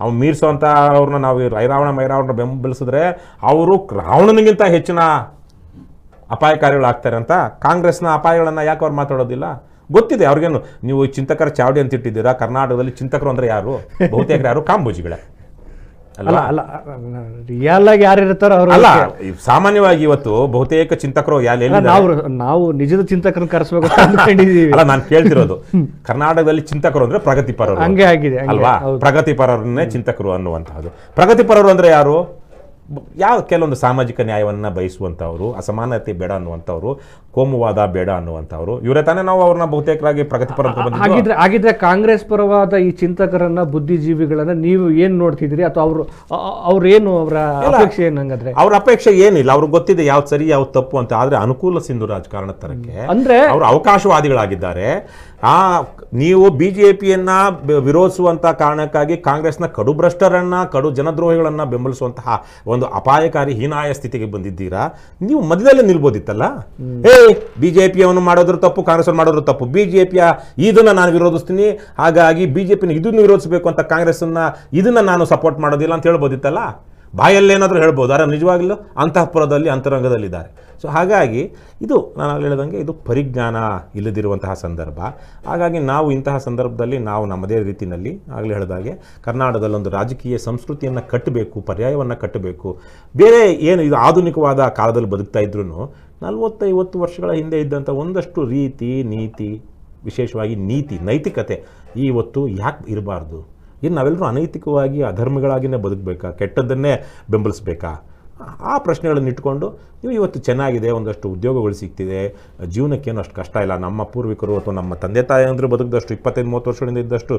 ಅವ್ನು ಮೀರಿಸುವಂಥ ಅವ್ರನ್ನ ನಾವು ಐರಾವಣ ಮೈರಾವಣ ಬೆಂಬಲಿಸಿದ್ರೆ ಅವರು ರಾವಣನಿಗಿಂತ ಹೆಚ್ಚಿನ ಅಪಾಯಕಾರಿಗಳಾಗ್ತಾರೆ ಅಂತ ಕಾಂಗ್ರೆಸ್ನ ಅಪಾಯಗಳನ್ನು ಯಾಕೆ ಅವ್ರು ಮಾತಾಡೋದಿಲ್ಲ? ಗೊತ್ತಿದೆ ಅವ್ರಿಗೇನು. ನೀವು ಚಿಂತಕರ ಚಾವಡಿ ಅಂತ ಇಟ್ಟಿದ್ದೀರಾ, ಕರ್ನಾಟಕದಲ್ಲಿ ಚಿಂತಕರು ಅಂದರೆ ಯಾರು? ಬಹುತೇಕ ಯಾರು ಕಾಂಬೂಜಿಗಳೇ ಅಲ್ಲ. ರಿಯಲ್ ಆಗಿ ಯಾರು ಇರ್ತಾರೋ ಅವರು ಅಲ್ಲ. ಸಾಮಾನ್ಯವಾಗಿ ಇವತ್ತು ಬಹುತೇಕ ಚಿಂತಕರು ನಾವು ನಿಜದ ಚಿಂತಕರನ್ನು ಕರೆಸಬೇಕು ಅನ್ಕೊಂಡಿದ್ದೀವಿ. ಅಲ್ಲ, ನಾನು ಕೇಳ್ತಿರೋದು ಕರ್ನಾಟಕದಲ್ಲಿ ಚಿಂತಕರು ಅಂದ್ರೆ ಪ್ರಗತಿಪರರು ಹಂಗೆ ಆಗಿದೆ ಅಲ್ವಾ? ಪ್ರಗತಿಪರರನ್ನೇ ಚಿಂತಕರು ಅನ್ನುವಂತಹದ್ದು. ಪ್ರಗತಿಪರರು ಅಂದ್ರೆ ಯಾರು? ಯಾವ ಕೆಲವೊಂದು ಸಾಮಾಜಿಕ ನ್ಯಾಯವನ್ನು ಬಯಸುವಂಥವ್ರು, ಅಸಮಾನತೆ ಬೇಡ ಅನ್ನುವಂಥವ್ರು, ಕೋಮುವಾದ ಬೇಡ ಅನ್ನುವಂಥವ್ರು, ಇವರೇ ತಾನೇ ನಾವು ಅವ್ರನ್ನ ಬಹುತೇಕರಾಗಿ ಪ್ರಗತಿಪರ ಅಂತ ಬಂದಿದ್ದು. ಹಾಗಿದ್ರೆ ಕಾಂಗ್ರೆಸ್ ಪರವಾದ ಈ ಚಿಂತಕರನ್ನ, ಬುದ್ಧಿಜೀವಿಗಳನ್ನ ನೀವು ಏನ್ ನೋಡ್ತಿದ್ರಿ, ಅಥವಾ ಅವ್ರೇನು ಅವರ ಅಪೇಕ್ಷೆ ಏನು? ಹಂಗಾದ್ರೆ ಅವ್ರ ಅಪೇಕ್ಷೆ ಏನಿಲ್ಲ, ಅವ್ರಿಗೆ ಗೊತ್ತಿದೆ ಯಾವ್ದು ಸರಿ ಯಾವ್ದು ತಪ್ಪು ಅಂತ. ಆದ್ರೆ ಅನುಕೂಲ ಸಿಂಧು ರಾಜಕಾರಣ ತರಕ್ಕೆ ಅಂದ್ರೆ ಅವರು ಅವಕಾಶವಾದಿಗಳಾಗಿದ್ದಾರೆ. ನೀವು ಬಿಜೆಪಿಯನ್ನ ವಿರೋಧಿಸುವಂತಹ ಕಾರಣಕ್ಕಾಗಿ ಕಾಂಗ್ರೆಸ್ನ ಕಡು ಭ್ರಷ್ಟರನ್ನ, ಕಡು ಜನದ್ರೋಹಿಗಳನ್ನ ಬೆಂಬಲಿಸುವಂತಹ ಒಂದು ಅಪಾಯಕಾರಿ ಹೀನಾಯ ಸ್ಥಿತಿಗೆ ಬಂದಿದ್ದೀರಾ. ನೀವು ಮಧ್ಯದಲ್ಲೇ ನಿಲ್ಬೋದಿತ್ತಲ್ಲ. ಬಿಜೆಪಿಯನ್ನು ಮಾಡೋದ್ರ ತಪ್ಪು, ಕಾಂಗ್ರೆಸ್ ಮಾಡೋದ್ರ ತಪ್ಪು, ಬಿಜೆಪಿಯ ಇದನ್ನ ನಾನು ವಿರೋಧಿಸ್ತೀನಿ, ಹಾಗಾಗಿ ಬಿಜೆಪಿನ ಇದನ್ನು ವಿರೋಧಿಸಬೇಕು ಅಂತ ಕಾಂಗ್ರೆಸ್ನ ಇದನ್ನ ನಾನು ಸಪೋರ್ಟ್ ಮಾಡೋದಿಲ್ಲ ಅಂತ ಹೇಳ್ಬೋದಿತ್ತಲ್ಲ. ಬಾಯಲ್ಲೇನಾದರೂ ಹೇಳ್ಬೋದು, ಆದರೆ ನಿಜವಾಗ್ಲೂ ಅಂತಃಪುರದಲ್ಲಿ ಅಂತರಂಗದಲ್ಲಿದ್ದಾರೆ. ಸೊ ಹಾಗಾಗಿ ಇದು ನಾನು ಹೇಳಿದಂಗೆ ಇದು ಪರಿಜ್ಞಾನ ಇಲ್ಲದಿರುವಂತಹ ಸಂದರ್ಭ. ಹಾಗಾಗಿ ನಾವು ಇಂತಹ ಸಂದರ್ಭದಲ್ಲಿ ನಾವು ನಮ್ಮದೇ ರೀತಿಯಲ್ಲಿ ಆಗಲೇ ಹೇಳಿದಾಗೆ ಕರ್ನಾಟಕದಲ್ಲೊಂದು ರಾಜಕೀಯ ಸಂಸ್ಕೃತಿಯನ್ನು ಕಟ್ಟಬೇಕು, ಪರ್ಯಾಯವನ್ನು ಕಟ್ಟಬೇಕು. ಬೇರೆ ಏನು ಇದು ಆಧುನಿಕವಾದ ಕಾಲದಲ್ಲಿ ಬದುಕ್ತಾ ಇದ್ರೂ 40-50 ವರ್ಷಗಳ ಹಿಂದೆ ಇದ್ದಂಥ ಒಂದಷ್ಟು ರೀತಿ ನೀತಿ, ವಿಶೇಷವಾಗಿ ನೈತಿಕತೆ ಇವತ್ತು ಯಾಕೆ ಇರಬಾರ್ದು? ಇನ್ನು ನಾವೆಲ್ಲರೂ ಅನೈತಿಕವಾಗಿ ಅಧರ್ಮಗಳಾಗಿಯೇ ಬದುಕಬೇಕಾ, ಕೆಟ್ಟದ್ದನ್ನೇ ಬೆಂಬಲಿಸಬೇಕಾ? ಆ ಪ್ರಶ್ನೆಗಳನ್ನು ಇಟ್ಕೊಂಡು ನೀವು ಇವತ್ತು ಚೆನ್ನಾಗಿದೆ, ಒಂದಷ್ಟು ಉದ್ಯೋಗಗಳು ಸಿಗ್ತಿದೆ, ಜೀವನಕ್ಕೇನು ಅಷ್ಟು ಕಷ್ಟ ಇಲ್ಲ. ನಮ್ಮ ಪೂರ್ವಿಕರು ಅಥವಾ ನಮ್ಮ ತಂದೆ ತಾಯಿಯಂದ್ರೆ ಬದುಕಿದಷ್ಟು 25-30 ವರ್ಷಗಳಿಂದ ಇದ್ದಷ್ಟು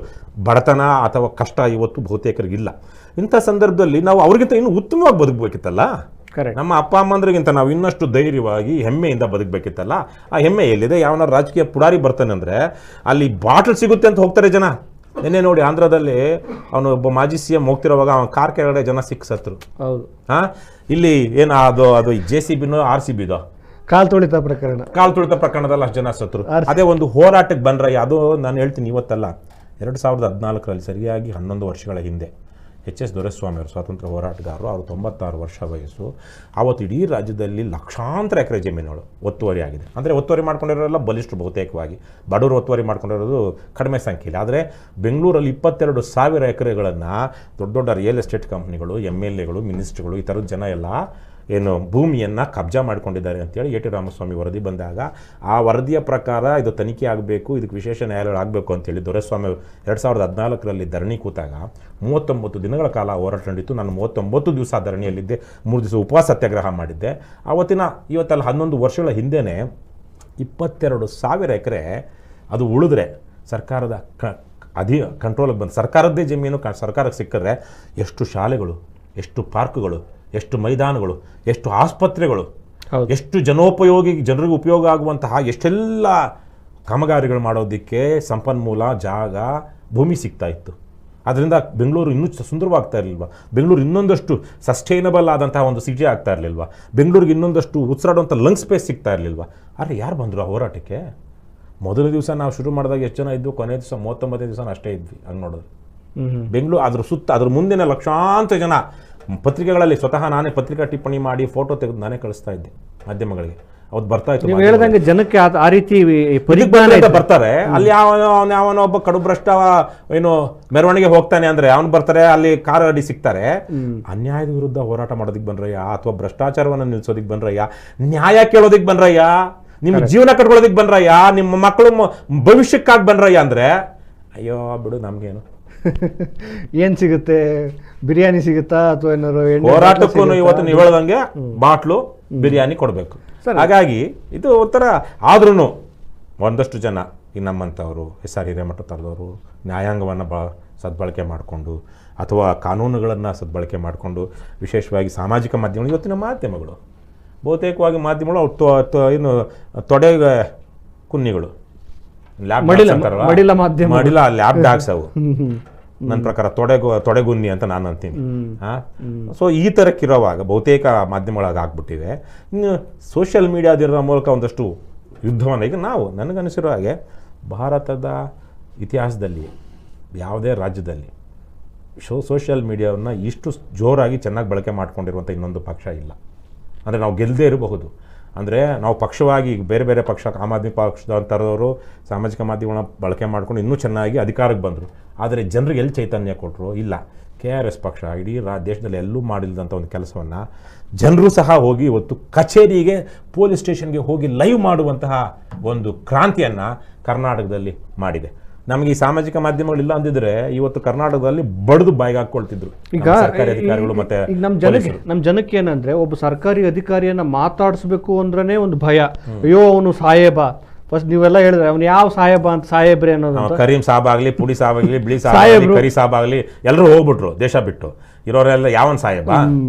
ಬಡತನ ಅಥವಾ ಕಷ್ಟ ಇವತ್ತು ಬಹುತೇಕರಿಗಿಲ್ಲ. ಇಂಥ ಸಂದರ್ಭದಲ್ಲಿ ನಾವು ಅವ್ರಿಗಿಂತ ಇನ್ನೂ ಉತ್ತಮವಾಗಿ ಬದುಕಬೇಕಿತ್ತಲ್ಲ. ನಮ್ಮ ಅಪ್ಪ ಅಮ್ಮಂದ್ರಿಗಿಂತ ನಾವು ಇನ್ನಷ್ಟು ಧೈರ್ಯವಾಗಿ ಹೆಮ್ಮೆಯಿಂದ ಬದುಕಬೇಕಿತ್ತಲ್ಲ. ಆ ಹೆಮ್ಮೆ ಎಲ್ಲಿದೆ? ಯಾವನ ರಾಜಕೀಯ ಪುಡಾರಿ ಬರ್ತಾನೆ ಅಂದರೆ ಅಲ್ಲಿ ಬಾಟಲ್ ಸಿಗುತ್ತೆ ಅಂತ ಹೋಗ್ತಾರೆ ಜನ. ನಿನ್ನೆ ನೋಡಿ ಆಂಧ್ರದಲ್ಲಿ ಅವನು ಒಬ್ಬ ಮಾಜಿ CM ಹೋಗ್ತಿರೋವಾಗ ಅವನ ಕಾರ್ ಕೆಳಗಡೆ ಜನ ಸಿಕ್ಸತ್ರು. ಹೌದು. ಇಲ್ಲಿ ಏನು ಅದು JCBನೋ RCBದೋ ಕಾಲ್ ತುಳಿತ ಪ್ರಕರಣದಲ್ಲಿ ಅಷ್ಟು ಜನ ಸತ್ರು. ಅದೇ ಒಂದು ಹೋರಾಟಕ್ಕೆ ಬಂದ್ರೆ ಅದು ನಾನು ಹೇಳ್ತೀನಿ ಇವತ್ತಲ್ಲ, 2014ರಲ್ಲಿ ಸರಿಯಾಗಿ 11 ವರ್ಷಗಳ ಹಿಂದೆ HS ದೊರೆಸ್ವಾಮಿ ಅವರು ಸ್ವಾತಂತ್ರ್ಯ ಹೋರಾಟಗಾರರು. ಅವರು 96 ವರ್ಷ ವಯಸ್ಸು. ಆವತ್ತು ಇಡೀ ರಾಜ್ಯದಲ್ಲಿ ಲಕ್ಷಾಂತರ ಎಕರೆ ಜಮೀನುಗಳು ಒತ್ತುವರಿ ಆಗಿದೆ. ಅಂದರೆ ಒತ್ತುವರಿ ಮಾಡ್ಕೊಂಡಿರೋರೆಲ್ಲ ಬಲಿಷ್ಠರು, ಬಹುತೇಕವಾಗಿ ಬಡವರು ಒತ್ತುವರಿ ಮಾಡ್ಕೊಂಡಿರೋದು ಕಡಿಮೆ ಸಂಖ್ಯೆಯಲ್ಲಿ. ಆದರೆ ಬೆಂಗಳೂರಲ್ಲಿ 22,000 ಎಕರೆಗಳನ್ನು ದೊಡ್ಡ ದೊಡ್ಡ ರಿಯಲ್ ಎಸ್ಟೇಟ್ ಕಂಪ್ನಿಗಳು, MLAಗಳು, ಮಿನಿಸ್ಟ್ರುಗಳು, ಈ ಥರದ ಜನ ಎಲ್ಲ ಏನು ಭೂಮಿಯನ್ನು ಕಬ್ಜಾ ಮಾಡಿಕೊಂಡಿದ್ದಾರೆ ಅಂತೇಳಿ A.T. ರಾಮಸ್ವಾಮಿ ವರದಿ ಬಂದಾಗ ಆ ವರದಿಯ ಪ್ರಕಾರ ಇದು ತನಿಖೆ ಆಗಬೇಕು, ಇದಕ್ಕೆ ವಿಶೇಷ ನ್ಯಾಯಾಲಯ ಆಗಬೇಕು ಅಂತೇಳಿ ದೊರೆಸ್ವಾಮಿ 2014ರಲ್ಲಿ ಧರಣಿ ಕೂತಾಗ 39 ದಿನಗಳ ಕಾಲ ಹೋರಾಟ ನಡೀತು. ನಾನು 39 ದಿವಸ ಧರಣಿಯಲ್ಲಿದ್ದೆ, 3 ದಿವಸ ಉಪವಾಸ ಸತ್ಯಾಗ್ರಹ ಮಾಡಿದ್ದೆ. ಇವತ್ತಲ್ಲಿ 11 ವರ್ಷಗಳ ಹಿಂದೆಯೇ 22,000 ಎಕರೆ ಅದು ಉಳಿದ್ರೆ ಸರ್ಕಾರದ ಕಂಟ್ರೋಲಿಗೆ ಬಂದು ಸರ್ಕಾರದ್ದೇ ಜಮೀನು ಸರ್ಕಾರಕ್ಕೆ ಸಿಕ್ಕಿದ್ರೆ ಎಷ್ಟು ಶಾಲೆಗಳು, ಎಷ್ಟು ಪಾರ್ಕ್ಗಳು, ಎಷ್ಟು ಮೈದಾನಗಳು, ಎಷ್ಟು ಆಸ್ಪತ್ರೆಗಳು, ಎಷ್ಟು ಜನರಿಗೆ ಉಪಯೋಗ ಆಗುವಂತಹ ಎಷ್ಟೆಲ್ಲ ಕಾಮಗಾರಿಗಳು ಮಾಡೋದಕ್ಕೆ ಸಂಪನ್ಮೂಲ, ಜಾಗ, ಭೂಮಿ ಸಿಗ್ತಾ ಇತ್ತು. ಅದರಿಂದ ಬೆಂಗಳೂರು ಇನ್ನೂ ಸುಂದರವಾಗ್ತಾ ಇರಲಿಲ್ವಾ? ಬೆಂಗಳೂರು ಇನ್ನೊಂದಷ್ಟು ಸಸ್ಟೈನಬಲ್ ಆದಂತಹ ಒಂದು ಸಿಟಿ ಆಗ್ತಾ ಇರಲಿಲ್ವಾ? ಬೆಂಗಳೂರಿಗೆ ಇನ್ನೊಂದಷ್ಟು ಉಸಿರಾಡುವಂಥ ಲಂಗ್ ಸ್ಪೇಸ್ ಸಿಗ್ತಾ ಇರಲಿಲ್ವಾ? ಆದರೆ ಯಾರು ಬಂದರು ಆ ಹೋರಾಟಕ್ಕೆ? ಮೊದಲ ದಿವಸ ನಾವು ಶುರು ಮಾಡಿದಾಗ ಎಷ್ಟು ಜನ ಇದ್ವು? ಕೊನೆ ದಿವಸ 39 ದಿವಸ ಅಷ್ಟೇ ಇದ್ವಿ. ಹಂಗೆ ನೋಡಿದ್ರೆ ಬೆಂಗಳೂರು ಅದ್ರ ಮುಂದಿನ ಲಕ್ಷಾಂತರ ಜನ ಪತ್ರಿಕೆಗಳಲ್ಲಿ ಸ್ವತಃ ನಾನೇ ಪತ್ರಿಕಾ ಟಿಪ್ಪಣಿ ಮಾಡಿ ಫೋಟೋ ತೆಗೆದು ನಾನೇ ಕಳಿಸ್ತಾ ಇದ್ದೆ ಮಾಧ್ಯಮಗಳಿಗೆ. ಅವತ್ತು ಬರ್ತಾ ಇತ್ತು. ನೀವು ಹೇಳ್ದಂಗೆ ಜನಕ್ಕೆ ಆ ರೀತಿ ಬರ್ತಾರೆ. ಅಲ್ಲಿ ಯಾವನೋ ಒಬ್ಬ ಕಡುಭ್ರಷ್ಟ ಏನು ಮೆರವಣಿಗೆ ಹೋಗ್ತಾನೆ ಅಂದ್ರೆ ಅವನು ಬರ್ತಾರೆ, ಅಲ್ಲಿ ಕಾರ್ ಅಡಿ ಸಿಗ್ತಾರೆ. ಅನ್ಯಾಯದ ವಿರುದ್ಧ ಹೋರಾಟ ಮಾಡೋದಕ್ಕೆ ಬನ್ರಯ್ಯ, ಅಥವಾ ಭ್ರಷ್ಟಾಚಾರವನ್ನು ನಿಲ್ಸೋದಕ್ಕೆ ಬನ್ರಯ್ಯ, ನ್ಯಾಯ ಕೇಳೋದಕ್ಕೆ ಬನ್ರಯ್ಯ, ನಿಮ್ಮ ಜೀವನ ಕಟ್ಕೊಳ್ಳೋದಕ್ಕೆ ಬನ್ರಯ್ಯ, ನಿಮ್ಮ ಮಕ್ಕಳು ಭವಿಷ್ಯಕ್ಕಾಗಿ ಬನ್ರಯ್ಯ ಅಂದ್ರೆ ಅಯ್ಯೋ ಬಿಡು, ನಮ್ಗೇನು ಏನ್ ಸಿಗುತ್ತೆ? ಬಿರಿಯಾನಿ ಸಿಗುತ್ತಾ ಅಥವಾ ಏನಾದ್ರು? ಹೋರಾಟಕ್ಕೂ ಇವತ್ತು ನೀವು ಹೇಳ್ದಂಗೆ ಬಾಟ್ಲು ಬಿರಿಯಾನಿ ಕೊಡಬೇಕು. ಹಾಗಾಗಿ ಇದು ಒಂಥರ ಆದ್ರೂ ಒಂದಷ್ಟು ಜನ ಈ ನಮ್ಮಂಥವರು SR ಹಿರೇಮಠ ಥರದವರು ನ್ಯಾಯಾಂಗವನ್ನು ಸದ್ಬಳಕೆ ಮಾಡಿಕೊಂಡು ಅಥವಾ ಕಾನೂನುಗಳನ್ನು ಸದ್ಬಳಕೆ ಮಾಡಿಕೊಂಡು, ವಿಶೇಷವಾಗಿ ಸಾಮಾಜಿಕ ಮಾಧ್ಯಮಗಳು, ಇವತ್ತಿನ ಮಾಧ್ಯಮಗಳು ಬಹುತೇಕವಾಗಿ ಮಾಧ್ಯಮಗಳು ಏನು ತೊಡೆಗೆ ಕುನ್ನಿಗಳು, ಮಾಡಿಲ್ಲ ಲ್ಯಾಬ್ ಡಾಗ್ಸ್ ಅವು. ನನ್ನ ಪ್ರಕಾರ ತೊಡೆಗುನ್ನಿ ಅಂತ ನಾನು ಅಂತೀನಿ. ಸೊ ಈ ಥರಕ್ಕಿರೋವಾಗ ಬಹುತೇಕ ಮಾಧ್ಯಮಗಳಾಗಿ ಆಗ್ಬಿಟ್ಟಿವೆ. ಇನ್ನು ಸೋಷಿಯಲ್ ಮೀಡಿಯಾದಿರೋ ಮೂಲಕ ಒಂದಷ್ಟು ಯುದ್ಧವನ್ನು ಈಗ ನಾವು ನನಗನ್ನಿಸಿರೋ ಹಾಗೆ ಭಾರತದ ಇತಿಹಾಸದಲ್ಲಿ ಯಾವುದೇ ರಾಜ್ಯದಲ್ಲಿ ಸೋಷಿಯಲ್ ಮೀಡಿಯಾವನ್ನು ಇಷ್ಟು ಜೋರಾಗಿ ಚೆನ್ನಾಗಿ ಬಳಕೆ ಮಾಡ್ಕೊಂಡಿರುವಂಥ ಇನ್ನೊಂದು ಪಕ್ಷ ಇಲ್ಲ. ಅಂದರೆ ನಾವು ಗೆಲ್ಲದೇ ಇರಬಹುದು, ಅಂದರೆ ನಾವು ಪಕ್ಷವಾಗಿ ಬೇರೆ ಬೇರೆ ಪಕ್ಷ, ಆಮ್ ಆದ್ಮಿ ಪಕ್ಷದಂಥವ್ರವರು ಸಾಮಾಜಿಕ ಮಾಧ್ಯಮಗಳನ್ನ ಬಳಕೆ ಮಾಡ್ಕೊಂಡು ಇನ್ನೂ ಚೆನ್ನಾಗಿ ಅಧಿಕಾರಕ್ಕೆ ಬಂದರು. ಆದರೆ ಜನರಿಗೆ ಎಲ್ಲಿ ಚೈತನ್ಯ ಕೊಟ್ಟರು? ಇಲ್ಲ. KRS ಪಕ್ಷ ಇಡೀ ದೇಶದಲ್ಲಿ ಎಲ್ಲೂ ಮಾಡಿಲ್ಲದಂಥ ಒಂದು ಕೆಲಸವನ್ನು ಜನರು ಸಹ ಹೋಗಿ ಇವತ್ತು ಕಚೇರಿಗೆ, ಪೊಲೀಸ್ ಸ್ಟೇಷನ್ಗೆ ಹೋಗಿ ಲೈವ್ ಮಾಡುವಂತಹ ಒಂದು ಕ್ರಾಂತಿಯನ್ನು ಕರ್ನಾಟಕದಲ್ಲಿ ಮಾಡಿದೆ. ನಮಗೆ ಈ ಸಾಮಾಜಿಕ ಮಾಧ್ಯಮಗಳು ಇಲ್ಲ ಅಂದಿದ್ರೆ ಇವತ್ತು ಕರ್ನಾಟಕದಲ್ಲಿ ಬಡ್ದು ಬಾಯಿಗೆ ಹಾಕೊಳ್ತಿದ್ರು ಈಗ ಸರ್ಕಾರಿ ಅಧಿಕಾರಿಗಳು ಮತ್ತೆ ಈಗ ನಮ್ಮ ಜನಕ್ಕೆ ಏನಂದ್ರೆ ಒಬ್ಬ ಸರ್ಕಾರಿ ಅಧಿಕಾರಿಯನ್ನ ಮಾತಾಡಿಸ್ಬೇಕು ಅಂದ್ರೇ ಒಂದು ಭಯ. ಅಯ್ಯೋ ಅವನು ಸಾಹೇಬ, ಫಸ್ಟ್ ನೀವೆಲ್ಲ ಹೇಳಿದ್ರೆ ಅವನು ಯಾವ ಸಾಹೇಬ ಅಂತ, ಸಾಹೇಬ್ರೆ ಅನ್ನೋದು. ಕರೀಂ ಸಾಬ್ ಆಗ್ಲಿ, ಪುಡಿ ಸಾಬ್ ಆಗ್ಲಿ, ಬಿಳಿ ಸಾಬ್ ಆಗ್ಲಿ, ಕರಿ ಸಾಬ್ ಆಗ್ಲಿ, ಎಲ್ಲರೂ ಹೋಗ್ಬಿಟ್ರು ದೇಶ ಬಿಟ್ಟು. ಇರೋರೆಲ್ಲ ಯಾವನ್ ಸಾಹೇಬ.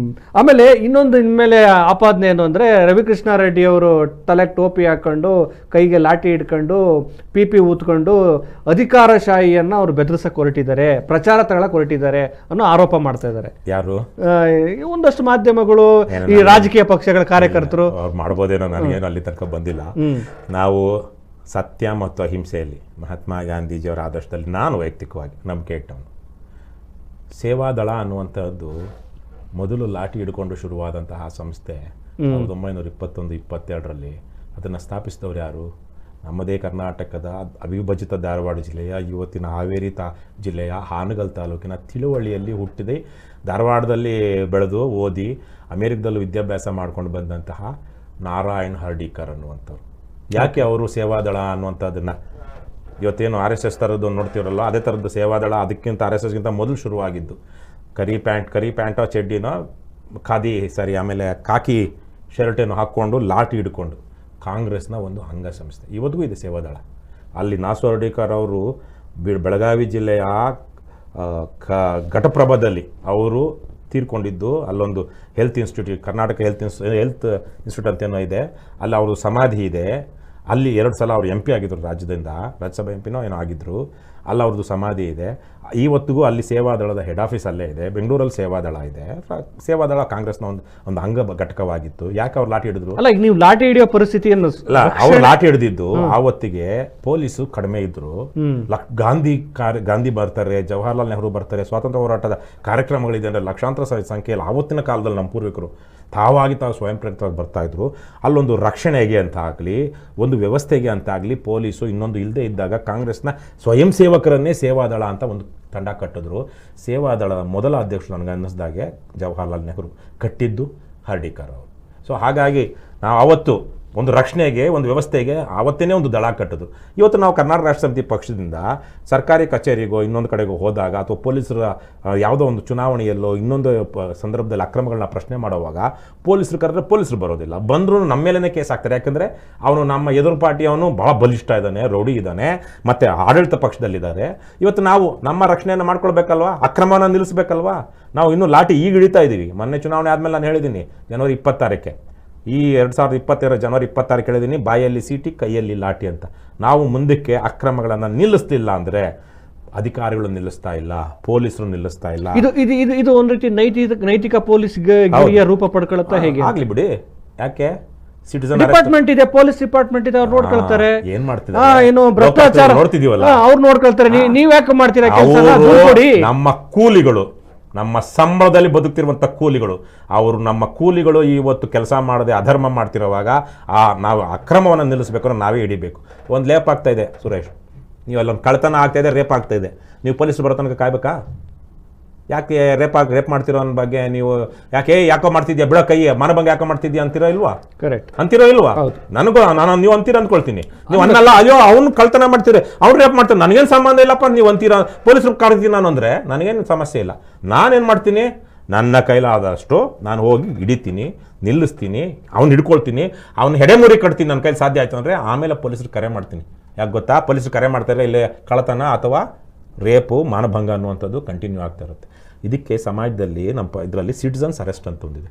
ಆಮೇಲೆ ಇನ್ನೊಂದು ಇನ್ಮೇಲೆ ಆಪಾದನೆ ಏನು ಅಂದ್ರೆ, ರವಿಕೃಷ್ಣ ರೆಡ್ಡಿ ಅವರು ತಲೆಗೆ ಟೋಪಿ ಹಾಕೊಂಡು ಕೈಗೆ ಲಾಠಿ ಹಿಡ್ಕೊಂಡು ಪಿ ಊತ್ಕೊಂಡು ಅಧಿಕಾರಶಾಹಿಯನ್ನ ಅವ್ರು ಬೆದರಿಸಕ್ಕೆ ಹೊರಟಿದ್ದಾರೆ, ಪ್ರಚಾರ ತಗೊಳಕ್ ಹೊರಟಿದ್ದಾರೆ ಅನ್ನೋ ಆರೋಪ ಮಾಡ್ತಾ ಇದ್ದಾರೆ. ಯಾರು? ಒಂದಷ್ಟು ಮಾಧ್ಯಮಗಳು, ಈ ರಾಜಕೀಯ ಪಕ್ಷಗಳ ಕಾರ್ಯಕರ್ತರು. ಅವ್ರು ಮಾಡ್ಬೋದೇನೋ, ನನಗೇನು ಅಲ್ಲಿ ತನಕ ಬಂದಿಲ್ಲ. ನಾವು ಸತ್ಯ ಮತ್ತು ಅಹಿಂಸೆಯಲ್ಲಿ ಮಹಾತ್ಮ ಗಾಂಧೀಜಿಯವರ ಆದರ್ಶದಲ್ಲಿ ನಾನು ವೈಯಕ್ತಿಕವಾಗಿ ನಂಬಿಕೆ ಇಟ್ಟವನು. ಸೇವಾದಳ ಅನ್ನುವಂಥದ್ದು ಮೊದಲು ಲಾಠಿ ಹಿಡ್ಕೊಂಡು ಶುರುವಾದಂತಹ ಸಂಸ್ಥೆ 1921-22 ಅದನ್ನು ಸ್ಥಾಪಿಸಿದವರು ಯಾರು? ನಮ್ಮದೇ ಕರ್ನಾಟಕದ ಅವಿಭಜಿತ ಧಾರವಾಡ ಜಿಲ್ಲೆಯ, ಇವತ್ತಿನ ಹಾವೇರಿ ಜಿಲ್ಲೆಯ ಹಾನಗಲ್ ತಾಲೂಕಿನ ತಿಳುವಳ್ಳಿಯಲ್ಲಿ ಹುಟ್ಟಿದೆ, ಧಾರವಾಡದಲ್ಲಿ ಬೆಳೆದು ಓದಿ ಅಮೇರಿಕದಲ್ಲೂ ವಿದ್ಯಾಭ್ಯಾಸ ಮಾಡ್ಕೊಂಡು ಬಂದಂತಹ ನಾರಾಯಣ್ ಹರ್ಡೀಕರ್ ಅನ್ನುವಂಥವ್ರು. ಯಾಕೆ ಅವರು ಸೇವಾದಳ ಅನ್ನುವಂಥದ್ದನ್ನು ಇವತ್ತೇನು RSS ಥರದ್ದು ನೋಡ್ತೀರಲ್ಲ, ಅದೇ ಥರದ್ದು ಸೇವಾದಳ ಅದಕ್ಕಿಂತ RSSಗಿಂತ ಮೊದಲು ಶುರುವಾಗಿದ್ದು. ಕರಿ ಪ್ಯಾಂಟೋ ಚಡ್ಡಿನೋ ಖಾದಿ ಆಮೇಲೆ ಕಾಕಿ ಶರ್ಟೇನೋ ಹಾಕ್ಕೊಂಡು ಲಾಠಿ ಹಿಡ್ಕೊಂಡು ಕಾಂಗ್ರೆಸ್ನ ಒಂದು ಅಂಗಸಂಸ್ಥೆ ಇವತ್ತಿಗೂ ಇದೆ ಸೇವಾದಳ. ಅಲ್ಲಿ ನಾಸು ಹರ್ಡೀಕರ್ ಅವರು ಬೆಳಗಾವಿ ಜಿಲ್ಲೆಯ ಘಟಪ್ರಭಾದಲ್ಲಿ ಅವರು ತೀರ್ಕೊಂಡಿದ್ದು. ಅಲ್ಲೊಂದು health institute, Karnataka health institute ಅಂತೇನೋ ಇದೆ, ಅಲ್ಲಿ ಅವ್ರದ್ದು ಸಮಾಧಿ ಇದೆ. ಅಲ್ಲಿ 2 ಸಲ ಅವರು MP ಆಗಿದ್ದರು, ರಾಜ್ಯಸಭಾ MP ಏನೋ ಆಗಿದ್ದರು. ಅಲ್ಲಿ ಅವ್ರದ್ದು ಸಮಾಧಿ ಇದೆ. ಇವತ್ತಿಗೂ ಅಲ್ಲಿ ಸೇವಾದಳದ ಹೆಡ್ ಆಫೀಸ್ ಅಲ್ಲೇ ಇದೆ. ಬೆಂಗಳೂರಲ್ಲಿ ಸೇವಾದಳ ಇದೆ. ಸೇವಾದಳ ಕಾಂಗ್ರೆಸ್ನ ಒಂದು ಅಂಗ ಘಟಕವಾಗಿತ್ತು. ಯಾಕೆ ಅವ್ರು ಲಾಠಿ ಹಿಡಿದ್ರು? ಅಲ್ಲ, ಈಗ ನೀವು ಲಾಠಿ ಹಿಡಿಯೋ ಪರಿಸ್ಥಿತಿಯನ್ನು ಅಲ್ಲ, ಅವ್ರು ಲಾಠಿ ಹಿಡಿದಿದ್ದು ಆವತ್ತಿಗೆ ಪೊಲೀಸು ಕಡಿಮೆ ಇದ್ರು. ಗಾಂಧಿ ಬರ್ತಾರೆ, ಜವಾಹರ್ಲಾಲ್ ನೆಹರು ಬರ್ತಾರೆ, ಸ್ವಾತಂತ್ರ್ಯ ಹೋರಾಟದ ಕಾರ್ಯಕ್ರಮಗಳಿದೆ ಅಂದರೆ ಲಕ್ಷಾಂತರ ಸಂಖ್ಯೆಯಲ್ಲಿ ಆವತ್ತಿನ ಕಾಲದಲ್ಲಿ ನಮ್ಮ ಪೂರ್ವಿಕರು ತಾವು ಸ್ವಯಂ ಪ್ರೇರಿತವಾಗಿ ಬರ್ತಾ ಇದ್ರು. ಅಲ್ಲೊಂದು ರಕ್ಷಣೆಗೆ ಅಂತ ಆಗಲಿ, ಒಂದು ವ್ಯವಸ್ಥೆಗೆ ಅಂತ ಆಗಲಿ ಪೊಲೀಸು ಇನ್ನೊಂದು ಇಲ್ಲದೆ ಇದ್ದಾಗ ಕಾಂಗ್ರೆಸ್ನ ಸ್ವಯಂ ಸೇವಕರನ್ನೇ ಸೇವಾದಳ ಅಂತ ಒಂದು ತಂಡ ಕಟ್ಟಿದ್ರು. ಸೇವಾದಳದ ಮೊದಲ ಅಧ್ಯಕ್ಷರು ನನಗೆ ಅನ್ನಿಸ್ದಾಗೆ ಜವಾಹರ್ಲಾಲ್ ನೆಹರು, ಕಟ್ಟಿದ್ದು ಹರ್ಡೀಕರ್ ಅವರು. ಸೊ ಹಾಗಾಗಿ ನಾವು ಅವತ್ತು ಒಂದು ರಕ್ಷಣೆಗೆ, ಒಂದು ವ್ಯವಸ್ಥೆಗೆ ಆವತ್ತೇ ಒಂದು ದಳ ಕಟ್ಟೋದು. ಇವತ್ತು ನಾವು ಕರ್ನಾಟಕ ರಾಷ್ಟ್ರ ಸಮಿತಿ ಪಕ್ಷದಿಂದ ಸರ್ಕಾರಿ ಕಚೇರಿಗೋ ಇನ್ನೊಂದು ಕಡೆಗೋ ಹೋದಾಗ, ಅಥವಾ ಪೊಲೀಸರ ಯಾವುದೋ ಒಂದು ಚುನಾವಣೆಯಲ್ಲೋ ಇನ್ನೊಂದು ಸಂದರ್ಭದಲ್ಲಿ ಅಕ್ರಮಗಳನ್ನ ಪ್ರಶ್ನೆ ಮಾಡುವಾಗ ಪೊಲೀಸರು ಕರೆದ್ರೆ ಪೊಲೀಸರು ಬರೋದಿಲ್ಲ. ಬಂದರೂ ನಮ್ಮ ಮೇಲೇ ಕೇಸ್ ಹಾಕ್ತಾರೆ. ಯಾಕಂದರೆ ಅವನು ನಮ್ಮ ಎದುರು ಪಾರ್ಟಿಯವನು ಭಾಳ ಬಲಿಷ್ಠ ಇದ್ದಾನೆ, ರೌಡಿ ಇದ್ದಾನೆ, ಮತ್ತು ಆಡಳಿತ ಪಕ್ಷದಲ್ಲಿದ್ದಾರೆ. ಇವತ್ತು ನಾವು ನಮ್ಮ ರಕ್ಷಣೆಯನ್ನು ಮಾಡ್ಕೊಳ್ಬೇಕಲ್ವಾ, ಅಕ್ರಮವನ್ನು ನಿಲ್ಲಿಸಬೇಕಲ್ವಾ. ನಾವು ಇನ್ನೂ ಲಾಠಿ ಈಗ ಹಿಡಿತಾ ಇದ್ದೀವಿ. ಮೊನ್ನೆ ಚುನಾವಣೆ ಆದಮೇಲೆ ನಾನು ಹೇಳಿದ್ದೀನಿ, ಜನವರಿ 26ಕ್ಕೆ, ಈ 2022 ಜನವರಿ 26 ಹೇಳಿದ್ದೀನಿ, ಬಾಯಲ್ಲಿ ಸೀಟಿ ಕೈಯಲ್ಲಿ ಲಾಠಿ ಅಂತ. ನಾವು ಮುಂದಕ್ಕೆ ಅಕ್ರಮಗಳನ್ನು ನಿಲ್ಲಿಸ್ತಿಲ್ಲ ಅಂದರೆ ಅಧಿಕಾರಿಗಳು ನಿಲ್ಲಿಸ್ತಾ ಇಲ್ಲ, ಪೊಲೀಸರು ನಿಲ್ಲಿಸ್ತಾ ಇಲ್ಲ. ಇದು ಒಂದು ರೀತಿ ನೈತಿಕ ಪೊಲೀಸ್ ರೂಪ ಪಡ್ಕೊಳುತ್ತಾ ಹೇಗೆ? ಆಗ್ಲಿ ಬಿಡಿ, ಯಾಕೆ ಸಿಟಿಸನ್ ಡಿಪಾರ್ಟ್ಮೆಂಟ್ ಇದೆ, ಪೊಲೀಸ್ ಡಿಪಾರ್ಟ್ಮೆಂಟ್ ಇದೆ, ಅವ್ರು ನೋಡ್ಕೊಳ್ತಾರೆ. ಏನ್ ಮಾಡ್ತಿದ್ದಾರೆ, ಏನು ಭ್ರಷ್ಟಾಚಾರ ನೋಡ್ತಿದೀವಲ್ಲ, ಅವ್ರು ನೋಡ್ಕೊಳ್ತಾರೆ. ನೀವ್ ಯಾಕೆ ಮಾಡ್ತೀರಾ ಕೆಲಸ? ನಮ್ಮ ಕೂಲಿಗಳು, ನಮ್ಮ ಸಂಬಳದಲ್ಲಿ ಬದುಕ್ತಿರುವಂಥ ಕೂಲಿಗಳು, ಅವರು ನಮ್ಮ ಕೂಲಿಗಳು ಇವತ್ತು ಕೆಲಸ ಮಾಡದೆ ಅಧರ್ಮ ಮಾಡ್ತಿರುವಾಗ ನಾವು ಅಕ್ರಮವನ್ನು ನಿಲ್ಲಿಸಬೇಕು, ನಾವೇ ಹಿಡಿಬೇಕು. ಒಂದು ಲೇಪ್ ಆಗ್ತಾ ಇದೆ ಸುರೇಶ್, ನೀವು ಅಲ್ಲೊಂದು ಕಳ್ತನ ಆಗ್ತಾ ಇದೆ, ರೇಪ್ ಆಗ್ತಾ ಇದೆ, ನೀವು ಪೊಲೀಸರು ಬರೋ ತನಕ ಕಾಯ್ಬೇಕಾ? ಯಾಕೆ ರೇಪ್ ಮಾಡ್ತಿರೋ ಅನ್ನೋ ಬಗ್ಗೆ ನೀವು ಯಾಕೋ ಮಾಡ್ತಿದ್ಯಾ, ಬಿಡೋ ಕೈ ಮನಭಂಗ ಯಾಕೋ ಮಾಡ್ತಿದ್ಯಾ ಅಂತಿರೋ ಇಲ್ವಾ? ಕರೆಕ್ಟ್ ಅಂತಿರೋ ಇಲ್ವಾ? ನಾನು ನೀವು ಅಂತೀರ ಅಂದ್ಕೊಳ್ತೀನಿ. ನೀವು ಅನ್ನಲ್ಲ, ಅಯ್ಯೋ ಅವ್ನು ಕಳ್ತನ ಮಾಡ್ತೀರಿ, ಅವ್ನು ರೇಪ್ ಮಾಡ್ತಾರೆ, ನನಗೇನು ಸಂಬಂಧ ಇಲ್ಲಪ್ಪ, ನೀವು ಅಂತೀರ ಪೊಲೀಸರು ಕರೆದಿದ್ದೀನಿ ನಾನು ಅಂದರೆ ನನಗೇನು ಸಮಸ್ಯೆ ಇಲ್ಲ. ನಾನೇನು ಮಾಡ್ತೀನಿ, ನನ್ನ ಕೈಲಾದಷ್ಟು ನಾನು ಹೋಗಿ ಹಿಡಿತೀನಿ, ನಿಲ್ಲಿಸ್ತೀನಿ, ಅವ್ನು ಹಿಡ್ಕೊಳ್ತೀನಿ, ಅವ್ನು ಹೆಡೆಮುರಿ ಕಟ್ತೀನಿ, ನನ್ನ ಕೈಲಿ ಸಾಧ್ಯ ಆಯ್ತು ಅಂದರೆ ಆಮೇಲೆ ಪೊಲೀಸರು ಕರೆ ಮಾಡ್ತೀನಿ. ಯಾಕೆ ಗೊತ್ತಾ, ಪೊಲೀಸರು ಕರೆ ಮಾಡ್ತಾರೆ, ಇಲ್ಲೇ ಕಳ್ಳತನ ಅಥವಾ ರೇಪು, ಮಾನಭಂಗ ಅನ್ನುವಂಥದ್ದು ಕಂಟಿನ್ಯೂ ಆಗ್ತಾ ಇರುತ್ತೆ. ಇದಕ್ಕೆ ಸಮಾಜದಲ್ಲಿ ನಮ್ಮ ಇದರಲ್ಲಿ ಸಿಟಿಸನ್ಸ್ ಅರೆಸ್ಟ್ ಅಂತ ಒಂದಿದೆ.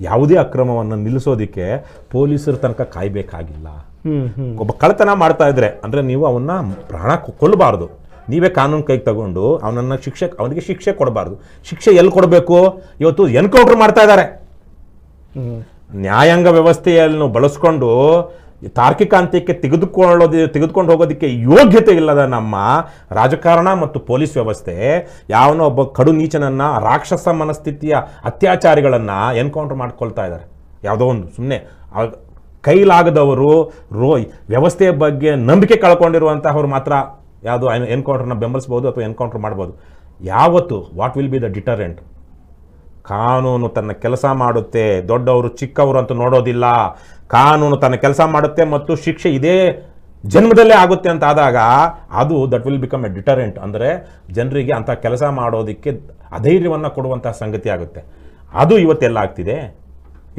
ಯಾವುದೇ ಅಕ್ರಮವನ್ನು ನಿಲ್ಲಿಸೋದಕ್ಕೆ ಪೊಲೀಸರ ತನಕ ಕಾಯಬೇಕಾಗಿಲ್ಲ. ಒಬ್ಬ ಕಳ್ಳತನ ಮಾಡ್ತಾ ಇದ್ರೆ ಅಂದರೆ ನೀವು ಅವನ್ನ ಪ್ರಾಣ ಕೊಲ್ಲಬಾರ್ದು, ನೀವೇ ಕಾನೂನು ಕೈಗೆ ತಗೊಂಡು ಅವನಿಗೆ ಶಿಕ್ಷೆ ಕೊಡಬಾರ್ದು. ಶಿಕ್ಷೆ ಎಲ್ಲಿ ಕೊಡಬೇಕು? ಇವತ್ತು ಎನ್ಕೌಂಟರ್ ಮಾಡ್ತಾ ಇದ್ದಾರೆ. ನ್ಯಾಯಾಂಗ ವ್ಯವಸ್ಥೆಯನ್ನು ಬಳಸ್ಕೊಂಡು ತಾರ್ಕಿಕ ಅಂತ್ಯಕ್ಕೆ ತೆಗೆದುಕೊಂಡು ಹೋಗೋದಕ್ಕೆ ಯೋಗ್ಯತೆ ಇಲ್ಲದ ನಮ್ಮ ರಾಜಕಾರಣ ಮತ್ತು ಪೊಲೀಸ್ ವ್ಯವಸ್ಥೆ ಯಾವನೋ ಒಬ್ಬ ಕಡು ನೀಚನನ್ನ, ರಾಕ್ಷಸ ಮನಸ್ಥಿತಿಯ ಅತ್ಯಾಚಾರಿಗಳನ್ನು ಎನ್ಕೌಂಟರ್ ಮಾಡ್ಕೊಳ್ತಾ ಇದ್ದಾರೆ. ಯಾವುದೋ ಒಂದು ಸುಮ್ಮನೆ ಕೈಲಾಗದವರು, ವ್ಯವಸ್ಥೆಯ ಬಗ್ಗೆ ನಂಬಿಕೆ ಕಳ್ಕೊಂಡಿರುವಂತಹವ್ರು ಮಾತ್ರ ಯಾವುದು ಎನ್ಕೌಂಟರ್ನ ಬೆಂಬಲಿಸ್ಬೋದು ಅಥವಾ ಎನ್ಕೌಂಟರ್ ಮಾಡ್ಬೋದು. ಯಾವತ್ತು what will be the deterrent? ಕಾನೂನು ತನ್ನ ಕೆಲಸ ಮಾಡುತ್ತೆ, ದೊಡ್ಡವರು ಚಿಕ್ಕವರು ಅಂತ ನೋಡೋದಿಲ್ಲ. ಕಾನೂನು ತನ್ನ ಕೆಲಸ ಮಾಡುತ್ತೆ ಮತ್ತು ಶಿಕ್ಷೆ ಇದೇ ಜನ್ಮದಲ್ಲೇ ಆಗುತ್ತೆ ಅಂತ ಆದಾಗ ಅದು that will become A deterrent. ಅಂದರೆ ಜನರಿಗೆ ಅಂಥ ಕೆಲಸ ಮಾಡೋದಕ್ಕೆ ಅಧೈರ್ಯವನ್ನು ಕೊಡುವಂಥ ಸಂಗತಿ ಆಗುತ್ತೆ. ಅದು ಇವತ್ತೆಲ್ಲ ಆಗ್ತಿದೆ.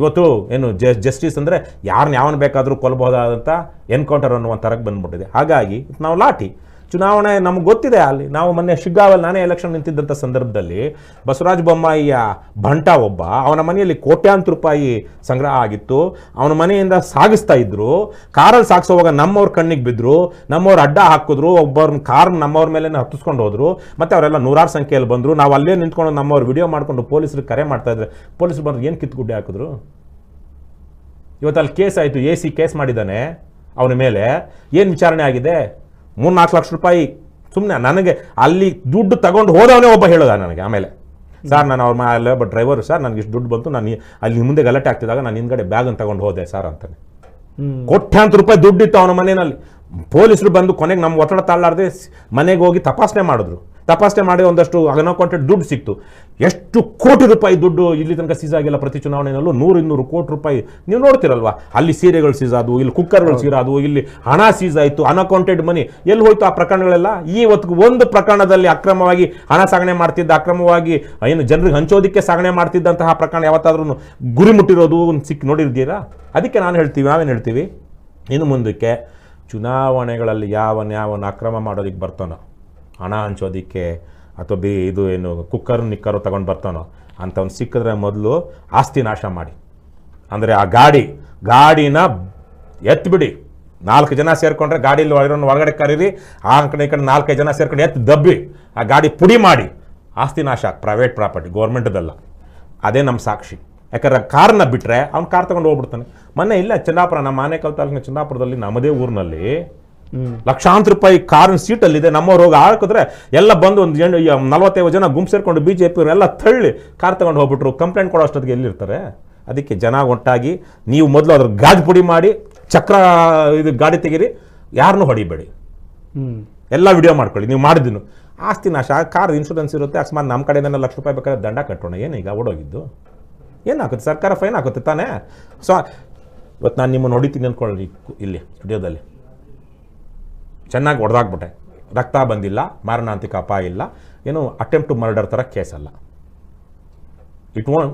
ಇವತ್ತು ಏನು ಜಸ್ಟಿಸ್ ಅಂದರೆ ಯಾವನ್ನ ಬೇಕಾದರೂ ಕೊಲ್ಲಬಹುದಾದಂಥ ಎನ್ಕೌಂಟರ್ ಅನ್ನುವಂಥ ಥರಕ್ಕೆ ಬಂದ್ಬಿಟ್ಟಿದೆ. ಹಾಗಾಗಿ ನಾವು ಲಾಠಿ ಚುನಾವಣೆ ನಮ್ಗೆ ಗೊತ್ತಿದೆ. ಅಲ್ಲಿ ನಾವು ಮೊನ್ನೆ ಶಿಗ್ಗಾವಲ್ಲಿ ನಾನೇ ಎಲೆಕ್ಷನ್ ನಿಂತಿದ್ದಂಥ ಸಂದರ್ಭದಲ್ಲಿ ಬಸವರಾಜ ಬೊಮ್ಮಾಯಿಯ ಬಂಟ ಒಬ್ಬ, ಅವನ ಮನೆಯಲ್ಲಿ ಕೋಟ್ಯಾಂತರ ರೂಪಾಯಿ ಸಂಗ್ರಹ ಆಗಿತ್ತು. ಅವನ ಮನೆಯಿಂದ ಸಾಗಿಸ್ತಾ ಇದ್ರು. ಕಾರಲ್ಲಿ ಸಾಗಿಸೋವಾಗ ನಮ್ಮವ್ರ ಕಣ್ಣಿಗೆ ಬಿದ್ದರು, ನಮ್ಮವ್ರು ಅಡ್ಡ ಹಾಕಿದ್ರು, ಒಬ್ಬರನ್ನ ಕಾರ್ ನಮ್ಮವ್ರ ಮೇಲೆ ಹತ್ತಿಸ್ಕೊಂಡು ಹೋದ್ರು. ಮತ್ತು ಅವರೆಲ್ಲ ನೂರಾರು ಸಂಖ್ಯೆಯಲ್ಲಿ ಬಂದರು. ನಾವು ಅಲ್ಲೇ ನಿಂತ್ಕೊಂಡು ನಮ್ಮವ್ರು ವಿಡಿಯೋ ಮಾಡಿಕೊಂಡು ಪೊಲೀಸರಿಗೆ ಕರೆ ಮಾಡ್ತಾ ಇದ್ರೆ ಪೊಲೀಸರು ಬಂದು ಏನು ಕಿತ್ತುಗುಡ್ಡೆ ಹಾಕಿದ್ರು. ಇವತ್ತು ಅಲ್ಲಿ ಕೇಸ್ ಆಯಿತು, AC ಕೇಸ್ ಮಾಡಿದ್ದಾನೆ ಅವನ ಮೇಲೆ. ಏನು ವಿಚಾರಣೆ ಆಗಿದೆ? 3-4 ಲಕ್ಷ ರೂಪಾಯಿ ಸುಮ್ಮನೆ ನನಗೆ ಅಲ್ಲಿ ದುಡ್ಡು ತಗೊಂಡು ಹೋದವನೇ ಒಬ್ಬ ಹೇಳೋದ ನನಗೆ. ಆಮೇಲೆ ಸರ್ ನಾನು ಅವ್ರ ಮೇಲೆ ಒಬ್ಬ ಡ್ರೈವರು ಸರ್ ನನಗೆ ಇಷ್ಟು ದುಡ್ಡು ಬಂತು, ನಾನು ಅಲ್ಲಿ ಮುಂದೆ ಗಲಾಟೆ ಆಗ್ತಿದ್ದಾಗ ನಾನು ಹಿಂದ್ಗಡೆ ಬ್ಯಾಗನ್ನು ತಗೊಂಡು ಹೋದೆ ಸರ್ ಅಂತಾನೆ. ಕೋಟ್ಯಾಂತರ ರೂಪಾಯಿ ದುಡ್ಡಿತ್ತು ಅವನ ಮನೆಯಲ್ಲಿ. ಪೊಲೀಸರು ಬಂದು ಕೊನೆಗೆ ನಮ್ಮ ಒತ್ತಡ ತಾಳಲಾರದೆ ಮನೆಗೆ ಹೋಗಿ ತಪಾಸಣೆ ಮಾಡಿದ್ರು. ತಪಾಸಣೆ ಮಾಡಿ ಒಂದಷ್ಟು ಅನ್ಅಕೌಂಟೆಡ್ ದುಡ್ಡು ಸಿಕ್ತು. ಎಷ್ಟು ಕೋಟಿ ರೂಪಾಯಿ ದುಡ್ಡು ಇಲ್ಲಿ ತನಕ ಸೀಸ್ ಆಗಿಲ್ಲ. ಪ್ರತಿ ಚುನಾವಣೆಯಲ್ಲೂ 100-200 ಕೋಟಿ ರೂಪಾಯಿ ನೀವು ನೋಡ್ತಿರಲ್ವಾ. ಅಲ್ಲಿ ಸೀರೆಗಳು ಸೀಸ್ ಆದವು, ಇಲ್ಲಿ ಕುಕ್ಕರ್ಗಳು ಸೀಸ್ ಆದವು, ಇಲ್ಲಿ ಹಣ ಸೀಸ್ ಆಯಿತು, ಅನ್ಅಕೌಂಟೆಡ್ ಮನಿ ಎಲ್ಲಿ ಹೋಯ್ತು ಆ ಪ್ರಕರಣಗಳೆಲ್ಲ. ಇವತ್ತು ಒಂದು ಪ್ರಕರಣದಲ್ಲಿ ಅಕ್ರಮವಾಗಿ ಹಣ ಸಾಗಣೆ ಮಾಡ್ತಿದ್ದ, ಅಕ್ರಮವಾಗಿ ಏನು ಜನರಿಗೆ ಹಂಚೋದಕ್ಕೆ ಸಾಗಣೆ ಮಾಡ್ತಿದ್ದಂತಹ ಪ್ರಕರಣ ಯಾವತ್ತಾದ್ರೂ ಗುರಿ ಮುಟ್ಟಿರೋದು ಸಿಕ್ಕಿ ನೋಡಿರ್ತೀರಾ? ಅದಕ್ಕೆ ನಾವೇನು ಹೇಳ್ತೀವಿ, ಇನ್ನು ಮುಂದಕ್ಕೆ ಚುನಾವಣೆಗಳಲ್ಲಿ ಯಾವನ್ನ ಅಕ್ರಮ ಮಾಡೋದಕ್ಕೆ ಬರ್ತಾನೋ, ಹಣ ಹಂಚೋದಿಕ್ಕೆ ಅಥವಾ ಇದು ಏನು ನಿಕ್ಕರು ತಗೊಂಡು ಬರ್ತಾನೋ ಅಂಥವ್ನು ಸಿಕ್ಕಿದ್ರೆ ಮೊದಲು ಆಸ್ತಿ ನಾಶ ಮಾಡಿ. ಅಂದರೆ ಆ ಗಾಡಿನ ಎತ್ತಿಬಿಡಿ. 4 ಜನ ಸೇರಿಕೊಂಡ್ರೆ ಗಾಡೀಲಿ ಒಳಗಡೆ ಕರೀರಿ, ಆ ಕಡೆ ಈ ಕಡೆ 4-5 ಜನ ಸೇರ್ಕೊಂಡು ಎತ್ತು ದಬ್ಬಿ ಆ ಗಾಡಿ ಪುಡಿ ಮಾಡಿ. ಆಸ್ತಿ ನಾಶ ಪ್ರೈವೇಟ್ ಪ್ರಾಪರ್ಟಿ, ಗೌರ್ಮೆಂಟ್ದಲ್ಲ. ಅದೇ ನಮ್ಮ ಸಾಕ್ಷಿ. ಯಾಕಂದ್ರೆ ಕಾರ್ನ ಬಿಟ್ಟರೆ ಅವ್ನು ಕಾರ್ ತಗೊಂಡು ಹೋಗ್ಬಿಡ್ತಾನೆ. ಮೊನ್ನೆ ಇಲ್ಲ ಚಂದಾಪುರ, ನಮ್ಮ ಆನೇಕಲ್ ತಾಲೂಕಿನ ಚಂದಾಪುರದಲ್ಲಿ ನಮ್ಮದೇ ಊರಿನಲ್ಲಿ ಲಕ್ಷಾಂತರ ರೂಪಾಯಿ ಕಾರಿನ ಸೀಟಲ್ಲಿದೆ. ನಮ್ಮವ್ರು ಹೋಗಿ ಹಾಕಿದ್ರೆ ಎಲ್ಲ ಬಂದು ಒಂದು 40-50 ಜನ ಗುಂಪು ಸೇರ್ಕೊಂಡು BJP ಎಲ್ಲ ತಳ್ಳಿ ಕಾರ್ ತಗೊಂಡು ಹೋಗ್ಬಿಟ್ರು. ಕಂಪ್ಲೇಂಟ್ ಕೊಡೋ ಅಷ್ಟೊತ್ತಿಗೆ ಎಲ್ಲಿರ್ತಾರೆ? ಅದಕ್ಕೆ ಜನ ಒಟ್ಟಾಗಿ ನೀವು ಮೊದಲು ಅದ್ರ ಗಾಜು ಪುಡಿ ಮಾಡಿ ಚಕ್ರ ಇದು ಗಾಡಿ ತೆಗೀರಿ, ಯಾರನ್ನೂ ಹೊಡಿಬೇಡಿ, ಎಲ್ಲ ವಿಡಿಯೋ ಮಾಡ್ಕೊಳ್ಳಿ. ನೀವು ಮಾಡಿದ್ದೀನಿ ಆಸ್ತಿ ನಾಶ. ಕಾರ್ ಇನ್ಶೂರೆನ್ಸ್ ಇರುತ್ತೆ, ಅಕಸ್ಮಾತ್ ನಮ್ಮ ಕಡೆಯಿಂದ ₹1 ಲಕ್ಷ ಬೇಕಾದ್ರೆ ದಂಡ ಕಟ್ಟೋಣ. ಏನೀಗ ಓಡೋಗಿದ್ದು ಏನಾಗುತ್ತೆ? ಸರ್ಕಾರ ಫೈನ್ ಹಾಕುತ್ತೆ ತಾನೇ. ಸೊ ಇವತ್ತು ನಾನು ನಿಮ್ಮನ್ನು ಹೊಡಿತೀನಿ ಅಂದ್ಕೊಳ್ಳಿ, ಇಲ್ಲಿ ಸ್ಟುಡಿಯೋದಲ್ಲಿ ಚೆನ್ನಾಗಿ ಹೊಡೆದಾಕ್ಬಿಟ್ಟೆ, ರಕ್ತ ಬಂದಿಲ್ಲ, ಮಾರಣಾಂತಿಕ ಅಪಾಯ ಇಲ್ಲ, ಏನು ಅಟೆಂಪ್ಟ್ ಟು ಮರ್ಡರ್ ಥರ ಕೇಸ್ ಅಲ್ಲ.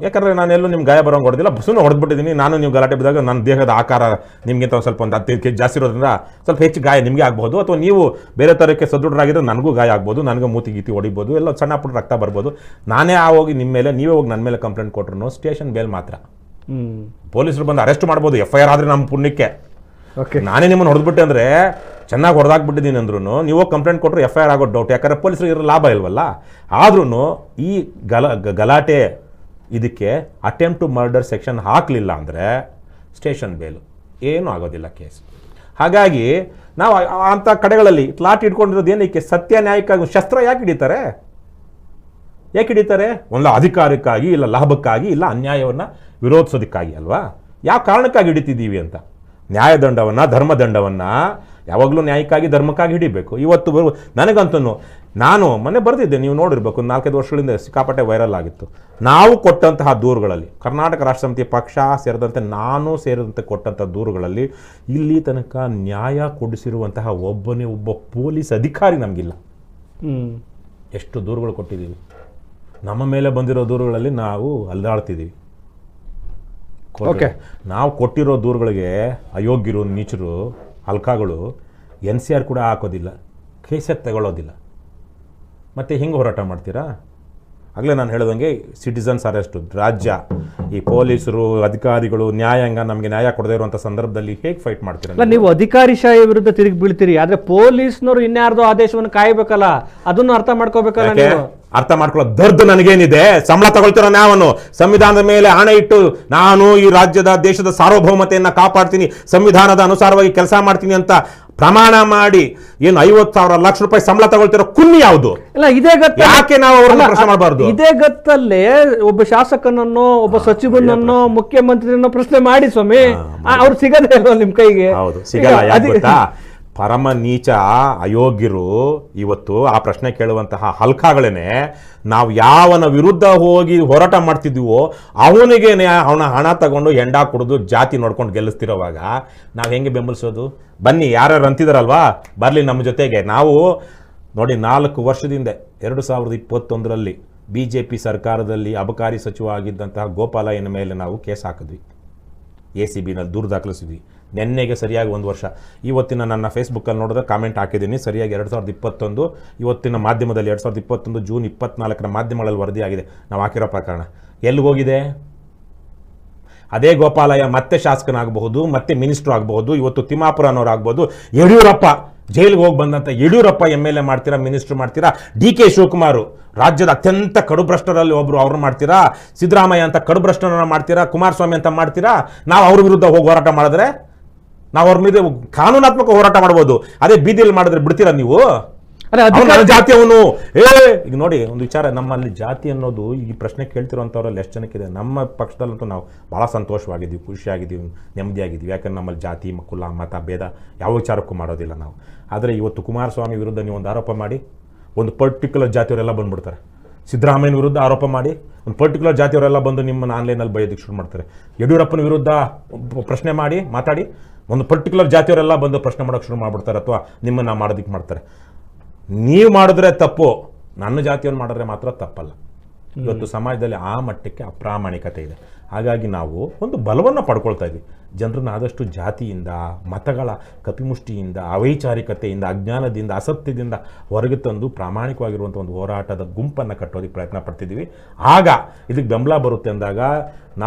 ಯಾಕಂದರೆ ನಾನೆಲ್ಲೂ ನಿಮ್ಗೆ ಗಾಯ ಬರೋಂಗೆ ಹೊಡೆದಿಲ್ಲ, ಸುಮ್ಮನೆ ಹೊಡೆದ್ಬಿಟ್ಟಿದ್ದೀನಿ. ನಾನು ನೀವು ಗಲಾಟೆ ಬಿದ್ದಾಗ ನನ್ನ ದೇಹದ ಆಕಾರ ನಿಮಗಿಂತ ಒಂದು ಸ್ವಲ್ಪ 15 kg ಜಾಸ್ತಿ ಇರೋದ್ರಿಂದ ಸ್ವಲ್ಪ ಹೆಚ್ಚು ಗಾಯ ನಿಮಗೆ ಆಗ್ಬೋದು, ಅಥವಾ ನೀವು ಬೇರೆ ಥರಕ್ಕೆ ಸದೃಢರಾಗಿದ್ದರೆ ನನಗೂ ಗಾಯ ಆಗ್ಬೋದು, ನನಗೂ ಮೂತಿ ಹೊಡಿಬೋದು, ಎಲ್ಲ ಸಣ್ಣ ಪುಟ್ಟ ರಕ್ತ ಬರ್ಬೋದು. ನಾನೇ ಹೋಗಿ ನಿಮ್ಮ ಮೇಲೆ, ನೀವೇ ಹೋಗಿ ನನ್ನ ಮೇಲೆ ಕಂಪ್ಲೇಂಟ್ ಕೊಟ್ಟರು ಸ್ಟೇಷನ್ ಬೇಲ್ ಮಾತ್ರ. ಪೊಲೀಸರು ಬಂದು ಅರೆಸ್ಟ್ ಮಾಡ್ಬೋದು, FIR ಆದರೆ ನಮ್ಮ ಪುಣ್ಯಕ್ಕೆ. ನಾನೇ ನಿಮ್ಮನ್ನು ಹೊಡೆದ್ಬಿಟ್ಟೆ ಅಂದರೆ ಚೆನ್ನಾಗಿ ಹೊಡೆದಾಕ್ಬಿಟ್ಟಿದ್ದೀನಿ ಅಂದ್ರೂ ನೀವು ಕಂಪ್ಲೇಂಟ್ ಕೊಟ್ಟರು FIR ಆಗೋದು ಡೌಟ್. ಯಾಕಂದರೆ ಪೊಲೀಸರಿಗೆ ಇರೋ ಲಾಭ ಇಲ್ವಲ್ಲ. ಆದ್ರೂ ಈ ಗಲಾಟೆ ಇದಕ್ಕೆ ಅಟೆಂಪ್ಟ್ ಟು ಮರ್ಡರ್ ಸೆಕ್ಷನ್ ಹಾಕಲಿಲ್ಲ ಅಂದರೆ ಸ್ಟೇಷನ್ ಬೇಲು, ಏನೂ ಆಗೋದಿಲ್ಲ ಕೇಸ್. ಹಾಗಾಗಿ ನಾವು ಅಂಥ ಕಡೆಗಳಲ್ಲಿ ಲಾಠಿ ಇಟ್ಕೊಂಡಿರೋದು ಏನಕ್ಕೆ? ಸತ್ಯ ನ್ಯಾಯಕ್ಕಾಗಿ. ಶಸ್ತ್ರ ಯಾಕೆ ಹಿಡಿತಾರೆ? ಒಂದು ಅಧಿಕಾರಕ್ಕಾಗಿ, ಇಲ್ಲ ಲಾಭಕ್ಕಾಗಿ, ಇಲ್ಲ ಅನ್ಯಾಯವನ್ನು ವಿರೋಧಿಸೋದಕ್ಕಾಗಿ ಅಲ್ವಾ? ಯಾವ ಕಾರಣಕ್ಕಾಗಿ ಹಿಡಿತಿದ್ದೀವಿ ಅಂತ. ನ್ಯಾಯದಂಡವನ್ನು, ಧರ್ಮದಂಡವನ್ನು ಯಾವಾಗಲೂ ನ್ಯಾಯಕ್ಕಾಗಿ, ಧರ್ಮಕ್ಕಾಗಿ ಹಿಡಿಬೇಕು. ಇವತ್ತು ನನಗಂತೂ ನಾನು ಮೊನ್ನೆ ಬರೆದಿದ್ದೆ, ನೀವು ನೋಡಿರ್ಬೇಕು, 4-5 ವರ್ಷಗಳಿಂದ ಸಿಕ್ಕಾಪಟ್ಟೆ ವೈರಲ್ ಆಗಿತ್ತು. ನಾವು ಕೊಟ್ಟಂತಹ ದೂರುಗಳಲ್ಲಿ, ಕರ್ನಾಟಕ ರಾಷ್ಟ್ರ ಸಮಿತಿ ಪಕ್ಷ ಸೇರಿದಂತೆ ನಾನು ಸೇರಿದಂತೆ ಕೊಟ್ಟಂಥ ದೂರುಗಳಲ್ಲಿ ಇಲ್ಲಿ ತನಕ ನ್ಯಾಯ ಕೊಡಿಸಿರುವಂತಹ ಒಬ್ಬ ಪೊಲೀಸ್ ಅಧಿಕಾರಿ ನಮಗಿಲ್ಲ. ಎಷ್ಟು ದೂರುಗಳು ಕೊಟ್ಟಿದ್ದೀವಿ. ನಮ್ಮ ಮೇಲೆ ಬಂದಿರೋ ದೂರುಗಳಲ್ಲಿ ನಾವು ಅಲ್ದಾಡ್ತಿದ್ದೀವಿ. ನಾವು ಕೊಟ್ಟಿರೋ ದೂರುಗಳಿಗೆ ಅಯೋಗ್ಯರು, ನೀಚರು, ಅಲ್ಕಾಗಳು NCR ಕೂಡ ಹಾಕೋದಿಲ್ಲ, ಕೇಸೇ ತಗೊಳ್ಳೋದಿಲ್ಲ. ಮತ್ತು ಹಿಂಗೆ ಹೋರಾಟ ಮಾಡ್ತೀರಾ? ಆಗಲೇ ನಾನು ಹೇಳ್ದಂಗೆ ಸಿಟಿಸನ್ಸ್ ಅರೆಸ್ಟು, ರಾಜ್ಯ, ಈ ಪೊಲೀಸರು, ಅಧಿಕಾರಿಗಳು, ನ್ಯಾಯಾಂಗ ನಮಗೆ ನ್ಯಾಯ ಕೊಡದೇ ಇರುವಂಥ ಸಂದರ್ಭದಲ್ಲಿ ಹೇಗೆ ಫೈಟ್ ಮಾಡ್ತೀರಾ? ನೀವು ಅಧಿಕಾರಿಶಾಹಿ ವಿರುದ್ಧ ತಿರುಗಿ ಬೀಳ್ತೀರಿ, ಆದರೆ ಪೊಲೀಸ್ನವರು ಇನ್ಯಾರ್ದೋ ಆದೇಶವನ್ನು ಕಾಯಬೇಕಲ್ಲ, ಅದನ್ನು ಅರ್ಥ ಮಾಡ್ಕೋಬೇಕಲ್ಲ. ಅರ್ಥ ಮಾಡ್ಕೊಳ್ಳೋ ದರ್ದು ನನಗೇನಿದೆ? ಸಂಬಳ ತಗೊಳ್ತಿರೋ ನಾವನ್ನು ಸಂವಿಧಾನದ ಮೇಲೆ ಹಣ ಇಟ್ಟು ನಾನು ಈ ರಾಜ್ಯದ, ದೇಶದ ಸಾರ್ವಭೌಮತೆಯನ್ನು ಕಾಪಾಡ್ತೀನಿ, ಸಂವಿಧಾನದ ಅನುಸಾರವಾಗಿ ಕೆಲಸ ಮಾಡ್ತೀನಿ ಅಂತ ಪ್ರಮಾಣ ಮಾಡಿ ಏನು 50,000 ಲಕ್ಷ ರೂಪಾಯಿ ಸಂಬಳ ತಗೊಳ್ತಿರೋ ಕುನ್ನಿ ಯಾವುದು? ಯಾಕೆ ನಾವು ಅವರನ್ನು ಪ್ರಶ್ನೆ ಮಾಡಬಾರ್ದು? ಇದೇ ಗತ್ತಲ್ಲೇ ಒಬ್ಬ ಶಾಸಕನನ್ನೋ, ಒಬ್ಬ ಸಚಿವನನ್ನೋ, ಮುಖ್ಯಮಂತ್ರಿಯನ್ನೋ ಪ್ರಶ್ನೆ ಮಾಡಿ ಸ್ವಾಮಿ, ಅವ್ರು ಸಿಗದೇ ಇಲ್ವಾ ನಿಮ್ ಕೈಗೆ? ಹೌದು, ಸಿಗಲ್ಲ. ಯಾಕೆ ಗೊತ್ತಾ? ಪರಮ ನೀಚ ಅಯೋಗ್ಯರು ಇವತ್ತು ಆ ಪ್ರಶ್ನೆ ಕೇಳುವಂತಹ ಹಲ್ಕಾಗಳೇನೆ ನಾವು ಯಾವನ ವಿರುದ್ಧ ಹೋಗಿ ಹೋರಾಟ ಮಾಡ್ತಿದ್ದೀವೋ ಅವನಿಗೆ ಅವನ ಹಣ ತಗೊಂಡು ಹೆಂಡ ಕುಡಿದು ಜಾತಿ ನೋಡ್ಕೊಂಡು ಗೆಲ್ಲಿಸ್ತಿರೋವಾಗ ನಾವು ಹೆಂಗೆ ಬೆಂಬಲಿಸೋದು? ಬನ್ನಿ, ಯಾರ್ಯಾರು ಅಂತಿದಾರಲ್ವಾ ಬರಲಿ ನಮ್ಮ ಜೊತೆಗೆ. ನಾವು ನೋಡಿ 4 ವರ್ಷದಿಂದ 2021ರಲ್ಲಿ BJP ಸರ್ಕಾರದಲ್ಲಿ ಅಬಕಾರಿ ಸಚಿವ ಆಗಿದ್ದಂತಹ ಗೋಪಾಲಯ್ಯನ ಮೇಲೆ ನಾವು ಕೇಸ್ ಹಾಕಿದ್ವಿ, ACBನಲ್ಲಿ ದೂರು ದಾಖಲಿಸಿದ್ವಿ. ನೆನ್ನೆಗೆ ಸರಿಯಾಗಿ 1 ವರ್ಷ. ಇವತ್ತಿನ ನನ್ನ ಫೇಸ್ಬುಕ್ಕಲ್ಲಿ ನೋಡಿದ್ರೆ ಕಾಮೆಂಟ್ ಹಾಕಿದ್ದೀನಿ, ಸರಿಯಾಗಿ 2021 ಇವತ್ತಿನ ಮಾಧ್ಯಮದಲ್ಲಿ 2021 ಜೂನ್ 24ರ ಮಾಧ್ಯಮಗಳಲ್ಲಿ ವರದಿಯಾಗಿದೆ ನಾವು ಹಾಕಿರೋ ಪ್ರಕರಣ. ಎಲ್ಲಿಗೋಗಿದೆ? ಅದೇ ಗೋಪಾಲಯ್ಯ ಮತ್ತೆ ಶಾಸಕನಾಗಬಹುದು, ಮತ್ತೆ ಮಿನಿಸ್ಟ್ರು ಆಗಬಹುದು, ಇವತ್ತು ತಿಮ್ಮಾಪುರ ಅನ್ನೋರು ಆಗ್ಬೋದು. ಯಡಿಯೂರಪ್ಪ ಜೈಲಿಗೆ ಹೋಗಿ ಬಂದಂಥ ಯಡಿಯೂರಪ್ಪ MLA ಮಾಡ್ತೀರಾ, ಮಿನಿಸ್ಟ್ರು ಮಾಡ್ತೀರಾ. DK ಶಿವಕುಮಾರ್ ರಾಜ್ಯದ ಅತ್ಯಂತ ಕಡುಭ್ರಷ್ಟರಲ್ಲಿ ಒಬ್ರು ಅವ್ರನ್ನ ಮಾಡ್ತೀರಾ. ಸಿದ್ದರಾಮಯ್ಯ ಅಂತ ಕಡುಭ್ರಷ್ಟರನ್ನ ಮಾಡ್ತೀರಾ. ಕುಮಾರಸ್ವಾಮಿ ಅಂತ ಮಾಡ್ತೀರಾ. ನಾವು ಅವ್ರ ವಿರುದ್ಧ ಹೋಗಿ ಹೋರಾಟ ಮಾಡಿದ್ರೆ ನಾವು ಅವ್ರ ಮೇಲೆ ಕಾನೂನಾತ್ಮಕ ಹೋರಾಟ ಮಾಡ್ಬೋದು. ಅದೇ ಬೀದಿಯಲ್ಲಿ ಮಾಡಿದ್ರೆ ಬಿಡ್ತೀರಾ ನೀವು? ಜಾತಿ ಅವನು ಈಗ ನೋಡಿ ಒಂದು ವಿಚಾರ, ನಮ್ಮಲ್ಲಿ ಜಾತಿ ಅನ್ನೋದು ಈ ಪ್ರಶ್ನೆ ಕೇಳ್ತಿರೋಂಥವ್ರಲ್ಲಿ ಎಷ್ಟು ಜನಕ್ಕಿದೆ. ನಮ್ಮ ಪಕ್ಷದಲ್ಲಂತೂ ನಾವು ಭಾಳ ಸಂತೋಷವಾಗಿದ್ದೀವಿ, ಖುಷಿಯಾಗಿದ್ದೀವಿ, ನೆಮ್ಮದಿಯಾಗಿದ್ದೀವಿ. ಯಾಕಂದ್ರೆ ನಮ್ಮಲ್ಲಿ ಜಾತಿ ಕುಲ ಮತ ಭೇದ ಯಾವ ವಿಚಾರಕ್ಕೂ ಮಾಡೋದಿಲ್ಲ ನಾವು. ಆದರೆ ಇವತ್ತು ಕುಮಾರಸ್ವಾಮಿ ವಿರುದ್ಧ ನೀವು ಒಂದು ಆರೋಪ ಮಾಡಿ ಒಂದು ಪರ್ಟಿಕ್ಯುಲರ್ ಜಾತಿಯವರೆಲ್ಲ ಬಂದುಬಿಡ್ತಾರೆ. ಸಿದ್ದರಾಮಯ್ಯನ ವಿರುದ್ಧ ಆರೋಪ ಮಾಡಿ ಒಂದು ಪರ್ಟಿಕ್ಯುಲರ್ ಜಾತಿಯವರೆಲ್ಲ ಬಂದು ನಿಮ್ಮನ್ನು ಆನ್ಲೈನಲ್ಲಿ ಬೈಯೋದಕ್ಕೆ ಶುರು ಮಾಡ್ತಾರೆ. ಯಡಿಯೂರಪ್ಪನ ವಿರುದ್ಧ ಪ್ರಶ್ನೆ ಮಾಡಿ ಮಾತಾಡಿ ಒಂದು ಪರ್ಟಿಕ್ಯುಲರ್ ಜಾತಿಯವರೆಲ್ಲ ಬಂದು ಪ್ರಶ್ನೆ ಮಾಡೋಕ್ಕೆ ಶುರು ಮಾಡಿಬಿಡ್ತಾರೆ, ಅಥವಾ ನಿಮ್ಮನ್ನು ಮಾಡೋದಕ್ಕೆ ಮಾಡ್ತಾರೆ. ನೀವು ಮಾಡಿದ್ರೆ ತಪ್ಪು, ನನ್ನ ಜಾತಿಯನ್ನು ಮಾಡಿದ್ರೆ ಮಾತ್ರ ತಪ್ಪಲ್ಲ. ಇವತ್ತು ಸಮಾಜದಲ್ಲಿ ಆ ಮಟ್ಟಕ್ಕೆ ಅಪ್ರಾಮಾಣಿಕತೆ ಇದೆ. ಹಾಗಾಗಿ ನಾವು ಒಂದು ಬಲವನ್ನು ಪಡ್ಕೊಳ್ತಾ ಇದ್ವಿ. ಜನರನ್ನ ಆದಷ್ಟು ಜಾತಿಯಿಂದ, ಮತಗಳ ಕಪಿಮುಷ್ಟಿಯಿಂದ, ಅವೈಚಾರಿಕತೆಯಿಂದ, ಅಜ್ಞಾನದಿಂದ, ಅಸತ್ಯದಿಂದ ಹೊರಗೆ ತಂದು ಪ್ರಾಮಾಣಿಕವಾಗಿರುವಂಥ ಒಂದು ಹೋರಾಟದ ಗುಂಪನ್ನು ಕಟ್ಟೋದಕ್ಕೆ ಪ್ರಯತ್ನ ಪಡ್ತಿದ್ದೀವಿ. ಆಗ ಇದಕ್ಕೆ ಬೆಂಬಲ ಬರುತ್ತೆ ಅಂದಾಗ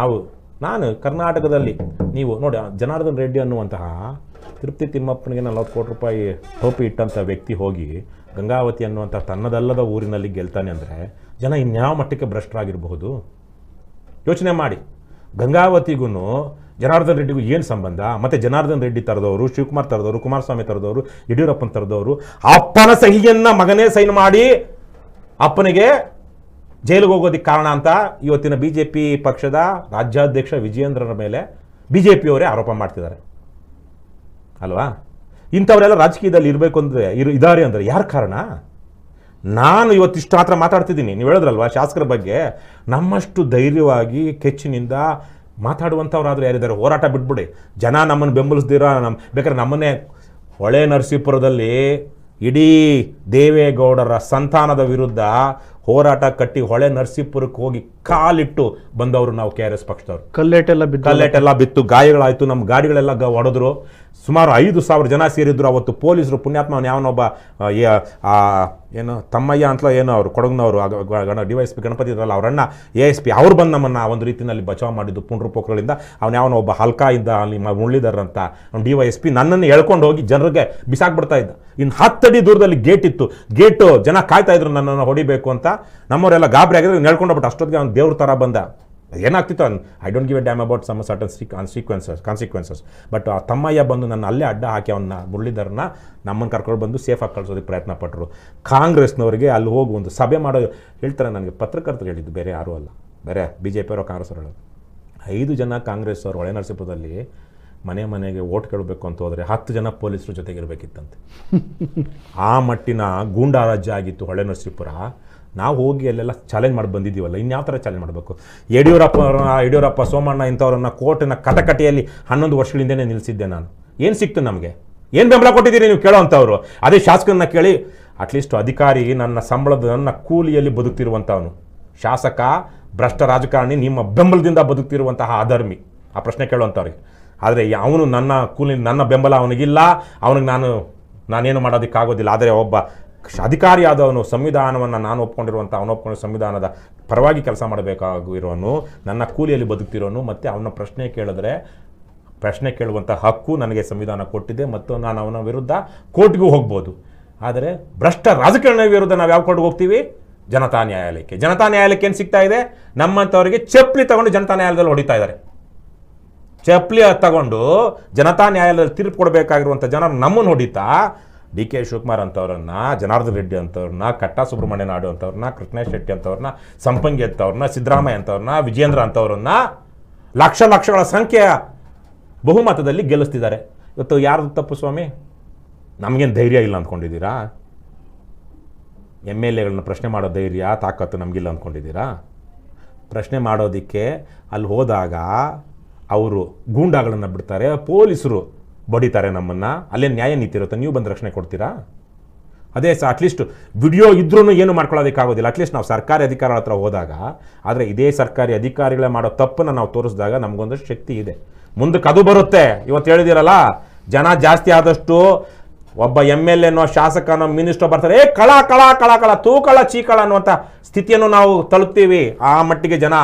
ನಾನು ಕರ್ನಾಟಕದಲ್ಲಿ ನೀವು ನೋಡಿ, ಜನಾರ್ದನ್ ರೆಡ್ಡಿ ಅನ್ನುವಂತಹ ತಿರುಪತಿ ತಿಮ್ಮಪ್ಪನಿಗೆ 40 ಕೋಟಿ ರೂಪಾಯಿ ಟೋಪಿ ಇಟ್ಟಂಥ ವ್ಯಕ್ತಿ ಹೋಗಿ ಗಂಗಾವತಿ ಅನ್ನುವಂಥ ತನ್ನದಲ್ಲದ ಊರಿನಲ್ಲಿ ಗೆಲ್ತಾನೆ ಅಂದರೆ ಜನ ಇನ್ಯಾವ ಮಟ್ಟಕ್ಕೆ ಭ್ರಷ್ಟರಾಗಿರಬಹುದು ಯೋಚನೆ ಮಾಡಿ. ಗಂಗಾವತಿಗೂ ಜನಾರ್ದನ್ ರೆಡ್ಡಿಗೂ ಏನು ಸಂಬಂಧ? ಮತ್ತು ಜನಾರ್ದನ್ ರೆಡ್ಡಿ ತರದವರು, ಶಿವಕುಮಾರ್ ತರದವರು, ಕುಮಾರಸ್ವಾಮಿ ತರದವರು, ಯಡಿಯೂರಪ್ಪನ ತರದವರು ಅಪ್ಪನ ಸಹಿಯನ್ನು ಮಗನೇ ಸೈನ್ ಮಾಡಿ ಅಪ್ಪನಿಗೆ ಜೈಲಿಗೆ ಹೋಗೋದಕ್ಕೆ ಕಾರಣ ಅಂತ ಇವತ್ತಿನ BJP ಪಕ್ಷದ ರಾಜ್ಯಾಧ್ಯಕ್ಷ ವಿಜಯೇಂದ್ರರ ಮೇಲೆ BJPಯವರೇ ಆರೋಪ ಮಾಡ್ತಿದ್ದಾರೆ ಅಲ್ವಾ? ಇಂಥವರೆಲ್ಲ ರಾಜಕೀಯದಲ್ಲಿ ಇರಬೇಕು ಅಂದರೆ ಇದ್ದಾರೆ ಅಂದರೆ ಯಾರು ಕಾರಣ? ನಾನು ಇವತ್ತಿಷ್ಟು ಮಾತ್ರ ಮಾತಾಡ್ತಿದ್ದೀನಿ. ನೀವು ಹೇಳಿದ್ರಲ್ವ ಶಾಸಕರ ಬಗ್ಗೆ, ನಮ್ಮಷ್ಟು ಧೈರ್ಯವಾಗಿ ಕೆಚ್ಚಿನಿಂದ ಮಾತಾಡುವಂಥವ್ರಾದರೂ ಯಾರಿದ್ದಾರೆ? ಹೋರಾಟ ಬಿಟ್ಬಿಡಿ. ಜನ ನಮ್ಮನ್ನು ಬೆಂಬಲಿಸ್ದಿರ ಬೇಕಾದ್ರೆ ನಮ್ಮನ್ನೇ ಹೊಳೆ ನರಸೀಪುರದಲ್ಲಿ ಇಡೀ ದೇವೇಗೌಡರ ಸಂತಾನದ ವಿರುದ್ಧ ಹೋರಾಟ ಕಟ್ಟಿ ಹೊಳೆ ನರಸೀಪುರಕ್ಕೆ ಹೋಗಿ ಕಾಲಿಟ್ಟು ಬಂದವರು ನಾವು KRS ಪಕ್ಷದವರು. ಕಲ್ಲೆಟೆಲ್ಲ ಬಿತ್ತು, ಗಾಯಗಳಾಯಿತು, ನಮ್ಮ ಗಾಡಿಗಳೆಲ್ಲ ಹೊಡೆದ್ರು. ಸುಮಾರು 5,000 ಜನ ಸೇರಿದ್ರು. ಅವತ್ತು ಪೊಲೀಸರು ಪುಣ್ಯಾತ್ಮ ಯಾವನೊಬ್ಬ ಏನು ತಮ್ಮಯ್ಯ ಅಂತಲೋ ಏನೋ ಅವರು ಕೊಡಗಿನವರು DYSP ಗಣಪತಿ ಇದ್ರಲ್ಲ ಅವರಣ್ಣ ASP ಅವ್ರು ಬಂದು ನಮ್ಮನ್ನು ಒಂದು ರೀತಿಯಲ್ಲಿ ಬಚಾವ್ ಮಾಡಿದ್ದು ಪುಂಡ್ರು ಪೋಖ್ರಗಳಿಂದ. ಯಾವನೋ ಒಬ್ಬ ಹಲ್ಕಾ ಇದ್ದ ಅಲ್ಲಿ ಮುರಳೀಧರ್ DYSP ನನ್ನನ್ನು ಎಳ್ಕೊಂಡು ಹೋಗಿ ಜನರಿಗೆ ಬಿಸಾಕ್ಬಿಡ್ತಾ ಇದ್ದ. ಇನ್ನು 10 ಅಡಿ ದೂರದಲ್ಲಿ ಗೇಟ್ ಇತ್ತು. ಗೇಟು ಜನ ಕಾಯ್ತಾ ಇದ್ರು ನನ್ನನ್ನು ಹೊಡಿಬೇಕು ಅಂತ. ನಮ್ಮವರೆಲ್ಲ ಗಾಬರಿ ಆಗಿದ್ರೆ ನೆಳ್ಕೊಂಡೋಗ್ಬಿಟ್ಟು ಅಷ್ಟೊತ್ತಿಗೆ ಅವ್ನು ದೇವ್ರ ಥರ ಬಂದ. ಏನಾಗ್ತಿತ್ತು I don't give a damn about some certain consequences. But ಆ ತಮ್ಮಯ್ಯ ಬಂದು ನನ್ನ ಅಲ್ಲೇ ಅಡ್ಡ ಹಾಕಿ ಅವನ್ನ ಮುರಳೀಧರನ್ನ ನಮ್ಮನ್ನು ಕರ್ಕೊಂಡು ಬಂದು ಸೇಫಾಗಿ ಕಳಿಸೋದಕ್ಕೆ ಪ್ರಯತ್ನ ಪಟ್ಟರು. ಕಾಂಗ್ರೆಸ್ನವರಿಗೆ ಅಲ್ಲಿ ಹೋಗಿ ಒಂದು ಸಭೆ ಮಾಡೋ ಹೇಳ್ತಾರೆ. ನನಗೆ ಪತ್ರಕರ್ತರು ಹೇಳಿದ್ದು, ಬೇರೆ ಯಾರೂ ಅಲ್ಲ, ಬೇರೆ BJP ಅವರು ಕಾಂಗ್ರೆಸ್ ಅವರು ಹೇಳೋದು. 5 ಜನ ಕಾಂಗ್ರೆಸ್ ಅವರು ಹೊಳೆ ನರಸೀಪುರದಲ್ಲಿ ಮನೆಗೆ ಓಟ್ ಕೇಳಬೇಕು ಅಂತ ಹೋದರೆ 10 ಜನ ಪೊಲೀಸರು ಜೊತೆಗಿರಬೇಕಿತ್ತಂತೆ. ಆ ಮಟ್ಟಿನ ಗೂಂಡಾ ರಾಜ್ಯ ಆಗಿತ್ತು ಹೊಳೆ ನರಸೀಪುರ. ನಾವು ಹೋಗಿ ಅಲ್ಲೆಲ್ಲ ಚಾಲೆಂಜ್ ಮಾಡಿ ಬಂದಿದ್ದೀವಲ್ಲ, ಇನ್ಯಾವ ಥರ ಚಾಲೆಂಜ್ ಮಾಡಬೇಕು? ಯಡಿಯೂರಪ್ಪ ಸೋಮಣ್ಣ ಇಂಥವ್ರನ್ನ ಕೋರ್ಟಿನ ಕಟಕಟೆಯಲ್ಲಿ 11 ವರ್ಷಗಳಿಂದನೇ ನಿಲ್ಲಿಸಿದ್ದೆ ನಾನು. ಏನು ಸಿಕ್ತು ನಮಗೆ? ಏನು ಬೆಂಬಲ ಕೊಟ್ಟಿದ್ದೀರಿ ನೀವು ಕೇಳೋ ಅಂಥವ್ರು? ಅದೇ ಶಾಸಕರನ್ನ ಕೇಳಿ. ಅಟ್ಲೀಸ್ಟ್ ಅಧಿಕಾರಿ ನನ್ನ ನನ್ನ ಕೂಲಿಯಲ್ಲಿ ಬದುಕ್ತಿರುವಂಥವನು, ಶಾಸಕ ಭ್ರಷ್ಟ ರಾಜಕಾರಣಿ ನಿಮ್ಮ ಬೆಂಬಲದಿಂದ ಬದುಕ್ತಿರುವಂತಹ ಅಧರ್ಮಿ, ಆ ಪ್ರಶ್ನೆ ಕೇಳುವಂಥವ್ರಿಗೆ. ಆದರೆ ಅವನು ನನ್ನ ಕೂಲಿ, ನನ್ನ ಬೆಂಬಲ ಅವನಿಗಿಲ್ಲ, ಅವನಿಗೆ ನಾನೇನು ಮಾಡೋದಕ್ಕಾಗೋದಿಲ್ಲ. ಆದರೆ ಒಬ್ಬ ಅಧಿಕಾರಿ ಆದವನು, ಸಂವಿಧಾನವನ್ನು ನಾನು ಒಪ್ಕೊಂಡಿರುವಂಥ ಅವನು ಒಪ್ಕೊಂಡಿರೋ ಸಂವಿಧಾನದ ಪರವಾಗಿ ಕೆಲಸ ಮಾಡಬೇಕಾಗಿರೋನು, ನನ್ನ ಕೂಲಿಯಲ್ಲಿ ಬದುಕ್ತಿರೋನು, ಮತ್ತು ಅವನ ಪ್ರಶ್ನೆ ಕೇಳುವಂಥ ಹಕ್ಕು ನನಗೆ ಸಂವಿಧಾನ ಕೊಟ್ಟಿದೆ, ಮತ್ತು ನಾನು ಅವನ ವಿರುದ್ಧ ಕೋರ್ಟ್ಗೂ ಹೋಗ್ಬೋದು. ಆದರೆ ಭ್ರಷ್ಟ ರಾಜಕಾರಣ ವಿರುದ್ಧ ನಾವು ಯಾವ ಕೋರ್ಟ್ಗೆ ಹೋಗ್ತೀವಿ? ಜನತಾ ನ್ಯಾಯಾಲಯಕ್ಕೆ. ಜನತಾ ನ್ಯಾಯಾಲಯಕ್ಕೆ ಏನು ಸಿಗ್ತಾ ಇದೆ? ನಮ್ಮಂಥವರಿಗೆ ಚಪ್ಪಲಿ ತಗೊಂಡು ಜನತಾ ನ್ಯಾಯಾಲಯದಲ್ಲಿ ಹೊಡಿತಾ ಇದ್ದಾರೆ. ಚಪ್ಪಲಿ ತಗೊಂಡು ಜನತಾ ನ್ಯಾಯಾಲಯದಲ್ಲಿ ತೀರ್ಪು ಕೊಡಬೇಕಾಗಿರುವಂಥ ಜನರು ನಮ್ಮನ್ನು ಹೊಡಿತಾ DK ಶಿವಕುಮಾರ್ ಅಂಥವ್ರನ್ನ, ಜನಾರ್ದನ್ ರೆಡ್ಡಿ ಅಂಥವ್ರನ್ನ, ಕಟ್ಟಾ ಸುಬ್ರಹ್ಮಣ್ಯ ನಾಯ್ಡು ಅಂಥವ್ರನ್ನ, ಕೃಷ್ಣೇಶ್ ಶೆಟ್ಟಿ ಅಂಥವ್ರನ್ನ, ಸಂಪಂಗಿ ಅಂಥವ್ರನ್ನ, ಸಿದ್ದರಾಮಯ್ಯ ಅಂಥವ್ರನ್ನ, ವಿಜೇಂದ್ರ ಅಂಥವ್ರನ್ನ ಲಕ್ಷಗಳ ಸಂಖ್ಯೆಯ ಬಹುಮತದಲ್ಲಿ ಗೆಲ್ಲಿಸ್ತಿದ್ದಾರೆ. ಇವತ್ತು ಯಾರ್ದು ತಪ್ಪು ಸ್ವಾಮಿ? ನಮಗೇನು ಧೈರ್ಯ ಇಲ್ಲ ಅಂದ್ಕೊಂಡಿದ್ದೀರಾ? MLAಗಳನ್ನ ಪ್ರಶ್ನೆ ಮಾಡೋ ಧೈರ್ಯ ತಾಕತ್ತು ನಮಗಿಲ್ಲ ಅಂದ್ಕೊಂಡಿದ್ದೀರಾ? ಪ್ರಶ್ನೆ ಮಾಡೋದಕ್ಕೆ ಅಲ್ಲಿ ಹೋದಾಗ ಅವರು ಗೂಂಡಾಗಳನ್ನು ಬಿಡ್ತಾರೆ, ಪೊಲೀಸರು ಬಡಿತಾರೆ ನಮ್ಮನ್ನು, ಅಲ್ಲೇ ನ್ಯಾಯ ನೀತಿ ಇರುತ್ತೆ, ನೀವು ಬಂದು ರಕ್ಷಣೆ ಕೊಡ್ತೀರಾ? ಅದೇ ಅಟ್ಲೀಸ್ಟ್ ವಿಡಿಯೋ ಇದ್ರೂ ಏನು ಮಾಡ್ಕೊಳ್ಳೋದಕ್ಕಾಗೋದಿಲ್ಲ. ಅಟ್ಲೀಸ್ಟ್ ನಾವು ಸರ್ಕಾರಿ ಅಧಿಕಾರಿಗಳ ಹತ್ರ ಹೋದಾಗ, ಆದರೆ ಇದೇ ಸರ್ಕಾರಿ ಅಧಿಕಾರಿಗಳೇ ಮಾಡೋ ತಪ್ಪನ್ನು ನಾವು ತೋರಿಸಿದಾಗ ನಮಗೊಂದಷ್ಟು ಶಕ್ತಿ ಇದೆ, ಮುಂದಕ್ಕೆ ಅದು ಬರುತ್ತೆ. ಇವತ್ತು ಹೇಳಿದಿರಲ್ಲ, ಜನ ಜಾಸ್ತಿ ಆದಷ್ಟು ಒಬ್ಬ MLAನೋ ಶಾಸಕನೋ ಮಿನಿಸ್ಟರ್ ಬರ್ತಾರೆ, ಕಳ ಕಳ ಕಳ ಕಳ ತೂಕಳ ಚೀಕಳ ಅನ್ನುವಂಥ ಸ್ಥಿತಿಯನ್ನು ನಾವು ತಲುಪ್ತೀವಿ. ಆ ಮಟ್ಟಿಗೆ ಜನ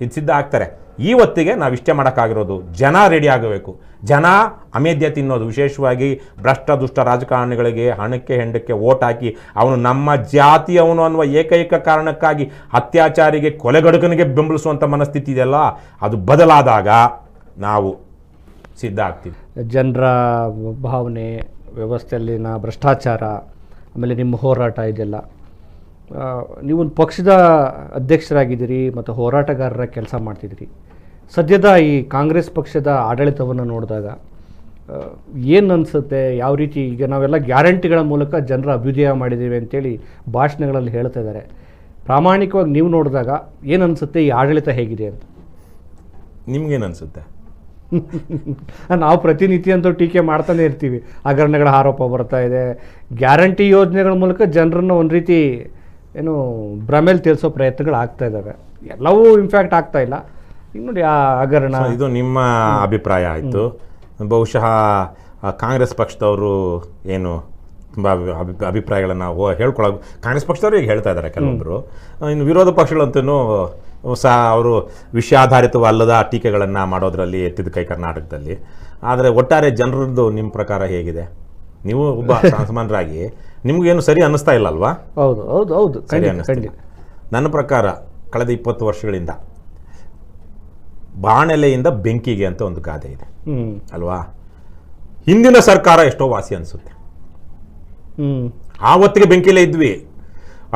ಇದು ಸಿದ್ಧ ಆಗ್ತಾರೆ. ಈ ಹೊತ್ತಿಗೆ ನಾವು ಇಷ್ಟೇ ಮಾಡೋಕ್ಕಾಗಿರೋದು, ಜನ ರೆಡಿ ಆಗಬೇಕು. ಜನ ಅಮೇಧ್ಯ ತಿನ್ನೋದು, ವಿಶೇಷವಾಗಿ ಭ್ರಷ್ಟ ದುಷ್ಟ ರಾಜಕಾರಣಿಗಳಿಗೆ ಹಣಕ್ಕೆ ಹೆಂಡಕ್ಕೆ ಓಟ್ ಹಾಕಿ ಅವನು ನಮ್ಮ ಜಾತಿಯವನು ಅನ್ನುವ ಏಕೈಕ ಕಾರಣಕ್ಕಾಗಿ ಅತ್ಯಾಚಾರಿಗೆ ಕೊಲೆಗಡುಕನಿಗೆ ಬೆಂಬಲಿಸುವಂಥ ಮನಸ್ಥಿತಿ ಇದೆಯಲ್ಲ, ಅದು ಬದಲಾದಾಗ ನಾವು ಸಿದ್ಧ ಆಗ್ತೀವಿ. ಜನರ ಭಾವನೆ, ವ್ಯವಸ್ಥೆಯಲ್ಲಿನ ಭ್ರಷ್ಟಾಚಾರ, ಆಮೇಲೆ ನಿಮ್ಮ ಹೋರಾಟ ಇದೆಲ್ಲ, ನೀವೊಂದು ಪಕ್ಷದ ಅಧ್ಯಕ್ಷರಾಗಿದ್ದೀರಿ ಮತ್ತು ಹೋರಾಟಗಾರರ ಕೆಲಸ ಮಾಡ್ತಿದ್ದೀರಿ. ಸದ್ಯದ ಈ ಕಾಂಗ್ರೆಸ್ ಪಕ್ಷದ ಆಡಳಿತವನ್ನು ನೋಡಿದಾಗ ಏನು ಅನಿಸುತ್ತೆ? ಯಾವ ರೀತಿ ಈಗ ನಾವೆಲ್ಲ ಗ್ಯಾರಂಟಿಗಳ ಮೂಲಕ ಜನರ ಅಭ್ಯುದಯ ಮಾಡಿದ್ದೀವಿ ಅಂತೇಳಿ ಭಾಷಣಗಳಲ್ಲಿ ಹೇಳ್ತಾ ಇದ್ದಾರೆ. ಪ್ರಾಮಾಣಿಕವಾಗಿ ನೀವು ನೋಡಿದಾಗ ಏನು ಅನಿಸುತ್ತೆ? ಈ ಆಡಳಿತ ಹೇಗಿದೆ ಅಂತ ನಿಮ್ಗೇನು ಅನಿಸುತ್ತೆ? ನಾವು ಪ್ರತಿನಿತ್ಯ ಅಂತೂ ಟೀಕೆ ಮಾಡ್ತಾನೆ ಇರ್ತೀವಿ. ಹಗರಣಗಳ ಆರೋಪ ಬರ್ತಾ ಇದೆ. ಗ್ಯಾರಂಟಿ ಯೋಜನೆಗಳ ಮೂಲಕ ಜನರನ್ನು ಒಂದು ರೀತಿ ಏನು ಭ್ರಮೇಲಿ ತಿಳಿಸೋ ಪ್ರಯತ್ನಗಳು ಆಗ್ತಾ ಇದ್ದಾವೆ. ಎಲ್ಲವೂ ಇನ್ಫ್ಯಾಕ್ಟ್ ಆಗ್ತಾ ಇಲ್ಲ. ಈಗ ನೋಡಿ ಆ ಹಗರಣ, ಇದು ನಿಮ್ಮ ಅಭಿಪ್ರಾಯ ಆಯಿತು. ಬಹುಶಃ ಕಾಂಗ್ರೆಸ್ ಪಕ್ಷದವರು ಏನು ತುಂಬ ಅಭಿಪ್ರಾಯಗಳನ್ನು ಹೇಳ್ಕೊಳ್ಳೋ, ಕಾಂಗ್ರೆಸ್ ಪಕ್ಷದವರು ಈಗ ಹೇಳ್ತಾ ಇದ್ದಾರೆ ಕೆಲವೊಬ್ಬರು. ಇನ್ನು ವಿರೋಧ ಪಕ್ಷಗಳಂತೂ ಅವರು ವಿಷಯಾಧಾರಿತವಲ್ಲದ ಟೀಕೆಗಳನ್ನು ಮಾಡೋದರಲ್ಲಿ ಎತ್ತಿದ ಕೈ ಕರ್ನಾಟಕದಲ್ಲಿ. ಆದರೆ ಒಟ್ಟಾರೆ ಜನರದ್ದು ನಿಮ್ಮ ಪ್ರಕಾರ ಹೇಗಿದೆ? ನೀವು ಒಬ್ಬ ಸಾಮಾನ್ಯರಾಗಿ ನಿಮಗೇನು ಸರಿ ಅನ್ನಿಸ್ತಾ ಇಲ್ಲ ಅಲ್ವಾ? ಹೌದು ಹೌದು ಹೌದು, ಸರಿ ಅನ್ನಿಸ್ತಿಲ್ಲ. ನನ್ನ ಪ್ರಕಾರ ಕಳೆದ 20 ವರ್ಷಗಳಿಂದ ಬಾಣೆಲೆಯಿಂದ ಬೆಂಕಿಗೆ ಅಂತ ಒಂದು ಗಾದೆ ಇದೆ ಅಲ್ವಾ? ಹಿಂದಿನ ಸರ್ಕಾರ ಎಷ್ಟೋ ವಾಸಿ ಅನಿಸುತ್ತೆ. ಆವತ್ತಿಗೆ ಬೆಂಕಿಲೇ ಇದ್ವಿ,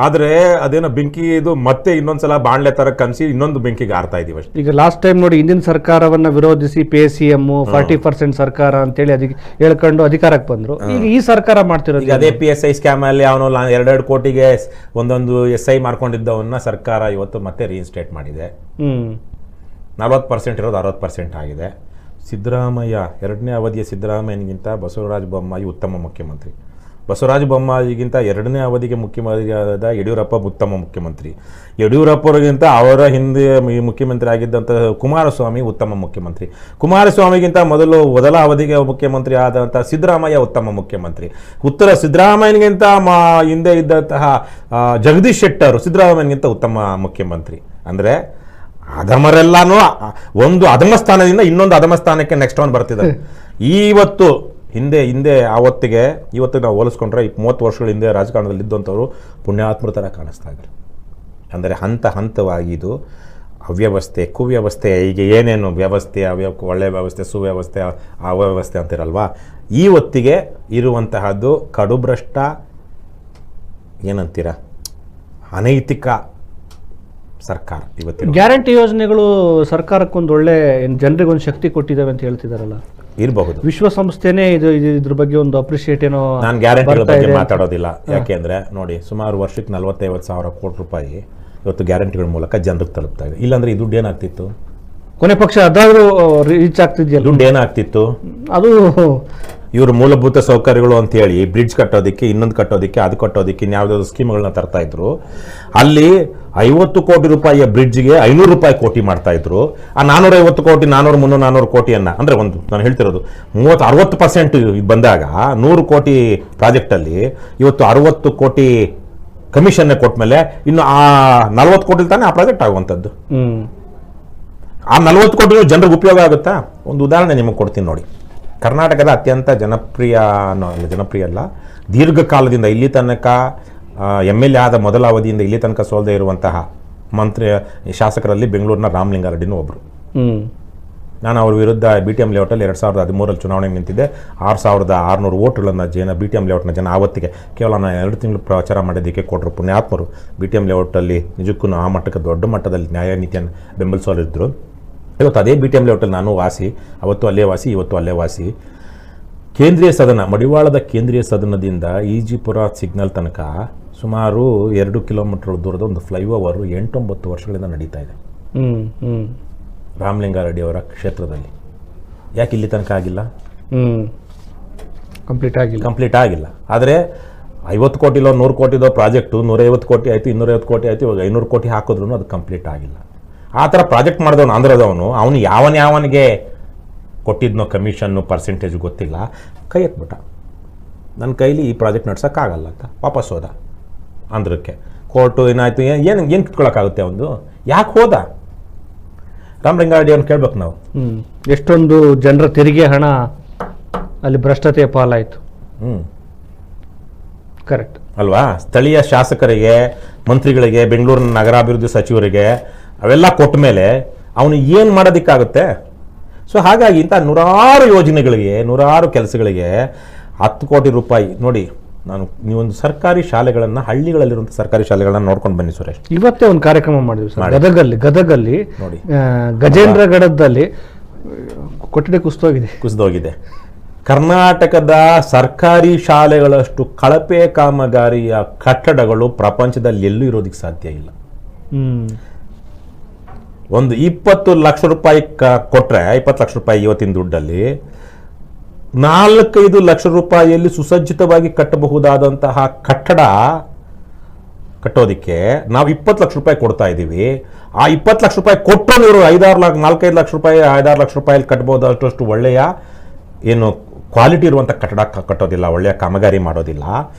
ಆದರೆ ಅದೇನೋ ಬೆಂಕಿ ಇದು ಮತ್ತೆ ಇನ್ನೊಂದ್ಸಲ ಬಾಣ್ಲೆ ತರ ಕನ್ಸಿ ಇನ್ನೊಂದು ಬೆಂಕಿಗೆ ಆರ್ತಾ ಇದೀವಿ ಅಷ್ಟೇ. ಈಗ ಲಾಸ್ಟ್ ಟೈಮ್ ನೋಡಿ, ಹಿಂದಿನ ಸರ್ಕಾರವನ್ನ ವಿರೋಧಿಸಿ PSCM 40% ಸರ್ಕಾರ ಅಂತೇಳಿ ಅದಕ್ಕೆ ಹೇಳ್ಕೊಂಡು ಅಧಿಕಾರಕ್ಕೆ ಬಂದ್ರು. ಈಗ ಈ ಸರ್ಕಾರ ಮಾಡ್ತಿರೋದು ಅದೇ PSI ಸ್ಕ್ಯಾಮ್ ಅಲ್ಲಿ ಅವನು 2 ಕೋಟಿಗೆ ಒಂದೊಂದು SI ಮಾಡ್ಕೊಂಡಿದ್ದವನ್ನ ಸರ್ಕಾರ ಇವತ್ತು ಮತ್ತೆ ರೀಇನ್ಸ್ಟೇಟ್ ಮಾಡಿದೆ. 40% ಇರೋದು 60% ಆಗಿದೆ. ಸಿದ್ದರಾಮಯ್ಯ, 2ನೇ ಅವಧಿಯ ಸಿದ್ದರಾಮಯ್ಯನಿಗಿಂತ ಬಸವರಾಜ ಬೊಮ್ಮಾಯಿ ಉತ್ತಮ ಮುಖ್ಯಮಂತ್ರಿ. ಬಸವರಾಜ ಬೊಮ್ಮಾಯಿಗಿಂತ 2ನೇ ಅವಧಿಗೆ ಮುಖ್ಯಮಂತ್ರಿಯಾದ ಯಡಿಯೂರಪ್ಪ ಉತ್ತಮ ಮುಖ್ಯಮಂತ್ರಿ. ಯಡಿಯೂರಪ್ಪರಿಗಿಂತ ಅವರ ಹಿಂದೆ ಮುಖ್ಯಮಂತ್ರಿ ಆಗಿದ್ದಂಥ ಕುಮಾರಸ್ವಾಮಿ ಉತ್ತಮ ಮುಖ್ಯಮಂತ್ರಿ. ಕುಮಾರಸ್ವಾಮಿಗಿಂತ ಮೊದಲ ಅವಧಿಗೆ ಮುಖ್ಯಮಂತ್ರಿ ಆದಂಥ ಸಿದ್ದರಾಮಯ್ಯ ಉತ್ತಮ ಮುಖ್ಯಮಂತ್ರಿ. ಸಿದ್ದರಾಮಯ್ಯನಿಗಿಂತ ಹಿಂದೆ ಇದ್ದಂತಹ ಜಗದೀಶ್ ಶೆಟ್ಟರ್ ಸಿದ್ದರಾಮಯ್ಯನಿಗಿಂತ ಉತ್ತಮ ಮುಖ್ಯಮಂತ್ರಿ. ಅಂದರೆ ಅಧಮರೆಲ್ಲಾನು ಒಂದು ಅಧಮ ಸ್ಥಾನದಿಂದ ಇನ್ನೊಂದು ಅಧಮ ಸ್ಥಾನಕ್ಕೆ ನೆಕ್ಸ್ಟ್ ಒನ್ ಬರ್ತಿದ್ದಾರೆ. ಇವತ್ತು ಹಿಂದೆ ಆವತ್ತಿಗೆ ಇವತ್ತು ನಾವು ಹೋಲಿಸ್ಕೊಂಡ್ರೆ 30 ವರ್ಷಗಳ ಹಿಂದೆ ರಾಜಕಾರಣದಲ್ಲಿ ಇದ್ದಂಥವ್ರು ಪುಣ್ಯಾತ್ಮರ ಥರ ಕಾಣಿಸ್ತಾ ಇದ್ರು. ಅಂದರೆ ಹಂತವಾಗಿ ಇದು ಅವ್ಯವಸ್ಥೆ, ಕುವ್ಯವಸ್ಥೆ, ಈಗ ಏನೇನು ವ್ಯವಸ್ಥೆ, ಒಳ್ಳೆಯ ವ್ಯವಸ್ಥೆ, ಸುವ್ಯವಸ್ಥೆ, ಅವ್ಯವಸ್ಥೆ ಅಂತಿರಲ್ವಾ, ಈ ಹೊತ್ತಿಗೆ ಇರುವಂತಹದ್ದು ಕಡುಭ್ರಷ್ಟ, ಏನಂತೀರ, ಅನೈತಿಕ ಸರ್ಕಾರ. ಇವತ್ತಿನ ಗ್ಯಾರಂಟಿ ಯೋಜನೆಗಳು ಸರ್ಕಾರಕ್ಕೊಂದು ಒಳ್ಳೆ ಜನರಿಗೊಂದು ಶಕ್ತಿ ಕೊಟ್ಟಿದ್ದಾವೆ ಅಂತ ಹೇಳ್ತಿದಾರಲ್ಲ, ಇರಬಹುದು. ವಿಶ್ವಸಂಸ್ಥೆನೇ ಇದ್ರ ಬಗ್ಗೆ ಒಂದು ಅಪ್ರಿಷಿಯೇಟ್ ಏನೋ. ನಾನು ಗ್ಯಾರಂಟಿಗಳ ಬಗ್ಗೆ ಮಾತಾಡೋದಿಲ್ಲ. ಯಾಕೆಂದ್ರೆ ನೋಡಿ, ಸುಮಾರು ವರ್ಷಕ್ಕೆ 40-50 ಸಾವಿರ ಕೋಟಿ ರೂಪಾಯಿ ಇವತ್ತು ಗ್ಯಾರಂಟಿಗಳ ಮೂಲಕ ಜನರಿಗೆ ತಲುಪ್ತಾ ಇದೆ. ಇಲ್ಲಾಂದ್ರೆ ಈ ದುಡ್ಡು ಏನಾಗ್ತಿತ್ತು? ಕೊನೆ ಪಕ್ಷ ಅದಾದ್ರೂ ರೀಚ್ ಆಗ್ತಿದ್ಯಲ್ಲ. ದುಡ್ಡು ಏನಾಗ್ತಿತ್ತು? ಅದು ಇವರು ಮೂಲಭೂತ ಸೌಕರ್ಯಗಳು ಅಂತ ಹೇಳಿ ಬ್ರಿಡ್ಜ್ ಕಟ್ಟೋದಕ್ಕೆ, ಇನ್ನೊಂದು ಕಟ್ಟೋದಕ್ಕೆ, ಅದು ಕಟ್ಟೋದಕ್ಕೆ ಇನ್ಯಾವುದಾದ್ರು ಸ್ಕೀಮ್ಗಳನ್ನ ತರ್ತಾ ಇದ್ರು. ಅಲ್ಲಿ 50 ಕೋಟಿ ರೂಪಾಯಿಯ ಬ್ರಿಡ್ಜ್ಗೆ 500 ರೂಪಾಯಿ ಕೋಟಿ ಮಾಡ್ತಾ ಇದ್ರು. ಆ 450 ಕೋಟಿ, 400, 300, 400 ಕೋಟಿಯನ್ನ, ಅಂದ್ರೆ ನಾನು ಹೇಳ್ತಿರೋದು 60% ಬಂದಾಗ 100 ಕೋಟಿ ಪ್ರಾಜೆಕ್ಟಲ್ಲಿ ಇವತ್ತು 60 ಕೋಟಿ ಕಮಿಷನ್ ಕೊಟ್ಮೇಲೆ ಇನ್ನು ಆ 40 ಕೋಟಿ ತಾನೇ ಆ ಪ್ರಾಜೆಕ್ಟ್ ಆಗುವಂಥದ್ದು. ಆ 40 ಕೋಟಿ ಜನರಿಗೆ ಉಪಯೋಗ ಆಗುತ್ತಾ? ಒಂದು ಉದಾಹರಣೆ ನಿಮಗೆ ಕೊಡ್ತೀನಿ ನೋಡಿ. ಕರ್ನಾಟಕದ ಅತ್ಯಂತ ಜನಪ್ರಿಯ ಅಲ್ಲ, ದೀರ್ಘಕಾಲದಿಂದ ಇಲ್ಲಿ ತನಕ MLA ಆದ ಮೊದಲ ಅವಧಿಯಿಂದ ಇಲ್ಲಿ ತನಕ ಸೋಲದೆ ಇರುವಂತಹ ಶಾಸಕರಲ್ಲಿ ಬೆಂಗಳೂರಿನ ರಾಮಲಿಂಗಾರೆಡ್ಡಿನೂ ಒಬ್ಬರು. ನಾನು ಅವ್ರ ವಿರುದ್ಧ BTM ಲೇಔಟಲ್ಲಿ 2013 ಚುನಾವಣೆಗೆ ನಿಂತಿದ್ದೆ. 6600 ವೋಟ್ಗಳನ್ನು BTM ಲೇಔಟ್ನ ಜನ ಆವತ್ತಿಗೆ ಕೇವಲ ನಾನು 2 ತಿಂಗಳು ಪ್ರಚಾರ ಮಾಡೋದಕ್ಕೆ ಕೊಟ್ಟರು. ಪುಣ್ಯಾತ್ಮರು BTM ಲೇಔಟಲ್ಲಿ ನಿಜಕ್ಕೂ ಆ ಮಟ್ಟಕ್ಕೆ ದೊಡ್ಡ ಮಟ್ಟದಲ್ಲಿ ನ್ಯಾಯ ನೀತಿಯನ್ನು ಬೆಂಬಲಿಸೋರಿದ್ದರು. ಇವತ್ತು ಅದೇ BTM ಲೇಔಟಲ್ಲಿ ನಾನು ವಾಸಿ, ಅವತ್ತು ಅಲ್ಲೇ ವಾಸಿ, ಇವತ್ತು ಅಲ್ಲೇ ವಾಸಿ. ಕೇಂದ್ರೀಯ ಸದನ, ಮಡಿವಾಳದ ಕೇಂದ್ರೀಯ ಸದನದಿಂದ ಈಜಿಪುರ ಸಿಗ್ನಲ್ ತನಕ ಸುಮಾರು 2 ಕಿಲೋಮೀಟರ್ ದೂರದ ಒಂದು ಫ್ಲೈಓವರು 8-9 ವರ್ಷಗಳಿಂದ ನಡೀತಾ ಇದೆ ರಾಮಲಿಂಗಾರೆಡ್ಡಿ ಅವರ ಕ್ಷೇತ್ರದಲ್ಲಿ. ಯಾಕೆ ಇಲ್ಲಿ ತನಕ ಆಗಿಲ್ಲ? ಕಂಪ್ಲೀಟ್ ಆಗಿಲ್ಲ. ಆದರೆ 50 ಕೋಟಿಲೋ 100 ಕೋಟಿದೋ ಪ್ರಾಜೆಕ್ಟು 150 ಕೋಟಿ ಆಯಿತು, 250 ಕೋಟಿ ಆಯಿತು, ಇವಾಗ 500 ಕೋಟಿ ಹಾಕಿದ್ರು ಅದು ಕಂಪ್ಲೀಟ್ ಆಗಿಲ್ಲ. ಆ ಥರ ಪ್ರಾಜೆಕ್ಟ್ ಮಾಡಿದವನು ಆಂಧ್ರದವನು, ಅವನು ಯಾವನಿಗೆ ಕೊಟ್ಟಿದ್ನೋ ಕಮಿಷನ್ನು ಪರ್ಸೆಂಟೇಜ್ ಗೊತ್ತಿಲ್ಲ, ಕೈ ಎತ್ಬಿಟ್ಟ. ನನ್ನ ಕೈಲಿ ಈ ಪ್ರಾಜೆಕ್ಟ್ ನಡ್ಸೋಕ್ಕಾಗಲ್ಲ ಅಂತ ವಾಪಸ್ ಹೋದ ಆಂಧ್ರಕ್ಕೆ. ಕೋರ್ಟು ಏನಾಯಿತು, ಏನು ಕಿತ್ಕೊಳ್ಳೋಕ್ಕಾಗುತ್ತೆ ಒಂದು? ಯಾಕೆ ಹೋದ? ರಾಮಲಿಂಗಾರೆಡ್ಡಿ ಅವ್ನು ಕೇಳ್ಬೇಕು ನಾವು. ಎಷ್ಟೊಂದು ಜನರ ತೆರಿಗೆ ಹಣ ಅಲ್ಲಿ ಭ್ರಷ್ಟತೆಯ ಪಾಲಾಯಿತು. ಕರೆಕ್ಟ್ ಅಲ್ವಾ? ಸ್ಥಳೀಯ ಶಾಸಕರಿಗೆ, ಮಂತ್ರಿಗಳಿಗೆ, ಬೆಂಗಳೂರಿನ ನಗರಾಭಿವೃದ್ಧಿ ಸಚಿವರಿಗೆ ಅವೆಲ್ಲ ಕೊಟ್ಟ ಮೇಲೆ ಅವನು ಏನು ಮಾಡೋದಕ್ಕಾಗುತ್ತೆ? ಸೊ ಹಾಗಾಗಿ ಇಂಥ ನೂರಾರು ಯೋಜನೆಗಳಿಗೆ, ನೂರಾರು ಕೆಲಸಗಳಿಗೆ 10 ಕೋಟಿ ರೂಪಾಯಿ ನೋಡಿ. ನೀವೊಂದು ಸರ್ಕಾರಿ ಶಾಲೆಗಳನ್ನು, ಹಳ್ಳಿಗಳಲ್ಲಿರುವಂಥ ಸರ್ಕಾರಿ ಶಾಲೆಗಳನ್ನ ನೋಡ್ಕೊಂಡು ಬನ್ನಿ ಸುರೇಶ್. ಇವತ್ತೇ ಒಂದು ಕಾರ್ಯಕ್ರಮ ಮಾಡಿದ್ವಿ ಸರ್ ಗದಗಲ್ಲಿ ನೋಡಿ. ಗಜೇಂದ್ರಗಢದಲ್ಲಿ ಕೊಠಡಿ ಕುಸಿದೋಗಿದೆ. ಕರ್ನಾಟಕದ ಸರ್ಕಾರಿ ಶಾಲೆಗಳಷ್ಟು ಕಳಪೆ ಕಾಮಗಾರಿಯ ಕಟ್ಟಡಗಳು ಪ್ರಪಂಚದಲ್ಲಿ ಎಲ್ಲೂ ಇರೋದಕ್ಕೆ ಸಾಧ್ಯ ಇಲ್ಲ. ಒಂದು 20 ಲಕ್ಷ ರೂಪಾಯಿ ಕೊಟ್ರೆ, 20 ಲಕ್ಷ ರೂಪಾಯಿ ಇವತ್ತಿನ ದುಡ್ಡಲ್ಲಿ 4-5 ಲಕ್ಷ ರೂಪಾಯಿಯಲ್ಲಿ ಸುಸಜ್ಜಿತವಾಗಿ ಕಟ್ಟಬಹುದಾದಂತಹ ಕಟ್ಟಡ ಕಟ್ಟೋದಿಕ್ಕೆ ನಾವು 20 ಲಕ್ಷ ರೂಪಾಯಿ ಕೊಡ್ತಾ ಇದ್ದೀವಿ. ಆ 20 ಲಕ್ಷ ರೂಪಾಯಿ ಕೊಟ್ಟರು ಇವರು 4-5 ಲಕ್ಷ ರೂಪಾಯಿ 5-6 ಲಕ್ಷ ರೂಪಾಯಲ್ಲಿ ಕಟ್ಟಬಹುದಷ್ಟು ಒಳ್ಳೆಯ ಏನು ಕ್ವಾಲಿಟಿ ಇರುವಂಥ ಕಟ್ಟಡ ಕಟ್ಟೋದಿಲ್ಲ, ಒಳ್ಳೆಯ ಕಾಮಗಾರಿ ಮಾಡೋದಿಲ್ಲ.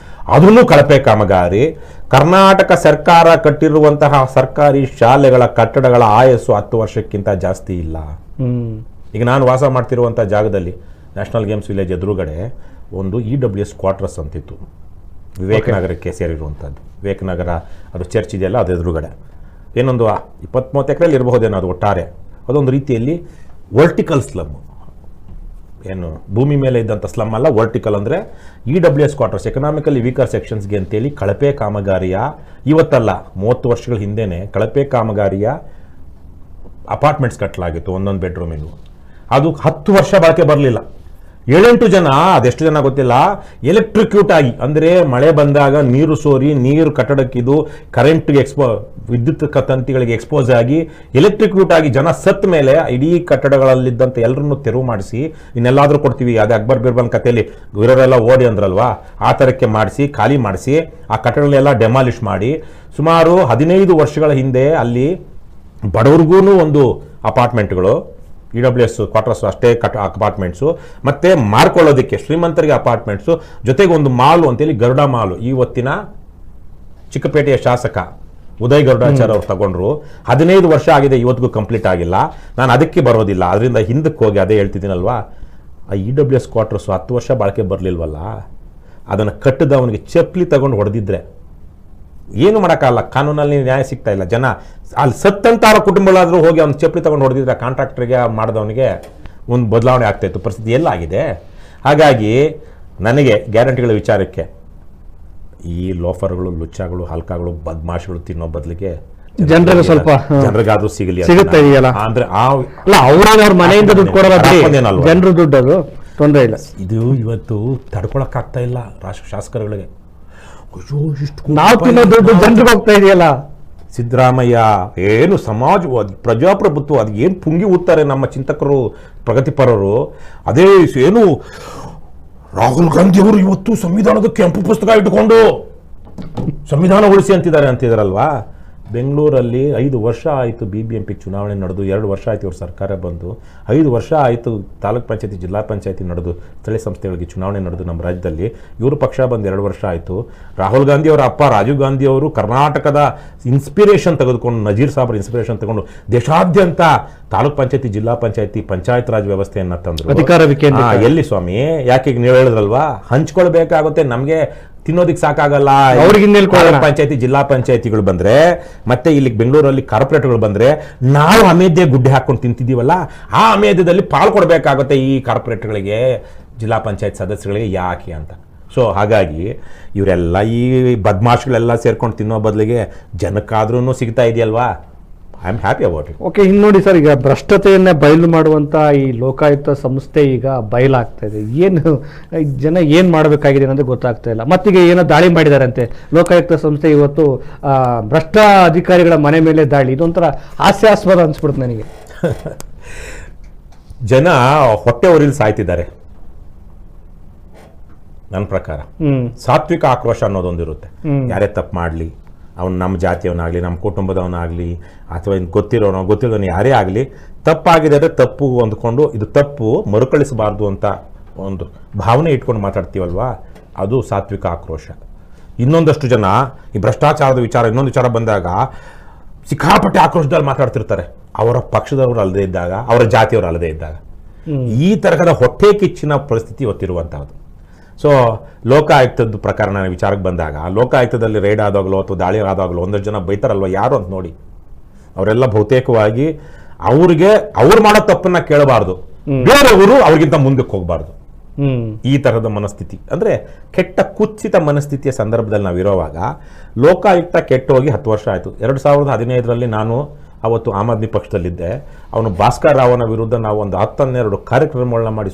ಅದನ್ನು ಕಳಪೆ ಕಾಮಗಾರಿ. ಕರ್ನಾಟಕ ಸರ್ಕಾರ ಕಟ್ಟಿರುವಂತಹ ಸರ್ಕಾರಿ ಶಾಲೆಗಳ ಕಟ್ಟಡಗಳ ಆಯಸ್ಸು 10 ವರ್ಷಕ್ಕಿಂತ ಜಾಸ್ತಿ ಇಲ್ಲ. ಈಗ ನಾನು ವಾಸ ಮಾಡ್ತಿರುವಂಥ ಜಾಗದಲ್ಲಿ ನ್ಯಾಷನಲ್ ಗೇಮ್ಸ್ ವಿಲೇಜ್ ಎದುರುಗಡೆ ಒಂದು EWS ಕ್ವಾರ್ಟರ್ಸ್ ಅಂತಿತ್ತು, ವಿವೇಕನಗರಕ್ಕೆ ಸೇರಿರುವಂಥದ್ದು. ವಿವೇಕನಗರ ಅದು ಚರ್ಚ್ ಇದೆಯಲ್ಲ, ಅದು ಎದುರುಗಡೆ ಏನೊಂದು 20-30 ಎಕರೆಯಲ್ಲಿ ಇರಬಹುದೇನೋ ಅದು ಒಟ್ಟಾರೆ. ಅದೊಂದು ರೀತಿಯಲ್ಲಿ ವರ್ಟಿಕಲ್ ಸ್ಲಮ್, ಏನು ಭೂಮಿ ಮೇಲೆ ಇದ್ದಂಥ ಸ್ಲಮ್ ಅಲ್ಲ, ವರ್ಟಿಕಲ್ ಅಂದರೆ EWS ಕ್ವಾರ್ಟರ್ಸ್, ಎಕನಾಮಿಕಲಿ ವೀಕರ್ ಸೆಕ್ಷನ್ಸ್ಗೆ ಅಂತೇಳಿ ಕಳಪೆ ಕಾಮಗಾರಿಯ, ಇವತ್ತಲ್ಲ 30 ವರ್ಷಗಳ ಹಿಂದೆನೇ ಕಳಪೆ ಕಾಮಗಾರಿಯ ಅಪಾರ್ಟ್ಮೆಂಟ್ಸ್ ಕಟ್ಟಲಾಗಿತ್ತು, ಒಂದೊಂದು ಬೆಡ್ರೂಮಿಗೂ. ಅದು 10 ವರ್ಷ ಬಳಕೆ ಬರಲಿಲ್ಲ. 7-8 ಜನ, ಅದೆಷ್ಟು ಜನ ಗೊತ್ತಿಲ್ಲ, ಎಲೆಕ್ಟ್ರಿಕ್ಯೂಟ್ ಆಗಿ, ಅಂದರೆ ಮಳೆ ಬಂದಾಗ ನೀರು ಸೋರಿ ನೀರು ಕಟ್ಟಡಕ್ಕಿದು ಕರೆಂಟ್ಗೆ ವಿದ್ಯುತ್ ತಂತಿಗಳಿಗೆ ಎಕ್ಸ್ಪೋಸ್ ಆಗಿ ಎಲೆಕ್ಟ್ರಿಕ್ಯೂಟ್ ಆಗಿ ಜನ ಸತ್ತ ಮೇಲೆ ಇಡೀ ಕಟ್ಟಡಗಳಲ್ಲಿದ್ದಂಥ ಎಲ್ಲರನ್ನು ತೆರವು ಮಾಡಿಸಿ, ಇನ್ನೆಲ್ಲಾದರೂ ಕೊಡ್ತೀವಿ, ಅದೇ ಅಕ್ಬರ್ ಬಿರ್ಬನ್ ಕಥೆಯಲ್ಲಿ ಇವರೆಲ್ಲ ಓಡಿ ಅಂದ್ರಲ್ವಾ, ಆ ಥರಕ್ಕೆ ಮಾಡಿಸಿ ಖಾಲಿ ಮಾಡಿಸಿ ಆ ಕಟ್ಟಡಗಳೆಲ್ಲ ಡೆಮಾಲಿಷ್ ಮಾಡಿ ಸುಮಾರು 15 ವರ್ಷಗಳ ಹಿಂದೆ ಅಲ್ಲಿ ಬಡವ್ರಿಗೂ ಒಂದು ಅಪಾರ್ಟ್ಮೆಂಟ್ಗಳು, EWS ಕ್ವಾರ್ಟರ್ಸ್ ಅಷ್ಟೇ ಅಪಾರ್ಟ್ಮೆಂಟ್ಸು, ಮತ್ತು ಮಾರ್ಕೊಳ್ಳೋದಕ್ಕೆ ಶ್ರೀಮಂತರಿಗೆ ಅಪಾರ್ಟ್ಮೆಂಟ್ಸು, ಜೊತೆಗೆ ಒಂದು ಮಾಲು ಅಂತೇಳಿ ಗರುಡ ಮಾಲು ಇವತ್ತಿನ ಚಿಕ್ಕಪೇಟೆಯ ಶಾಸಕ ಉದಯ್ ಗರುಡಾಚಾರ್ಯ ಅವ್ರು ತಗೊಂಡ್ರು. 15 ವರ್ಷ ಆಗಿದೆ, ಇವತ್ತಿಗೂ ಕಂಪ್ಲೀಟ್ ಆಗಿಲ್ಲ. ನಾನು ಅದಕ್ಕೆ ಬರೋದಿಲ್ಲ, ಅದರಿಂದ ಹಿಂದಕ್ಕೆ ಹೋಗಿ ಅದೇ ಹೇಳ್ತಿದ್ದೀನಲ್ವಾ, ಆ EWS ಕ್ವಾರ್ಟರ್ಸು 10 ವರ್ಷ ಬಾಳಿಕೆ ಬರಲಿಲ್ವಲ್ಲ, ಅದನ್ನು ಕಟ್ಟಿದವನಿಗೆ ಚಪ್ಪಲಿ ತಗೊಂಡು ಹೊಡೆದಿದ್ರೆ ಏನು ಮಾಡೋಕ್ಕಾಗಲ್ಲ, ಕಾನೂನಲ್ಲಿ ನ್ಯಾಯ ಸಿಗ್ತಾ ಇಲ್ಲ. ಜನ ಅಲ್ಲಿ ಸತ್ತಂತಾರ ಕುಟುಂಬಗಳಾದರೂ ಹೋಗಿ ಅವ್ನು ಚಪ್ಪಲಿ ತಗೊಂಡು ಹೊಡೆದಿದ್ರೆ ಕಾಂಟ್ರಾಕ್ಟರ್ಗೆ ಮಾಡಿದವನಿಗೆ ಒಂದು ಬದಲಾವಣೆ ಆಗ್ತಾಯಿತ್ತು. ಪರಿಸ್ಥಿತಿ ಎಲ್ಲ ಆಗಿದೆ. ಹಾಗಾಗಿ ನನಗೆ ಗ್ಯಾರಂಟಿಗಳ ವಿಚಾರಕ್ಕೆ ಈ ಲೋಫರ್ಗಳು, ಲುಚ್ಚಾಗಳು, ಹಲ್ಕಾಗಳು, ಬದ್ಮಾಶ್ಗಳು ತಿನ್ನೋ ಬದಲಿಗೆ ಜನರಿಗೆ ಸ್ವಲ್ಪ ಜನರಿಗಾದ್ರೂ ಸಿಗಲಿ ಅಂದ್ರೆ ಅವ್ರ ಮನೆಯಿಂದ ದುಡ್ಡು ಕೊಡೋಲ್ಲ, ಜನರು ದುಡ್ಡು, ಅದು ತೊಂದರೆ ಇಲ್ಲ. ಇದು ಇವತ್ತು ತಡ್ಕೊಳಕ್ಕಾಗ್ತಾ ಇಲ್ಲ ಶಾಸಕರುಗಳಿಗೆ. ನಾವು ತಿನ್ನೋ ದುಡ್ಡು ಜನರಿಗೆ ಹೋಗ್ತಾ ಇದೆಯಲ್ಲ. ಸಿದ್ದರಾಮಯ್ಯ ಏನು ಸಮಾಜವಾದಿ, ಪ್ರಜಾಪ್ರಭುತ್ವ, ಅದು ಏನು ಪುಂಗಿ ಊದ್ತಾರೆ ನಮ್ಮ ಚಿಂತಕರು, ಪ್ರಗತಿಪರರು. ಅದೇ ಏನು ರಾಹುಲ್ ಗಾಂಧಿ ಅವರು ಇವತ್ತು ಸಂವಿಧಾನದ ಕೆಂಪು ಪುಸ್ತಕ ಇಟ್ಟುಕೊಂಡು ಸಂವಿಧಾನ ಉಳಿಸಿ ಅಂತಿದಾರಲ್ವಾ. ಬೆಂಗಳೂರಲ್ಲಿ 5 ವರ್ಷ ಆಯಿತು BBMP ಚುನಾವಣೆ ನಡೆದು, 2 ವರ್ಷ ಆಯಿತು ಇವ್ರ ಸರ್ಕಾರ ಬಂದು, 5 ವರ್ಷ ಆಯಿತು ತಾಲೂಕ್ ಪಂಚಾಯತಿ, ಜಿಲ್ಲಾ ಪಂಚಾಯತಿ ನಡೆದು, ಸ್ಥಳೀಯ ಸಂಸ್ಥೆಗಳಿಗೆ ಚುನಾವಣೆ ನಡೆದು ನಮ್ಮ ರಾಜ್ಯದಲ್ಲಿ. ಇವರು ಪಕ್ಷ ಬಂದು 2 ವರ್ಷ ಆಯಿತು. ರಾಹುಲ್ ಗಾಂಧಿ ಅವರ ಅಪ್ಪ ರಾಜೀವ್ ಗಾಂಧಿ ಅವರು ಕರ್ನಾಟಕದ ಇನ್ಸ್ಪಿರೇಷನ್ ತೆಗೆದುಕೊಂಡು, ನಜೀರ್ ಸಾಬ್ರ ಇನ್ಸ್ಪಿರೇಷನ್ ತಗೊಂಡು ದೇಶಾದ್ಯಂತ ತಾಲೂಕ್ ಪಂಚಾಯತಿ, ಜಿಲ್ಲಾ ಪಂಚಾಯತಿ, ಪಂಚಾಯತ್ ರಾಜ್ ವ್ಯವಸ್ಥೆಯನ್ನು ತಂದರು. ಅಧಿಕಾರ ಎಲ್ಲಿ ಸ್ವಾಮಿ? ಯಾಕೆ ನೀವು ಹೇಳಿದ್ರಲ್ವಾ, ಹಂಚ್ಕೊಳ್ಬೇಕಾಗುತ್ತೆ, ನಮಗೆ ತಿನ್ನೋದಿಕ್ಕೆ ಸಾಕಾಗಲ್ಲ. ಪಂಚಾಯತಿ, ಜಿಲ್ಲಾ ಪಂಚಾಯತಿಗಳು ಬಂದ್ರೆ, ಮತ್ತೆ ಇಲ್ಲಿ ಬೆಂಗಳೂರಲ್ಲಿ ಕಾರ್ಪೊರೇಟ್ಗಳು ಬಂದ್ರೆ, ನಾವು ಅಮೇಧ್ಯ ಗುಡ್ಡೆ ಹಾಕೊಂಡು ತಿಂತಿದ್ದೀವಲ್ಲ, ಆ ಅಮೇಧ್ಯದಲ್ಲಿ ಪಾಲು ಕೊಡಬೇಕಾಗುತ್ತೆ ಈ ಕಾರ್ಪೊರೇಟ್ಗಳಿಗೆ, ಜಿಲ್ಲಾ ಪಂಚಾಯತ್ ಸದಸ್ಯಗಳಿಗೆ. ಯಾಕೆ ಅಂತ. ಸೊ ಹಾಗಾಗಿ ಇವರೆಲ್ಲ ಈ ಬದ್ಮಾಶ್ಗಳೆಲ್ಲ ಸೇರ್ಕೊಂಡು ತಿನ್ನೋ ಬದಲಿಗೆ ಜನಕ್ಕಾದ್ರೂ ಸಿಗ್ತಾ ಇದೆಯಲ್ವಾ, I am happy about it. Okay, ಇನ್ನು ನೋಡಿ ಸರ್, ಈಗ ಭ್ರಷ್ಟತೆಯನ್ನ ಬಯಲು ಮಾಡುವಂತ ಈ ಲೋಕಾಯುಕ್ತ ಸಂಸ್ಥೆ ಈಗ ಬಯಲಾಗ್ತಾ ಇದೆ. ಏನು ಜನ ಏನ್ ಮಾಡಬೇಕಾಗಿದೆ ಅನ್ನೋದು ಗೊತ್ತಾಗ್ತಾ ಇಲ್ಲ. ಮತ್ತೀಗ ಏನೋ ದಾಳಿ ಮಾಡಿದಾರಂತೆ ಲೋಕಾಯುಕ್ತ ಸಂಸ್ಥೆ ಇವತ್ತು, ಭ್ರಷ್ಟ ಅಧಿಕಾರಿಗಳ ಮನೆ ಮೇಲೆ ದಾಳಿ. ಇದೊಂಥರ ಹಾಸ್ಯಾಸ್ಪದ ಅನ್ಸ್ಬಿಡುತ್ತೆ ನನಗೆ. ಜನ ಹೊಟ್ಟೆ ಉರಿಲಿ ಸಾಯ್ತಿದ್ದಾರೆ ನನ್ನ ಪ್ರಕಾರ. ಸಾತ್ವಿಕ ಆಕ್ರೋಶ ಅನ್ನೋದೊಂದಿರುತ್ತೆ. ಯಾರೇ ತಪ್ಪು ಮಾಡಲಿ, ಅವ್ನು ನಮ್ಮ ಜಾತಿಯವನಾಗಲಿ, ನಮ್ಮ ಕುಟುಂಬದವನಾಗಲಿ, ಅಥವಾ ಇನ್ನು ಗೊತ್ತಿರೋನು ಯಾರೇ ಆಗಲಿ, ತಪ್ಪಾಗಿದೆ ಅಂದರೆ ತಪ್ಪು ಅಂದ್ಕೊಂಡು ಇದು ತಪ್ಪು ಮರುಕಳಿಸಬಾರ್ದು ಅಂತ ಒಂದು ಭಾವನೆ ಇಟ್ಕೊಂಡು ಮಾತಾಡ್ತೀವಲ್ವಾ, ಅದು ಸಾತ್ವಿಕ ಆಕ್ರೋಶ. ಇನ್ನೊಂದಷ್ಟು ಜನ ಈ ಭ್ರಷ್ಟಾಚಾರದ ಇನ್ನೊಂದು ವಿಚಾರ ಬಂದಾಗ ಸಿಕ್ಕಾಪಟ್ಟೆ ಆಕ್ರೋಶದಲ್ಲಿ ಮಾತಾಡ್ತಿರ್ತಾರೆ, ಅವರ ಪಕ್ಷದವರು ಅಲ್ಲದೆ ಇದ್ದಾಗ, ಅವರ ಜಾತಿಯವರು ಅಲ್ಲದೆ ಇದ್ದಾಗ. ಈ ತರಹದ ಹೊಟ್ಟೆ ಕಿಚ್ಚಿನ ಪರಿಸ್ಥಿತಿ ಇವತ್ತಿರುವಂತಹದ್ದು. ಸೊ ಲೋಕಾಯುಕ್ತದ ಪ್ರಕರಣ ವಿಚಾರಕ್ಕೆ ಬಂದಾಗ, ಲೋಕಾಯುಕ್ತದಲ್ಲಿ ರೈಡ್ ಆದಾಗಲೋ ಅಥವಾ ದಾಳಿ ಆದಾಗಲೋ ಒಂದಷ್ಟು ಜನ ಬೈತಾರಲ್ವ, ಯಾರು ಅಂತ ನೋಡಿ. ಅವರೆಲ್ಲ ಬಹುತೇಕವಾಗಿ ಅವ್ರು ಮಾಡೋ ತಪ್ಪನ್ನ ಕೇಳಬಾರ್ದು, ಬೇರೆಯವರು ಅವ್ರಿಗಿಂತ ಮುಂದಕ್ಕೆ ಹೋಗಬಾರ್ದು. ಈ ತರಹದ ಮನಸ್ಥಿತಿ ಅಂದ್ರೆ ಕೆಟ್ಟ ಕುತ್ಸಿತ ಮನಸ್ಥಿತಿಯ ಸಂದರ್ಭದಲ್ಲಿ ನಾವಿರೋವಾಗ ಲೋಕಾಯುಕ್ತ ಕೆಟ್ಟು ಹೋಗಿ 10 ವರ್ಷ ಆಯಿತು. 2015ರಲ್ಲಿ ನಾನು ಅವತ್ತು ಆಮ್ ಆದ್ಮಿ ಪಕ್ಷದಲ್ಲಿದ್ದೆ. ಅವನು ಭಾಸ್ಕರ್ ರಾವನ ವಿರುದ್ಧ ನಾವು ಒಂದು 10-12 ಕಾರ್ಯಕ್ರಮಗಳನ್ನ ಮಾಡಿ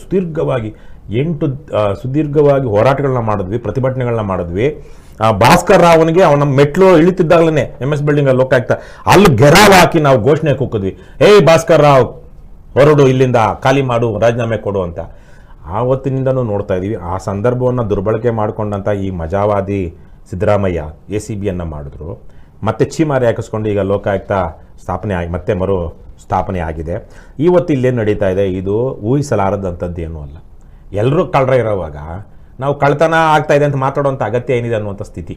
ಸುದೀರ್ಘವಾಗಿ ಹೋರಾಟಗಳನ್ನ ಮಾಡಿದ್ವಿ, ಪ್ರತಿಭಟನೆಗಳನ್ನ ಮಾಡಿದ್ವಿ. ಭಾಸ್ಕರ್ ರಾವನಿಗೆ ಅವನ ಮೆಟ್ಲು ಇಳಿತಿದ್ದಾಗಲೇ MS ಬಿಲ್ಡಿಂಗ್ ಅಲ್ಲಿ ಲೋಕಾಯುಕ್ತ ಅಲ್ಲಿ ಗೆರಾವ್ ಹಾಕಿ ನಾವು ಘೋಷಣೆ ಕೂಕಿದ್ವಿ, ಏಯ್ ಭಾಸ್ಕರ್ ರಾವ್ ಹೊರಡು, ಇಲ್ಲಿಂದ ಖಾಲಿ ಮಾಡು, ರಾಜೀನಾಮೆ ಕೊಡು ಅಂತ. ಆವತ್ತಿನಿಂದನೂ ನೋಡ್ತಾ ಇದ್ದೀವಿ. ಆ ಸಂದರ್ಭವನ್ನು ದುರ್ಬಳಕೆ ಮಾಡಿಕೊಂಡಂಥ ಈ ಮಜಾವಾದಿ ಸಿದ್ದರಾಮಯ್ಯ ACBಯನ್ನು ಮಾಡಿದ್ರು, ಮತ್ತೆ ಚೀಮಾರಿ ಹಾಕಿಸ್ಕೊಂಡು ಈಗ ಲೋಕಾಯುಕ್ತ ಮತ್ತೆ ಮರು ಸ್ಥಾಪನೆ ಆಗಿದೆ. ಇವತ್ತು ಇಲ್ಲೇನು ನಡೀತಾ ಇದೆ, ಇದು ಊಹಿಸಲಾರದಂಥದ್ದು ಏನೂ ಅಲ್ಲ. ಎಲ್ಲರೂ ಕಳ್ಳರ ಇರೋವಾಗ ನಾವು ಕಳ್ತನ ಆಗ್ತಾ ಇದೆ ಅಂತ ಮಾತಾಡುವಂಥ ಅಗತ್ಯ ಏನಿದೆ ಅನ್ನುವಂಥ ಸ್ಥಿತಿ.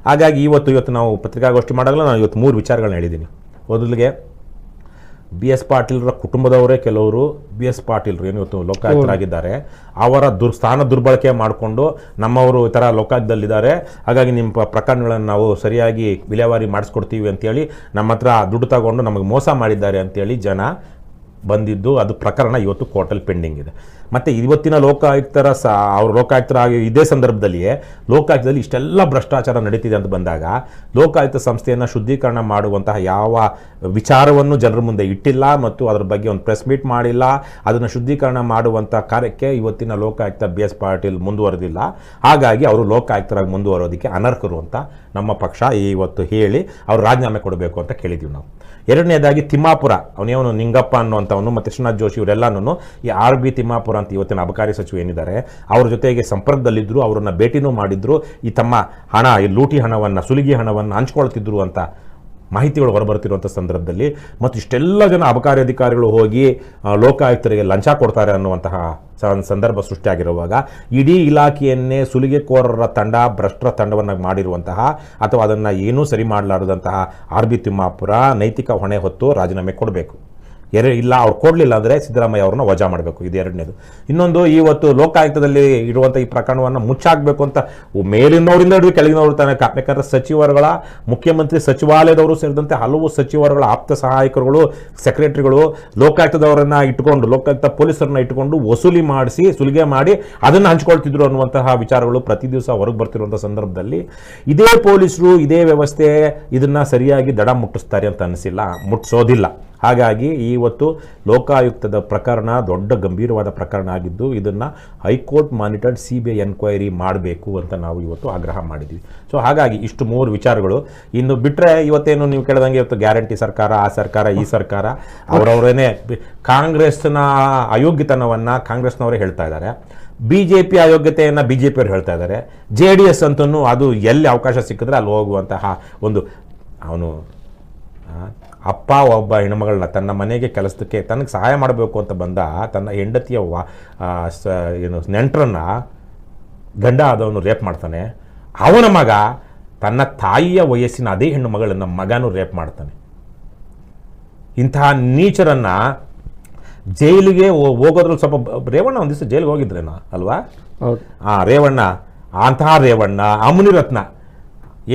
ಹಾಗಾಗಿ ಇವತ್ತು ನಾವು ಪತ್ರಿಕಾಗೋಷ್ಠಿ ಮಾಡಾಗಲೂ ನಾನು ಇವತ್ತು 3 ವಿಚಾರಗಳನ್ನ ಹೇಳಿದ್ದೀನಿ. ಮೊದಲಿಗೆ BS ಪಾಟೀಲ್ರ ಕುಟುಂಬದವರೇ ಕೆಲವರು BS ಪಾಟೀಲ್ರು ಏನು ಇವತ್ತು ಲೋಕಾಯುಕ್ತರಾಗಿದ್ದಾರೆ, ಅವರ ಸ್ಥಾನ ದುರ್ಬಳಕೆ ಮಾಡಿಕೊಂಡು ನಮ್ಮವರು ಈ ಥರ ಲೋಕಾಯುಕ್ತದಲ್ಲಿದ್ದಾರೆ, ಹಾಗಾಗಿ ನಿಮ್ಮ ಪ್ರಕರಣಗಳನ್ನು ನಾವು ಸರಿಯಾಗಿ ವಿಲೇವಾರಿ ಮಾಡಿಸ್ಕೊಡ್ತೀವಿ ಅಂತೇಳಿ ನಮ್ಮ ಹತ್ರ ದುಡ್ಡು ತಗೊಂಡು ನಮಗೆ ಮೋಸ ಮಾಡಿದ್ದಾರೆ ಅಂತೇಳಿ ಜನ ಬಂದಿದ್ದು, ಅದು ಪ್ರಕರಣ ಇವತ್ತು ಕೋರ್ಟಲ್ಲಿ ಪೆಂಡಿಂಗ್ ಇದೆ. ಮತ್ತು ಇವತ್ತಿನ ಅವರು ಲೋಕಾಯುಕ್ತರಾಗಿ ಇದೇ ಸಂದರ್ಭದಲ್ಲಿಯೇ ಲೋಕಾಯುಕ್ತದಲ್ಲಿ ಇಷ್ಟೆಲ್ಲ ಭ್ರಷ್ಟಾಚಾರ ನಡೀತಿದೆ ಅಂತ ಬಂದಾಗ ಲೋಕಾಯುಕ್ತ ಸಂಸ್ಥೆಯನ್ನು ಶುದ್ಧೀಕರಣ ಮಾಡುವಂತಹ ಯಾವ ವಿಚಾರವನ್ನು ಜನರ ಮುಂದೆ ಇಟ್ಟಿಲ್ಲ ಮತ್ತು ಅದರ ಬಗ್ಗೆ ಒಂದು ಪ್ರೆಸ್ ಮೀಟ್ ಮಾಡಿಲ್ಲ. ಅದನ್ನು ಶುದ್ಧೀಕರಣ ಮಾಡುವಂಥ ಕಾರ್ಯಕ್ಕೆ ಇವತ್ತಿನ ಲೋಕಾಯುಕ್ತ BS ಪಾಟೀಲ್ ಮುಂದುವರೆದಿಲ್ಲ. ಹಾಗಾಗಿ ಅವರು ಲೋಕಾಯುಕ್ತರಾಗಿ ಮುಂದುವರೋದಕ್ಕೆ ಅನರ್ಹರು ಅಂತ ನಮ್ಮ ಪಕ್ಷ ಇವತ್ತು ಹೇಳಿ ಅವರು ರಾಜೀನಾಮೆ ಕೊಡಬೇಕು ಅಂತ ಕೇಳಿದ್ದೀವಿ ನಾವು. ಎರಡನೇದಾಗಿ ತಿಮ್ಮಾಪುರ, ಅವನೇವನು ನಿಂಗಪ್ಪ ಅನ್ನುವಂಥವನು ಮತ್ತು ಶ್ರೀನಾಥ್ ಜೋಶಿ ಇವರೆಲ್ಲನೂ ಈ RB ತಿಮ್ಮಾಪುರ ಅಂತ ಇವತ್ತಿನ ಅಬಕಾರಿ ಸಚಿವ ಏನಿದ್ದಾರೆ ಅವ್ರ ಜೊತೆಗೆ ಸಂಪರ್ಕದಲ್ಲಿದ್ದರು, ಅವರನ್ನು ಭೇಟಿನೂ ಮಾಡಿದ್ರು, ಈ ತಮ್ಮ ಈ ಲೂಟಿ ಹಣವನ್ನು, ಸುಲಿಗೆ ಹಣವನ್ನು ಹಂಚ್ಕೊಳ್ತಿದ್ರು ಅಂತ ಮಾಹಿತಿಗಳು ಹೊರಬರ್ತಿರುವಂಥ ಸಂದರ್ಭದಲ್ಲಿ ಮತ್ತು ಇಷ್ಟೆಲ್ಲ ಜನ ಅಬಕಾರಿ ಅಧಿಕಾರಿಗಳು ಹೋಗಿ ಲೋಕಾಯುಕ್ತರಿಗೆ ಲಂಚ ಕೊಡ್ತಾರೆ ಅನ್ನುವಂತಹ ಸಂದರ್ಭ ಸೃಷ್ಟಿಯಾಗಿರುವಾಗ ಇಡೀ ಇಲಾಖೆಯನ್ನೇ ಸುಲಿಗೆಕೋರರ ತಂಡ, ಭ್ರಷ್ಟರ ತಂಡವನ್ನು ಮಾಡಿರುವಂತಹ ಅಥವಾ ಅದನ್ನು ಏನೂ ಸರಿ ಮಾಡಲಾರದಂತಹ RB ತಿಮ್ಮಾಪುರ ನೈತಿಕ ಹೊಣೆ ಹೊತ್ತು ರಾಜೀನಾಮೆ ಕೊಡಬೇಕು. ಇಲ್ಲ ಅವ್ರು ಕೊಡಲಿಲ್ಲ ಅಂದರೆ ಸಿದ್ದರಾಮಯ್ಯ ಅವ್ರನ್ನ ವಜಾ ಮಾಡಬೇಕು. ಇದು ಎರಡನೇದು. ಇನ್ನೊಂದು, ಇವತ್ತು ಲೋಕಾಯುಕ್ತದಲ್ಲಿ ಇರುವಂಥ ಈ ಪ್ರಕರಣವನ್ನು ಮುಚ್ಚಾಕಬೇಕು ಅಂತ ಮೇಲಿನವರಿಂದ ಹಿಡಿದು ಕೆಳಗಿನವರು ತನಕ, ಯಾಕಂದರೆ ಸಚಿವರುಗಳ, ಮುಖ್ಯಮಂತ್ರಿ ಸಚಿವಾಲಯದವರು ಸೇರಿದಂತೆ ಹಲವು ಸಚಿವರುಗಳ ಆಪ್ತ ಸಹಾಯಕರುಗಳು, ಸೆಕ್ರೆಟರಿಗಳು ಲೋಕಾಯುಕ್ತದವರನ್ನು ಇಟ್ಟುಕೊಂಡು, ಲೋಕಾಯುಕ್ತ ಪೊಲೀಸರನ್ನ ಇಟ್ಟುಕೊಂಡು ವಸೂಲಿ ಮಾಡಿಸಿ ಸುಲಿಗೆ ಮಾಡಿ ಅದನ್ನು ಹಂಚ್ಕೊಳ್ತಿದ್ರು ಅನ್ನುವಂತಹ ವಿಚಾರಗಳು ಪ್ರತಿ ದಿವಸ ಹೊರಗೆ ಬರ್ತಿರುವಂಥ ಸಂದರ್ಭದಲ್ಲಿ ಇದೇ ಪೊಲೀಸರು, ಇದೇ ವ್ಯವಸ್ಥೆ ಇದನ್ನು ಸರಿಯಾಗಿ ದಡ ಮುಟ್ಟಿಸ್ತಾರೆ ಅಂತ ಅನಿಸಿಲ್ಲ, ಮುಟ್ಟಿಸೋದಿಲ್ಲ. ಹಾಗಾಗಿ ಇವತ್ತು ಲೋಕಾಯುಕ್ತದ ಪ್ರಕರಣ ದೊಡ್ಡ ಗಂಭೀರವಾದ ಪ್ರಕರಣ ಆಗಿದ್ದು ಇದನ್ನು ಹೈಕೋರ್ಟ್ ಮಾನಿಟರ್ಡ್ CBI ಎನ್ಕ್ವೈರಿ ಮಾಡಬೇಕು ಅಂತ ನಾವು ಇವತ್ತು ಆಗ್ರಹ ಮಾಡಿದ್ವಿ. ಸೊ ಹಾಗಾಗಿ ಇಷ್ಟು 3 ವಿಚಾರಗಳು. ಇನ್ನು ಬಿಟ್ಟರೆ ಇವತ್ತೇನು ನೀವು ಕೇಳಿದಂಗೆ ಇವತ್ತು ಗ್ಯಾರಂಟಿ ಸರ್ಕಾರ, ಆ ಸರ್ಕಾರ, ಈ ಸರ್ಕಾರ ಅವರವರೇನೆ ಕಾಂಗ್ರೆಸ್ನ ಅಯೋಗ್ಯತನವನ್ನು ಕಾಂಗ್ರೆಸ್ನವರೇ ಹೇಳ್ತಾ ಇದ್ದಾರೆ, BJP ಅಯೋಗ್ಯತೆಯನ್ನು BJP ಅವರು ಹೇಳ್ತಾ ಇದ್ದಾರೆ, JDS ಅಂತೂ ಅದು ಎಲ್ಲಿ ಅವಕಾಶ ಸಿಕ್ಕಿದ್ರೆ ಅಲ್ಲಿ ಹೋಗುವಂತಹ ಒಂದು ಅವನು ಅಪ್ಪ ಒಬ್ಬ ಹೆಣ್ಮಗಳನ್ನ ತನ್ನ ಮನೆಗೆ ಕೆಲಸಕ್ಕೆ ತನಗೆ ಸಹಾಯ ಮಾಡಬೇಕು ಅಂತ ಬಂದ ತನ್ನ ಹೆಂಡತಿಯ ನೆಂಟರನ್ನ ಗಂಡ ಆದವನು ರೇಪ್ ಮಾಡ್ತಾನೆ. ಅವನ ಮಗ ತನ್ನ ತಾಯಿಯ ವಯಸ್ಸಿನ ಅದೇ ಹೆಣ್ಣು ಮಗಳನ್ನು ಮಗನೂ ರೇಪ್ ಮಾಡ್ತಾನೆ. ಇಂತಹ ನೀಚರನ್ನ ಜೈಲಿಗೆ ಹೋಗೋದ್ರಲ್ಲಿ ಸ್ವಲ್ಪ ರೇವಣ್ಣ ಒಂದು ದಿವಸ ಜೈಲಿಗೆ ಹೋಗಿದ್ರೇನೋ ಅಲ್ವಾ? ರೇವಣ್ಣ, ಅಂತಹ ರೇವಣ್ಣ, ಮುನಿರತ್ನ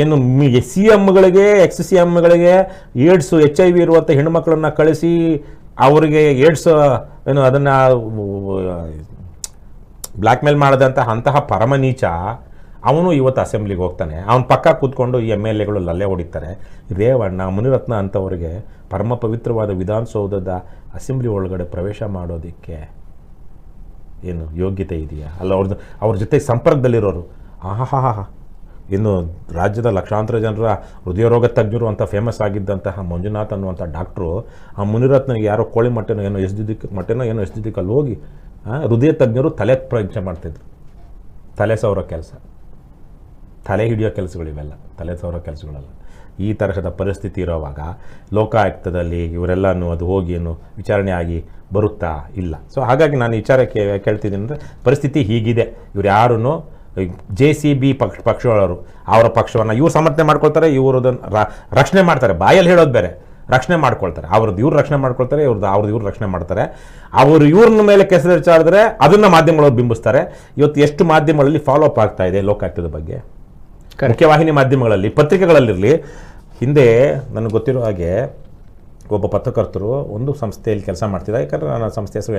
ಏನು CMಗಳಿಗೆ, ex-CMಗಳಿಗೆ ಏಡ್ಸ್ HIV ಇರುವಂಥ ಹೆಣ್ಣುಮಕ್ಕಳನ್ನು ಕಳಿಸಿ ಅವರಿಗೆ ಏಡ್ಸ್ ಏನು ಅದನ್ನು ಬ್ಲ್ಯಾಕ್ ಮೇಲ್ ಮಾಡಿದಂತಹ ಅಂತಹ ಪರಮ ನೀಚ ಅವನು ಇವತ್ತು ಅಸೆಂಬ್ಲಿಗೆ ಹೋಗ್ತಾನೆ, ಅವನ ಪಕ್ಕ ಕೂತ್ಕೊಂಡು ಈ MLAಗಳು ಲಲ್ಲೆ ಹೊಡಿತಾರೆ. ರೇವಣ್ಣ, ಮುನಿರತ್ನ ಅಂಥವ್ರಿಗೆ ಪರಮ ಪವಿತ್ರವಾದ ವಿಧಾನಸೌಧದ ಅಸೆಂಬ್ಲಿ ಒಳಗಡೆ ಪ್ರವೇಶ ಮಾಡೋದಕ್ಕೆ ಏನು ಯೋಗ್ಯತೆ ಇದೆಯಾ? ಅಲ್ಲ, ಅವ್ರ ಜೊತೆ ಸಂಪರ್ಕದಲ್ಲಿರೋರು ಇನ್ನು ರಾಜ್ಯದ ಲಕ್ಷಾಂತರ ಜನರ ಹೃದಯರೋಗ ತಜ್ಞರು ಅಂತ ಫೇಮಸ್ ಆಗಿದ್ದಂತಹ ಮಂಜುನಾಥ್ ಅನ್ನುವಂಥ ಡಾಕ್ಟ್ರು ಆ ಮುನಿರತ್ನಿಗೆ ಯಾರೋ ಕೋಳಿ ಮಟ್ಟೆನೋ ಏನೋ ಎಸ್ದಿದ್ದಕ್ಕೆ ಅಲ್ಲಿ ಹೋಗಿ ಹೃದಯ ತಜ್ಞರು ತಲೆ ಪರೀಕ್ಷೆ ಮಾಡ್ತಿದ್ರು. ತಲೆ ಸವರೋ ಕೆಲಸ, ತಲೆ ಹಿಡಿಯೋ ಕೆಲಸಗಳಿವೆಲ್ಲ, ತಲೆ ಸವರೋ ಕೆಲಸಗಳಲ್ಲ. ಈ ತರಹದ ಪರಿಸ್ಥಿತಿ ಇರೋವಾಗ ಲೋಕಾಯುಕ್ತದಲ್ಲಿ ಇವರೆಲ್ಲನೂ ಅದು ಹೋಗಿ ಏನು ವಿಚಾರಣೆ ಆಗಿ ಬರುತ್ತಾ? ಇಲ್ಲ. ಸೊ ಹಾಗಾಗಿ ನಾನು ವಿಚಾರಕ್ಕೆ ಕೇಳ್ತಿದ್ದೀನಿ ಅಂದರೆ ಪರಿಸ್ಥಿತಿ ಹೀಗಿದೆ. ಇವ್ರು ಯಾರೂ JCB ಪಕ್ಷಗಳವರು ಅವರ ಪಕ್ಷವನ್ನು ಇವ್ರು ಸಮರ್ಥನೆ ಮಾಡ್ಕೊಳ್ತಾರೆ, ಇವರು ಅದನ್ನು ರಕ್ಷಣೆ ಮಾಡ್ತಾರೆ. ಬಾಯಲ್ಲಿ ಹೇಳೋದು ಬೇರೆ, ರಕ್ಷಣೆ ಮಾಡ್ಕೊಳ್ತಾರೆ. ಇವ್ರು ರಕ್ಷಣೆ ಮಾಡ್ಕೊಳ್ತಾರೆ, ಇವ್ರು ರಕ್ಷಣೆ ಮಾಡ್ತಾರೆ. ಇವ್ರನ್ನ ಮೇಲೆ ಕೆಸರಿಚಾಡಿದ್ರೆ ಅದನ್ನು ಮಾಧ್ಯಮಗಳವ್ರು ಬಿಂಬಿಸ್ತಾರೆ. ಇವತ್ತು ಎಷ್ಟು ಮಾಧ್ಯಮಗಳಲ್ಲಿ ಫಾಲೋ ಅಪ್ ಆಗ್ತಾ ಇದೆ ಲೋಕಾಯುಕ್ತದ ಬಗ್ಗೆ, ಮುಖ್ಯವಾಹಿನಿ ಮಾಧ್ಯಮಗಳಲ್ಲಿ, ಪತ್ರಿಕೆಗಳಲ್ಲಿರಲಿ. ಹಿಂದೆ ನನಗೆ ಗೊತ್ತಿರೋ ಹಾಗೆ ಒಬ್ಬ ಪತ್ರಕರ್ತರು ಒಂದು ಸಂಸ್ಥೆಯಲ್ಲಿ ಕೆಲಸ ಮಾಡ್ತಿದ್ದ. ಯಾಕಂದರೆ ನಾನು ಸಂಸ್ಥೆ ಹೆಸರು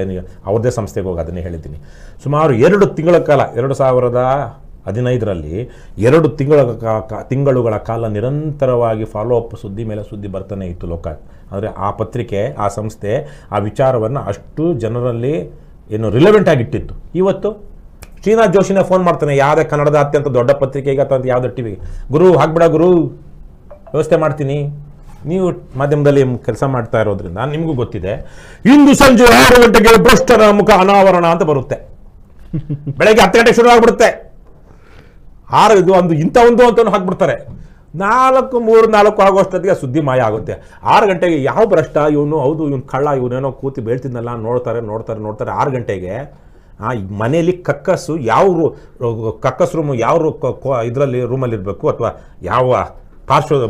ಅವ್ರದ್ದೇ ಸಂಸ್ಥೆಗೆ ಹೋಗಿ ಅದನ್ನೇ ಹೇಳಿದ್ದೀನಿ. ಸುಮಾರು 2 ತಿಂಗಳ ಕಾಲ 2015ರಲ್ಲಿ 2 ತಿಂಗಳುಗಳ ಕಾಲ ನಿರಂತರವಾಗಿ ಫಾಲೋ ಅಪ್ ಸುದ್ದಿ ಮೇಲೆ ಸುದ್ದಿ ಬರ್ತಾನೆ ಇತ್ತು ಲೋಕಾಯುಕ್ತ. ಅಂದರೆ ಆ ಪತ್ರಿಕೆ, ಆ ಸಂಸ್ಥೆ ಆ ವಿಚಾರವನ್ನು ಅಷ್ಟು ಜನರಲ್ಲಿ ಏನು ರಿಲೆವೆಂಟ್ ಆಗಿಟ್ಟಿತ್ತು. ಇವತ್ತು ಶ್ರೀನಾಥ್ ಜೋಶಿನೇ ಫೋನ್ ಮಾಡ್ತಾನೆ, ಯಾವುದೇ ಕನ್ನಡದ ಅತ್ಯಂತ ದೊಡ್ಡ ಪತ್ರಿಕೆಗೆ ಅಥವಾ ಯಾವುದೇ ಟಿವಿಗೆ, ಗುರು ಹಾಕ್ಬಿಡ ಗುರು, ವ್ಯವಸ್ಥೆ ಮಾಡ್ತೀನಿ. ನೀವು ಮಾಧ್ಯಮದಲ್ಲಿ ಕೆಲಸ ಮಾಡ್ತಾ ಇರೋದ್ರಿಂದ ನಿಮಗೂ ಗೊತ್ತಿದೆ, ಇಂದು ಸಂಜೆ 6 ಗಂಟೆಗೆ ಭ್ರಷ್ಟರ ಮುಖ ಅನಾವರಣ ಅಂತ ಬರುತ್ತೆ. ಬೆಳಗ್ಗೆ 10 ಗಂಟೆಗೆ ಶುರು ಆಗ್ಬಿಡುತ್ತೆ. 6 ಇದು ಒಂದು ಇಂಥ ಒಂದು ಅಂತ ಹಾಕ್ಬಿಡ್ತಾರೆ. 4 ಆಗೋಷ್ಟೊತ್ತಿಗೆ ಸುದ್ದಿ ಮಾಯ ಆಗುತ್ತೆ. 6 ಗಂಟೆಗೆ ಯಾವ ಭ್ರಷ್ಟ ಇವನು, ಹೌದು ಇವನು ಕಳ್ಳ, ಇವನೇನೋ ಕೂತಿ ಬೀಳ್ತಿದ್ನಲ್ಲ, ನೋಡ್ತಾರೆ. 6 ಗಂಟೆಗೆ ಮನೆಯಲ್ಲಿ ಕಕ್ಕಸ್ಸು ಕಕ್ಕಸ್ ರೂಮು ಯಾವ ಇದರಲ್ಲಿ ರೂಮಲ್ಲಿ ಇರಬೇಕು ಅಥವಾ ಯಾವ ಪಾರ್ಶ್ವದ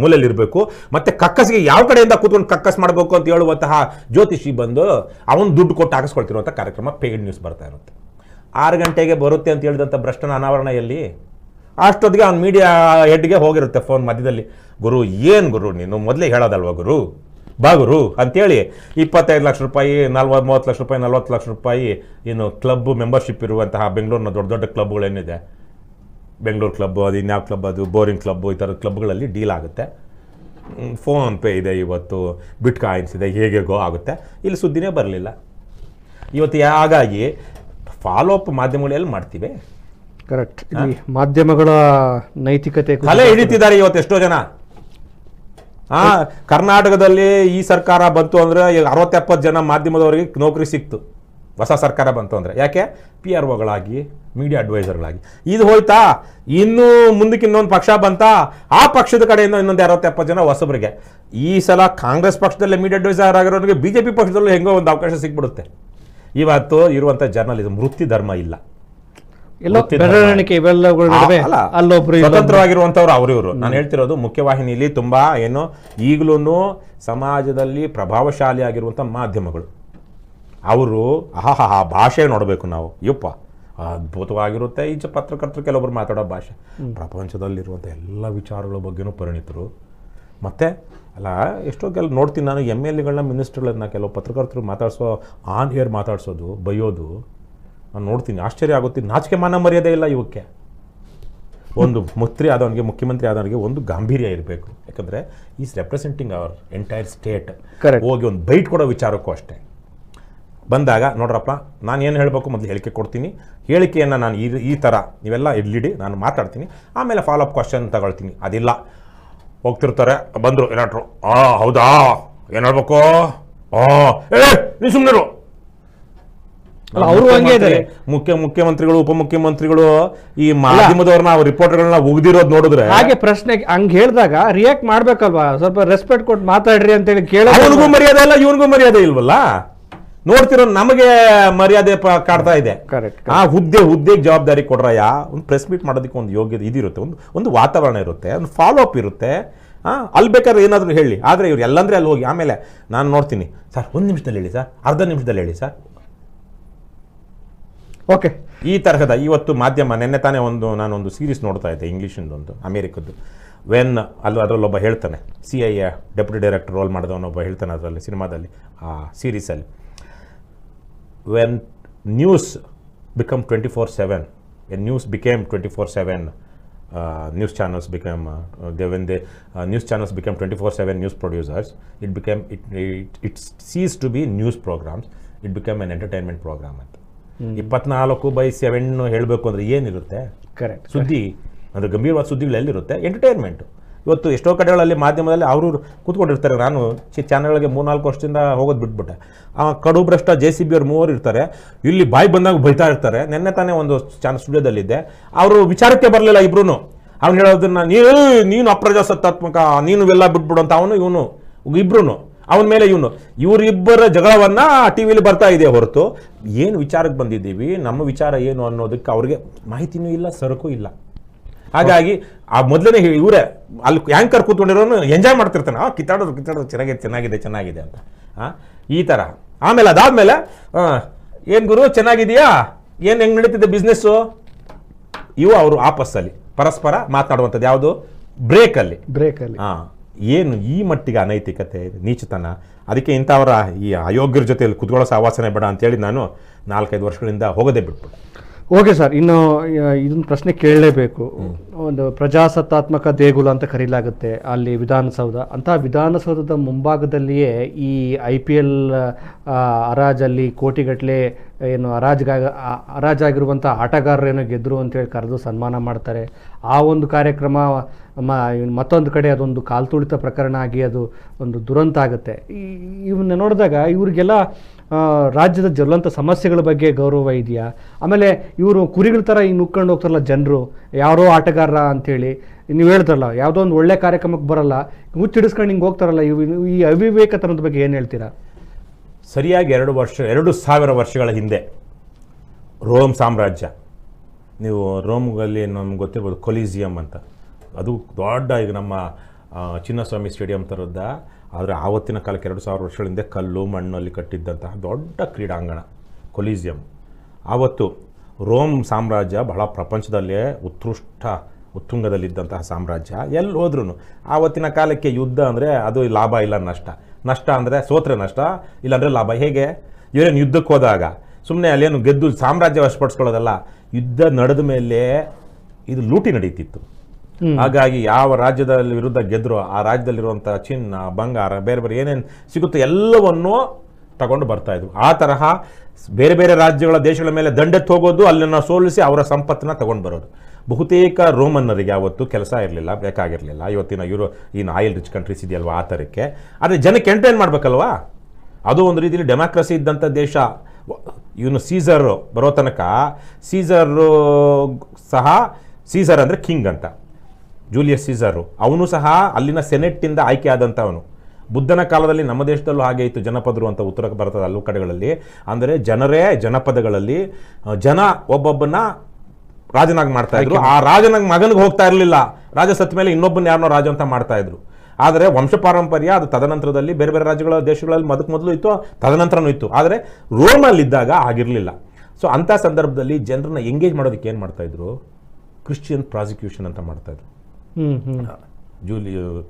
ಮೂಲೆಯಲ್ಲಿರಬೇಕು, ಮತ್ತು ಕಕ್ಕಸ್ಗೆ ಯಾವ ಕಡೆಯಿಂದ ಕೂತ್ಕೊಂಡು ಕಕ್ಕಸ್ ಮಾಡಬೇಕು ಅಂತ ಹೇಳುವಂತಹ ಜ್ಯೋತಿಷಿ ಬಂದು ಅವನು ದುಡ್ಡು ಕೊಟ್ಟು ಹಾಕಿಸ್ಕೊಳ್ತಿರುವಂಥ ಕಾರ್ಯಕ್ರಮ ಪೇಯ್ಡ್ ನ್ಯೂಸ್ ಬರ್ತಾ ಇರುತ್ತೆ. 6 ಗಂಟೆಗೆ ಬರುತ್ತೆ ಅಂತ ಹೇಳಿದಂಥ ಭ್ರಷ್ಟನ ಅನಾವರಣ ಎಲ್ಲಿ? ಅಷ್ಟೊತ್ತಿಗೆ ಅವ್ನು ಮೀಡಿಯಾ ಹೆಡ್ಗೆ ಹೋಗಿರುತ್ತೆ ಫೋನ್ ಮಧ್ಯದಲ್ಲಿ, ಗುರು ಏನು ಗುರು ನೀನು ಮೊದಲೇ ಹೇಳೋದಲ್ವ ಗುರು, ಬಾ ಗುರು ಅಂತೇಳಿ 25 ಲಕ್ಷ ರೂಪಾಯಿ, 30 ಲಕ್ಷ ರೂಪಾಯಿ, 40 ಲಕ್ಷ ರೂಪಾಯಿ ಏನು ಕ್ಲಬ್ ಮೆಂಬರ್ಶಿಪ್ ಇರುವಂತಹ ಬೆಂಗಳೂರಿನ ದೊಡ್ಡ ದೊಡ್ಡ ಕ್ಲಬ್ಗಳೇನಿದೆ, ಬೆಂಗಳೂರು ಕ್ಲಬ್ಬು, ಅದು ಇನ್ಯಾವ ಕ್ಲಬ್, ಅದು ಬೋರಿಂಗ್ ಕ್ಲಬ್ಬು, ಈ ಥರದ ಕ್ಲಬ್ಗಳಲ್ಲಿ ಡೀಲ್ ಆಗುತ್ತೆ. ಫೋನ್ಪೇ ಇದೆ, ಇವತ್ತು ಬಿಟ್ ಕಾಯಿನ್ಸ್ ಇದೆ, ಹೇಗೇಗೋ ಆಗುತ್ತೆ. ಇಲ್ಲಿ ಸುದ್ದಿನೇ ಬರಲಿಲ್ಲ ಇವತ್ತು. ಹಾಗಾಗಿ ಫಾಲೋ ಅಪ್ ಮಾಧ್ಯಮಗಳಲ್ಲಿ ಮಾಡ್ತೀವಿ. ಕರೆಕ್ಟ್. ಇಲ್ಲಿ ಮಾಧ್ಯಮಗಳ ನೈತಿಕತೆ ತಲೆ ಹಿಡಿತಿದ್ದಾರೆ ಇವತ್ತು ಎಷ್ಟೋ ಜನ. ಕರ್ನಾಟಕದಲ್ಲಿ ಈ ಸರ್ಕಾರ ಬಂತು ಅಂದರೆ 60-70 ಜನ ಮಾಧ್ಯಮದವರಿಗೆ ನೌಕರಿ ಸಿಕ್ತು. ಹೊಸ ಸರ್ಕಾರ ಬಂತು ಅಂದರೆ ಯಾಕೆ? PROಗಳಾಗಿ, ಮೀಡಿಯಾ ಅಡ್ವೈಸರ್ಗಳಾಗಿ. ಇದು ಹೋಯ್ತಾ? ಇನ್ನೂ ಮುಂದಕ್ಕೆ ಇನ್ನೊಂದು ಪಕ್ಷ ಬಂತಾ, ಆ ಪಕ್ಷದ ಕಡೆಯಿಂದ ಇನ್ನೊಂದು 60-70 ಜನ ಹೊಸಬರಿಗೆ. ಈ ಸಲ ಕಾಂಗ್ರೆಸ್ ಪಕ್ಷದಲ್ಲೇ ಮೀಡಿಯಾ ಅಡ್ವೈಸರ್ ಆಗಿರೋರಿಗೆ BJP ಪಕ್ಷದಲ್ಲೂ ಹೆಂಗೋ ಒಂದು ಅವಕಾಶ ಸಿಕ್ಬಿಡುತ್ತೆ. ಇವತ್ತು ಇರುವಂಥ ಜರ್ನಲಿಸಮ್ ವೃತ್ತಿ ಧರ್ಮ ಇಲ್ಲ. ಸ್ವತಂತ್ರವಾಗಿರುವಂಥವ್ರು ಅವರು. ನಾನು ಹೇಳ್ತಿರೋದು ಮುಖ್ಯವಾಹಿನಿಯಲ್ಲಿ ತುಂಬ ಏನು ಈಗಲೂ ಸಮಾಜದಲ್ಲಿ ಪ್ರಭಾವಶಾಲಿ ಆಗಿರುವಂಥ ಮಾಧ್ಯಮಗಳು, ಅವರು ಆ ಭಾಷೆ ನೋಡಬೇಕು ನಾವು. ಯಪ್ಪ ಅದ್ಭುತವಾಗಿರುತ್ತೆ. ಈಗ ಪತ್ರಕರ್ತರು ಕೆಲವೊಬ್ರು ಮಾತಾಡೋ ಭಾಷೆ, ಪ್ರಪಂಚದಲ್ಲಿರುವಂಥ ಎಲ್ಲ ವಿಚಾರಗಳ ಬಗ್ಗೆನೂ ಪರಿಣಿತರು. ಮತ್ತು ಅಲ್ಲ, ಎಷ್ಟೋ ನೋಡ್ತೀನಿ ನಾನು MLAಗಳನ್ನ, ಮಿನಿಸ್ಟರ್ಗಳನ್ನ ಕೆಲವು ಪತ್ರಕರ್ತರು ಆನ್ ಏರ್ ಮಾತಾಡ್ಸೋದು, ಬೈಯೋದು ನಾನು ನೋಡ್ತೀನಿ, ಆಶ್ಚರ್ಯ ಆಗುತ್ತೆ. ನಾಚಿಕೆ ಮಾನ ಮರ್ಯಾದೆ ಇಲ್ಲ ಇವಕ್ಕೆ. ಒಂದು ಮುಖ್ಯಮಂತ್ರಿ ಆದವನಿಗೆ ಒಂದು ಗಾಂಭೀರ್ಯ ಇರಬೇಕು. ಯಾಕಂದರೆ is representing hour entire state. ಹೋಗಿ ಒಂದು ಬೈಟ್ ಕೊಡೋ ವಿಚಾರಕ್ಕೂ ಅಷ್ಟೇ ಬಂದಾಗ, ನೋಡ್ರಪ್ಪ ನಾನು ಏನು ಹೇಳಬೇಕು ಮೊದಲು ಹೇಳಿಕೆ ಕೊಡ್ತೀನಿ, ಹೇಳಿಕೆಯನ್ನು ನಾನು ಈ ಥರ ನೀವೆಲ್ಲ ಇಡ್ಲಿಡಿ, ನಾನು ಮಾತಾಡ್ತೀನಿ, ಆಮೇಲೆ ಫಾಲೋ ಅಪ್ ಕ್ವಶನ್ ತಗೊಳ್ತೀನಿ. ಅದಿಲ್ಲ, ಹೋಗ್ತಿರ್ತಾರೆ, ಬಂದರು ಏನಾಟ್ರು, ಹೌದಾ ಏನು ಹೇಳ್ಬೇಕು, ನೀನು ಸುಮ್ಮನೆ ಅವರು ಹಂಗೆ ಇದ್ದಾರೆ. ಮುಖ್ಯಮಂತ್ರಿಗಳು, ಉಪಮುಖ್ಯಮಂತ್ರಿಗಳು ಈ ಮಾಧ್ಯಮದವ್ರನ್ನ ರಿಪೋರ್ಟರ್ಗಳನ್ನ ಉಗ್ದಿರೋದು ನೋಡಿದ್ರೆ, ಹಾಗೆ ಪ್ರಶ್ನೆ ಹಂಗೆ ಹೇಳಿದಾಗ ರಿಯಾಕ್ಟ್ ಮಾಡ್ಬೇಕಲ್ವಾ, ಸ್ವಲ್ಪ ರೆಸ್ಪೆಕ್ಟ್ ಕೊಟ್ಟು ಮಾತಾಡ್ರಿ ಅಂತೇಳಿ ಕೇಳೋದು. ಅವನಿಗೂ ಮರ್ಯಾದೆ ಇಲ್ಲ, ಇವನಿಗೂ ಮರ್ಯಾದೆ ಇಲ್ವಲ್ಲ. ನೋಡ್ತಿರೋ ನಮಗೆ ಮರ್ಯಾದೆ ಕಾಡ್ತಾ ಇದೆ. ಆ ಹುದ್ದೆಗೆ ಜವಾಬ್ದಾರಿ ಕೊಡ್ರಯ್ಯ. ಒಂದು ಪ್ರೆಸ್ ಮೀಟ್ ಮಾಡೋದಕ್ಕೆ ಒಂದು ಯೋಗ್ಯತೆ ಇದಿರುತ್ತೆ, ಒಂದು ವಾತಾವರಣ ಇರುತ್ತೆ, ಒಂದು ಫಾಲೋ ಅಪ್ ಇರುತ್ತೆ. ಅಲ್ಲಿ ಬೇಕಾದ್ರೆ ಏನಾದರೂ ಹೇಳಿ. ಆದರೆ ಇವ್ರು ಎಲ್ಲಂದ್ರೆ ಅಲ್ಲಿ ಹೋಗಿ ಆಮೇಲೆ ನಾನು ನೋಡ್ತೀನಿ, ಸರ್ 1 ನಿಮಿಷದಲ್ಲಿ ಹೇಳಿ ಸರ್, ಅರ್ಧ ನಿಮಿಷದಲ್ಲಿ ಹೇಳಿ ಸರ್. ಓಕೆ, ಈ ತರಹದ ಇವತ್ತು ಮಾಧ್ಯಮ. ನೆನ್ನೆ ತಾನೇ ನಾನೊಂದು ಸೀರೀಸ್ ನೋಡ್ತಾ ಇದ್ದೆ, ಇಂಗ್ಲೀಷಿಂದೊಂದು, ಅಮೇರಿಕದ್ದು. ಅದರಲ್ಲೊಬ್ಬ ಹೇಳ್ತಾನೆ, CIA ಡೆಪ್ಯೂಟಿ ಡೈರೆಕ್ಟರ್ ರೋಲ್ ಮಾಡಿದವನೊಬ್ಬ ಹೇಳ್ತಾನೆ ಅದರಲ್ಲಿ, ಸಿನಿಮಾದಲ್ಲಿ, ಆ ಸೀರೀಸಲ್ಲಿ, when news become 24/7 news became 24/7 news channels became when the news channels became 24/7 news producers, it ceased to be news programs, it became an entertainment program ಅಂತ. 24/7 ಹೇಳಬೇಕು ಅಂದರೆ ಏನಿರುತ್ತೆ? ಕರೆಕ್ಟ್. ಸುದ್ದಿ ಅಂದರೆ ಗಂಭೀರವಾದ ಸುದ್ದಿಗಳು ಎಲ್ಲಿರುತ್ತೆ? ಎಂಟರ್ಟೈನ್ಮೆಂಟು. ಇವತ್ತು ಎಷ್ಟೋ ಕಡೆಗಳಲ್ಲಿ ಮಾಧ್ಯಮದಲ್ಲಿ ಅವರು ಕೂತ್ಕೊಂಡಿರ್ತಾರೆ. ನಾನು ಚಾನಲ್ಗೆ 3-4 ವರ್ಷದಿಂದ ಹೋಗೋದು ಬಿಟ್ಬಿಟ್ಟೆ. ಕಡು ಭ್ರಷ್ಟ JCB ಅವ್ರು 3 ಇರ್ತಾರೆ, ಇಲ್ಲಿ ಬಾಯಿ ಬಂದಾಗ ಬೈತಾ ಇರ್ತಾರೆ. ನೆನ್ನೆ ತಾನೇ ಒಂದು ಸ್ಟುಡಿಯೋದಲ್ಲಿದ್ದೆ, ಅವರು ವಿಚಾರಕ್ಕೆ ಬರಲಿಲ್ಲ ಇಬ್ರು. ಅವ್ನು ಹೇಳೋದನ್ನ ನೀನು ಅಪ್ರಜಾಸತ್ತಾತ್ಮಕ, ನೀನು ಇವೆಲ್ಲ ಬಿಟ್ಬಿಡು ಅಂತ ಇವನು ಇಬ್ರು. ಅವನ ಮೇಲೆ ಇವರಿಬ್ಬರ ಜಗಳವನ್ನ ಟಿವಿಲಿ ಬರ್ತಾ ಇದೆ ಹೊರತು ಏನು ವಿಚಾರಕ್ಕೆ ಬಂದಿದ್ದೀವಿ, ನಮ್ಮ ವಿಚಾರ ಏನು ಅನ್ನೋದಕ್ಕೆ ಅವ್ರಿಗೆ ಮಾಹಿತಿನೂ ಇಲ್ಲ, ಸರಕು ಇಲ್ಲ. ಹಾಗಾಗಿ ಆ ಮೊದಲನೇ ಇವರೇ ಅಲ್ಲಿ ಆ್ಯಂಕರ್ ಕೂತ್ಕೊಂಡಿರೋನು ಎಂಜಾಯ್ ಮಾಡ್ತಿರ್ತಾನೆ, ಕಿತ್ತಾಡೋದು ಚೆನ್ನಾಗಿದೆ ಅಂತ ಈ ಥರ. ಆಮೇಲೆ ಅದಾದಮೇಲೆ ಏನು ಗುರು ಚೆನ್ನಾಗಿದೆಯಾ, ಏನು ಹೆಂಗೆ ನಡೀತಿದೆ ಬಿಸ್ನೆಸ್ಸು, ಇವು ಅವರು ಆಪಸ್ಸಲ್ಲಿ ಪರಸ್ಪರ ಮಾತನಾಡುವಂಥದ್ದು. ಯಾವುದು? ಬ್ರೇಕಲ್ಲಿ. ಏನು ಈ ಮಟ್ಟಿಗೆ ಅನೈತಿಕತೆ, ನೀಚತನ. ಅದಕ್ಕೆ ಇಂಥವರ ಈ ಅಯೋಗ್ಯರ ಜೊತೆಯಲ್ಲಿ ಕುತ್ಕೊಳ್ಳೋ ಸಹವಾಸನೆ ಬೇಡ ಅಂತೇಳಿ ನಾನು 4-5 ವರ್ಷಗಳಿಂದ ಹೋಗೋದೇ ಬಿಟ್ಬಿಟ್ಟೆ. ಓಕೆ ಸರ್, ಇನ್ನು ಇದೊಂದು ಪ್ರಶ್ನೆ ಕೇಳಲೇಬೇಕು. ಒಂದು ಪ್ರಜಾಸತ್ತಾತ್ಮಕ ದೇಗುಲ ಅಂತ ಕರೀಲಾಗುತ್ತೆ ಅಲ್ಲಿ ವಿಧಾನಸೌಧ. ಅಂತಹ ವಿಧಾನಸೌಧದ ಮುಂಭಾಗದಲ್ಲಿಯೇ ಈ IPL ಹರಾಜಲ್ಲಿ ಕೋಟಿಗಟ್ಟಲೆ ಏನು ಹರಾಜಾಗಿರುವಂಥ ಆಟಗಾರರೇನೋ ಗೆದ್ದರು ಅಂತೇಳಿ ಕರೆದು ಸನ್ಮಾನ ಮಾಡ್ತಾರೆ. ಆ ಒಂದು ಕಾರ್ಯಕ್ರಮ ಮತ್ತೊಂದು ಕಡೆ ಅದೊಂದು ಕಾಲ್ತುಳಿತ ಪ್ರಕರಣ ಆಗಿ ಅದು ಒಂದು ದುರಂತ ಆಗುತ್ತೆ. ಇವನ್ನ ನೋಡಿದಾಗ ಇವ್ರಿಗೆಲ್ಲ ರಾಜ್ಯದ ಜ್ವಲಂತ ಸಮಸ್ಯೆಗಳ ಬಗ್ಗೆ ಗೌರವ ಇದೆಯಾ? ಆಮೇಲೆ ಇವರು ಕುರಿಗಳ ಥರ ಹಿಂಗೆ ನುಗ್ಕೊಂಡು ಹೋಗ್ತಾರಲ್ಲ ಜನರು, ಯಾರೋ ಆಟಗಾರ ಅಂಥೇಳಿ ನೀವು ಹೇಳ್ತಾರಲ್ಲ, ಯಾವುದೋ ಒಂದು ಒಳ್ಳೆ ಕಾರ್ಯಕ್ರಮಕ್ಕೆ ಬರಲ್ಲ, ಮುಚ್ಚಿಡಿಸ್ಕೊಂಡು ಹಿಂಗೆ ಹೋಗ್ತಾರಲ್ಲ, ಈ ಅವಿವೇಕತನದ ಬಗ್ಗೆ ಏನು ಹೇಳ್ತೀರಾ? ಸರಿಯಾಗಿ 2,000 ವರ್ಷಗಳ ಹಿಂದೆ ರೋಮ್ ಸಾಮ್ರಾಜ್ಯ, ನೀವು ರೋಮ್ನಲ್ಲಿ ನಮ್ಗೆ ಗೊತ್ತಿರ್ಬೋದು ಕೊಲಿಸಿಯಂ ಅಂತ, ಅದು ದೊಡ್ಡ ಈಗ ನಮ್ಮ ಚಿನ್ನಸ್ವಾಮಿ ಸ್ಟೇಡಿಯಂ ಥರದ್ದ. ಆದರೆ ಆವತ್ತಿನ ಕಾಲಕ್ಕೆ 2,000 ವರ್ಷಗಳ ಹಿಂದೆ ಕಲ್ಲು ಮಣ್ಣಲ್ಲಿ ಕಟ್ಟಿದ್ದಂತಹ ದೊಡ್ಡ ಕ್ರೀಡಾಂಗಣ ಕೊಲಿಸಿಯಂ. ಆವತ್ತು ರೋಮ್ ಸಾಮ್ರಾಜ್ಯ ಬಹಳ ಪ್ರಪಂಚದಲ್ಲೇ ಉತ್ತುಂಗದಲ್ಲಿದ್ದಂತಹ ಸಾಮ್ರಾಜ್ಯ. ಎಲ್ಲಿ ಹೋದ್ರೂ ಆವತ್ತಿನ ಕಾಲಕ್ಕೆ ಯುದ್ಧ ಅಂದರೆ ಅದು ಲಾಭ ಇಲ್ಲ ನಷ್ಟ ಅಂದರೆ ಸೋತ್ರೆ ನಷ್ಟ, ಇಲ್ಲಾಂದರೆ ಲಾಭ. ಹೇಗೆ? ಇವರೇನು ಯುದ್ಧಕ್ಕೆ ಹೋದಾಗ ಸುಮ್ಮನೆ ಅಲ್ಲೇನು ಗೆದ್ದು ಸಾಮ್ರಾಜ್ಯ ವಶಪಡಿಸ್ಕೊಳ್ಳೋದಲ್ಲ, ಯುದ್ಧ ನಡೆದ ಮೇಲೆ ಇದು ಲೂಟಿ ನಡೀತಿತ್ತು. ಹಾಗಾಗಿ ಯಾವ ರಾಜ್ಯದ ವಿರುದ್ಧ ಗೆದ್ರೋ ಆ ರಾಜ್ಯದಲ್ಲಿರುವಂಥ ಚಿನ್ನ, ಬಂಗಾರ, ಬೇರೆ ಬೇರೆ ಏನೇನು ಸಿಗುತ್ತೋ ಎಲ್ಲವನ್ನೂ ತಗೊಂಡು ಬರ್ತಾಯಿದ್ರು. ಆ ತರಹ ಬೇರೆ ಬೇರೆ ರಾಜ್ಯಗಳ ದೇಶಗಳ ಮೇಲೆ ದಂಡೆತ್ತು ಹೋಗೋದು, ಅಲ್ಲಿನ ಸೋಲಿಸಿ ಅವರ ಸಂಪತ್ತನ್ನ ತಗೊಂಡು ಬರೋದು. ಬಹುತೇಕ ರೋಮನ್ನರಿಗೆ ಯಾವತ್ತು ಕೆಲಸ ಇರಲಿಲ್ಲ, ಬೇಕಾಗಿರಲಿಲ್ಲ. ಇವತ್ತಿನ ಏನು ಆಯಿಲ್ ರಿಚ್ ಕಂಟ್ರೀಸ್ ಇದೆಯಲ್ವ ಆ ಥರಕ್ಕೆ. ಆದರೆ ಜನಕ್ಕೆ ಎಂಟರ್ಟೈನ್ ಮಾಡಬೇಕಲ್ವಾ? ಅದು ಒಂದು ರೀತಿಯಲ್ಲಿ ಡೆಮಾಕ್ರಸಿ ಇದ್ದಂಥ ದೇಶ. ಇವನು ಸೀಸರ್ ಬರೋ ತನಕ ಸೀಸರ್ ಅಂದರೆ ಕಿಂಗ್ ಅಂತ, ಜೂಲಿಯಸ್ ಸೀಸರು, ಅವನು ಸಹ ಅಲ್ಲಿನ ಸೆನೆಟ್ಟಿಂದ ಆಯ್ಕೆ ಆದಂಥವನು. ಬುದ್ಧನ ಕಾಲದಲ್ಲಿ ನಮ್ಮ ದೇಶದಲ್ಲೂ ಹಾಗೆ ಇತ್ತು, ಜನಪದರು ಅಂತ ಉತ್ತರ ಭಾರತದ ಹಲವು ಕಡೆಗಳಲ್ಲಿ. ಅಂದರೆ ಜನಪದಗಳಲ್ಲಿ ಜನ ಒಬ್ಬೊಬ್ಬನ ರಾಜನಾಗಿ ಮಾಡ್ತಾ ಇದ್ರು. ಆ ರಾಜನಾಗಿ ಮಗನಿಗೆ ಹೋಗ್ತಾ ಇರಲಿಲ್ಲ, ರಾಜ ಸತ್ತ ಮೇಲೆ ಇನ್ನೊಬ್ಬನ ಯಾರನ್ನೋ ರಾಜ ಅಂತ ಮಾಡ್ತಾ ಇದ್ರು. ಆದರೆ ವಂಶಪಾರಂಪರ್ಯ ಅದು ತದನಂತರದಲ್ಲಿ ಬೇರೆ ಬೇರೆ ರಾಜ್ಯಗಳ ದೇಶಗಳಲ್ಲಿ ಮೊದಲು ಇತ್ತು, ತದನಂತರನೂ ಇತ್ತು. ಆದರೆ ರೋಮಲ್ಲಿದ್ದಾಗ ಆಗಿರಲಿಲ್ಲ. ಸೊ ಅಂಥ ಸಂದರ್ಭದಲ್ಲಿ ಜನರನ್ನ ಎಂಗೇಜ್ ಮಾಡೋದಕ್ಕೆ ಏನು ಮಾಡ್ತಾಯಿದ್ರು? ಕ್ರಿಶ್ಚಿಯನ್ ಪ್ರಾಸಿಕ್ಯೂಷನ್ ಅಂತ ಮಾಡ್ತಾಯಿದ್ರು.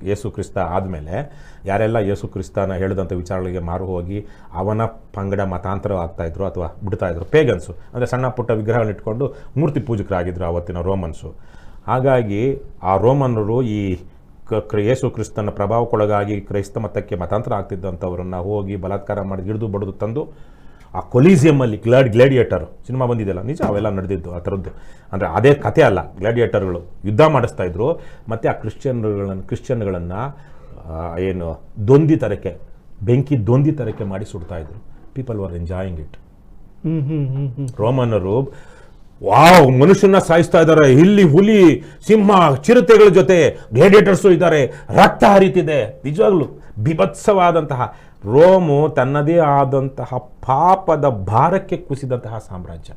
ಯೇಸು ಕ್ರಿಸ್ತ ಆದಮೇಲೆ ಯಾರೆಲ್ಲ ಯೇಸು ಕ್ರಿಸ್ತನ ಹೇಳಿದಂಥ ವಿಚಾರಗಳಿಗೆ ಮಾರು ಹೋಗಿ ಅವನ ಪಂಗಡ ಮತಾಂತರ ಆಗ್ತಾಯಿದ್ರು ಅಥವಾ ಬಿಡ್ತಾಯಿದ್ರು, ಪೇಗನ್ಸು ಅಂದರೆ ಸಣ್ಣ ಪುಟ್ಟ ವಿಗ್ರಹಗಳನ್ನ ಇಟ್ಕೊಂಡು ಮೂರ್ತಿ ಪೂಜಕರಾಗಿದ್ದರು ಆವತ್ತಿನ ರೋಮನ್ಸು. ಹಾಗಾಗಿ ಆ ರೋಮನ್ನರು ಈ ಯೇಸು ಕ್ರಿಸ್ತನ ಪ್ರಭಾವಕ್ಕೊಳಗಾಗಿ ಕ್ರೈಸ್ತ ಮತಕ್ಕೆ ಮತಾಂತರ ಆಗ್ತಿದ್ದಂಥವ್ರನ್ನ ಹೋಗಿ ಬಲಾತ್ಕಾರ ಮಾಡಿ ಹಿಡಿದು ಬಡಿದು ತಂದು ಆ ಕೊಲಿಸಿಯಮ್ಮಲ್ಲಿ ಗ್ಲಾಡಿಯೇಟರ್ ಸಿನಿಮಾ ಬಂದಿದೆಯಲ್ಲ, ನಿಜ ಅವೆಲ್ಲ ನಡೆದಿದ್ದು ಆ ಥರದ್ದು. ಅಂದರೆ ಅದೇ ಕಥೆ ಅಲ್ಲ, ಗ್ಲಾಡಿಯೇಟರ್ಗಳು ಯುದ್ಧ ಮಾಡಿಸ್ತಾಯಿದ್ರು. ಮತ್ತು ಆ ಕ್ರಿಶ್ಚಿಯನ್ಗಳನ್ನು ಏನು ದೊಂದಿ ಥರಕ್ಕೆ, ಬೆಂಕಿ ದೊಂದಿ ಥರಕ್ಕೆ ಮಾಡಿ ಸುಡ್ತಾಯಿದ್ರು. People were enjoying it. ರೋಮನ್ನರು ವಾವ್ ಮನುಷ್ಯನ ಸಾಯಿಸ್ತಾ ಇದ್ದಾರೆ, ಇಲ್ಲಿ ಹುಲಿ, ಸಿಂಹ, ಚಿರತೆಗಳ ಜೊತೆ ಗ್ಲಾಡಿಯೇಟರ್ಸು ಇದ್ದಾರೆ, ರಕ್ತ ಹರಿತಿದೆ. ನಿಜವಾಗ್ಲೂ ಬಿಭತ್ಸವಾದಂತಹ ರೋಮು ತನ್ನದೇ ಆದಂತಹ ಪಾಪದ ಭಾರಕ್ಕೆ ಕುಸಿದಂತಹ ಸಾಮ್ರಾಜ್ಯ.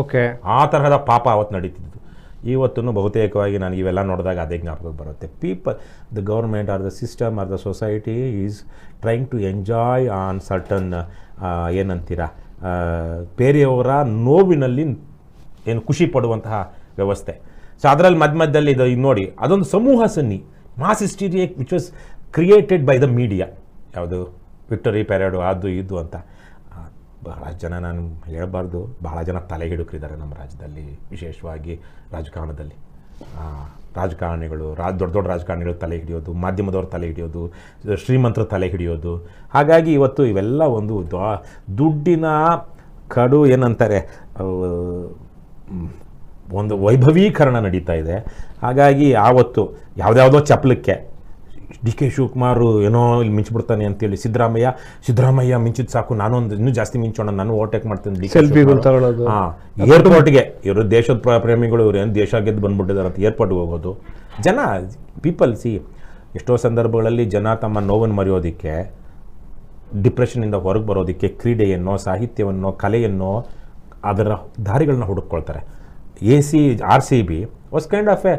ಓಕೆ, ಆ ತರಹದ ಪಾಪ ಅವತ್ತು ನಡೀತಿದ್ದು. ಇವತ್ತು ಬಹುತೇಕವಾಗಿ ನನಗೆ ಇವೆಲ್ಲ ನೋಡಿದಾಗ ಅದೇ ಜ್ಞಾಪಕಕ್ಕೆ ಬರುತ್ತೆ. The government or the system or the society is trying to enjoy on certain ಏನಂತೀರ ಬೇರೆಯವರ ನೋವಿನಲ್ಲಿ ಏನು ಖುಷಿ ಪಡುವಂತಹ ವ್ಯವಸ್ಥೆ. ಸೊ ಅದರಲ್ಲಿ ಮಧ್ಯದಲ್ಲಿ ಇದು ನೋಡಿ, ಅದೊಂದು ಸಮೂಹ ಸನ್ನಿ, mass hysteria which was created by the media. ಯಾವುದು ವಿಕ್ಟರಿ ಪೆರೇಡು ಅದು ಇದು ಅಂತ ಬಹಳ ಜನ, ನಾನು ಹೇಳಬಾರ್ದು, ಬಹಳ ಜನ ತಲೆ ಹಿಡುಕರಿದ್ದಾರೆ ನಮ್ಮ ರಾಜ್ಯದಲ್ಲಿ, ವಿಶೇಷವಾಗಿ ರಾಜಕಾರಣದಲ್ಲಿ. ರಾಜಕಾರಣಿಗಳು, ದೊಡ್ಡ ದೊಡ್ಡ ರಾಜಕಾರಣಿಗಳು ತಲೆ ಹಿಡಿಯೋದು, ಮಾಧ್ಯಮದವ್ರ ತಲೆ ಹಿಡಿಯೋದು, ಶ್ರೀಮಂತರ ತಲೆ ಹಿಡಿಯೋದು. ಹಾಗಾಗಿ ಇವತ್ತು ಇವೆಲ್ಲ ಒಂದು ದುಡ್ಡಿನ ಕಡು ಏನಂತಾರೆ, ಒಂದು ವೈಭವೀಕರಣ ನಡೀತಾ ಇದೆ. ಹಾಗಾಗಿ ಆವತ್ತು ಯಾವುದ್ಯಾವುದೋ ಚಪ್ಪಲಕ್ಕೆ ಡಿ ಕೆ ಶಿವಕುಮಾರ್ ಏನೋ ಇಲ್ಲಿ ಮಿಂಚ್ಬಿಡ್ತಾನೆ ಅಂತೇಳಿ ಸಿದ್ದರಾಮಯ್ಯ ಮಿಂಚಿದ್ ಸಾಕು, ನಾನೊಂದು ಇನ್ನೂ ಜಾಸ್ತಿ ಮಿಂಚೋಣ, ನಾನು ಓವರ್ಟೇಕ್ ಮಾಡ್ತೀನಿ. ಏರ್ಪೋರ್ಟ್ಗೆ ಇವರು ದೇಶದ ಪ್ರೇಮಿಗಳು, ಇವ್ರು ಏನು ದೇಶ ಗೆದ್ದು ಬಂದ್ಬಿಟ್ಟಿದ್ದಾರೆ ಅಂತ ಏರ್ಪೋರ್ಟ್ಗೆ ಹೋಗೋದು. ಜನ ಪೀಪಲ್ ಎಷ್ಟೋ ಸಂದರ್ಭಗಳಲ್ಲಿ ಜನ ತಮ್ಮ ನೋವನ್ನು ಮರೆಯೋದಕ್ಕೆ, ಡಿಪ್ರೆಷನ್ನಿಂದ ಹೊರಗೆ ಬರೋದಕ್ಕೆ ಕ್ರೀಡೆಯನ್ನು, ಸಾಹಿತ್ಯವನ್ನು, ಕಲೆಯನ್ನು, ಅದರ ದಾರಿಗಳನ್ನ ಹುಡುಕ್ಕೊಳ್ತಾರೆ. RCB was kind of A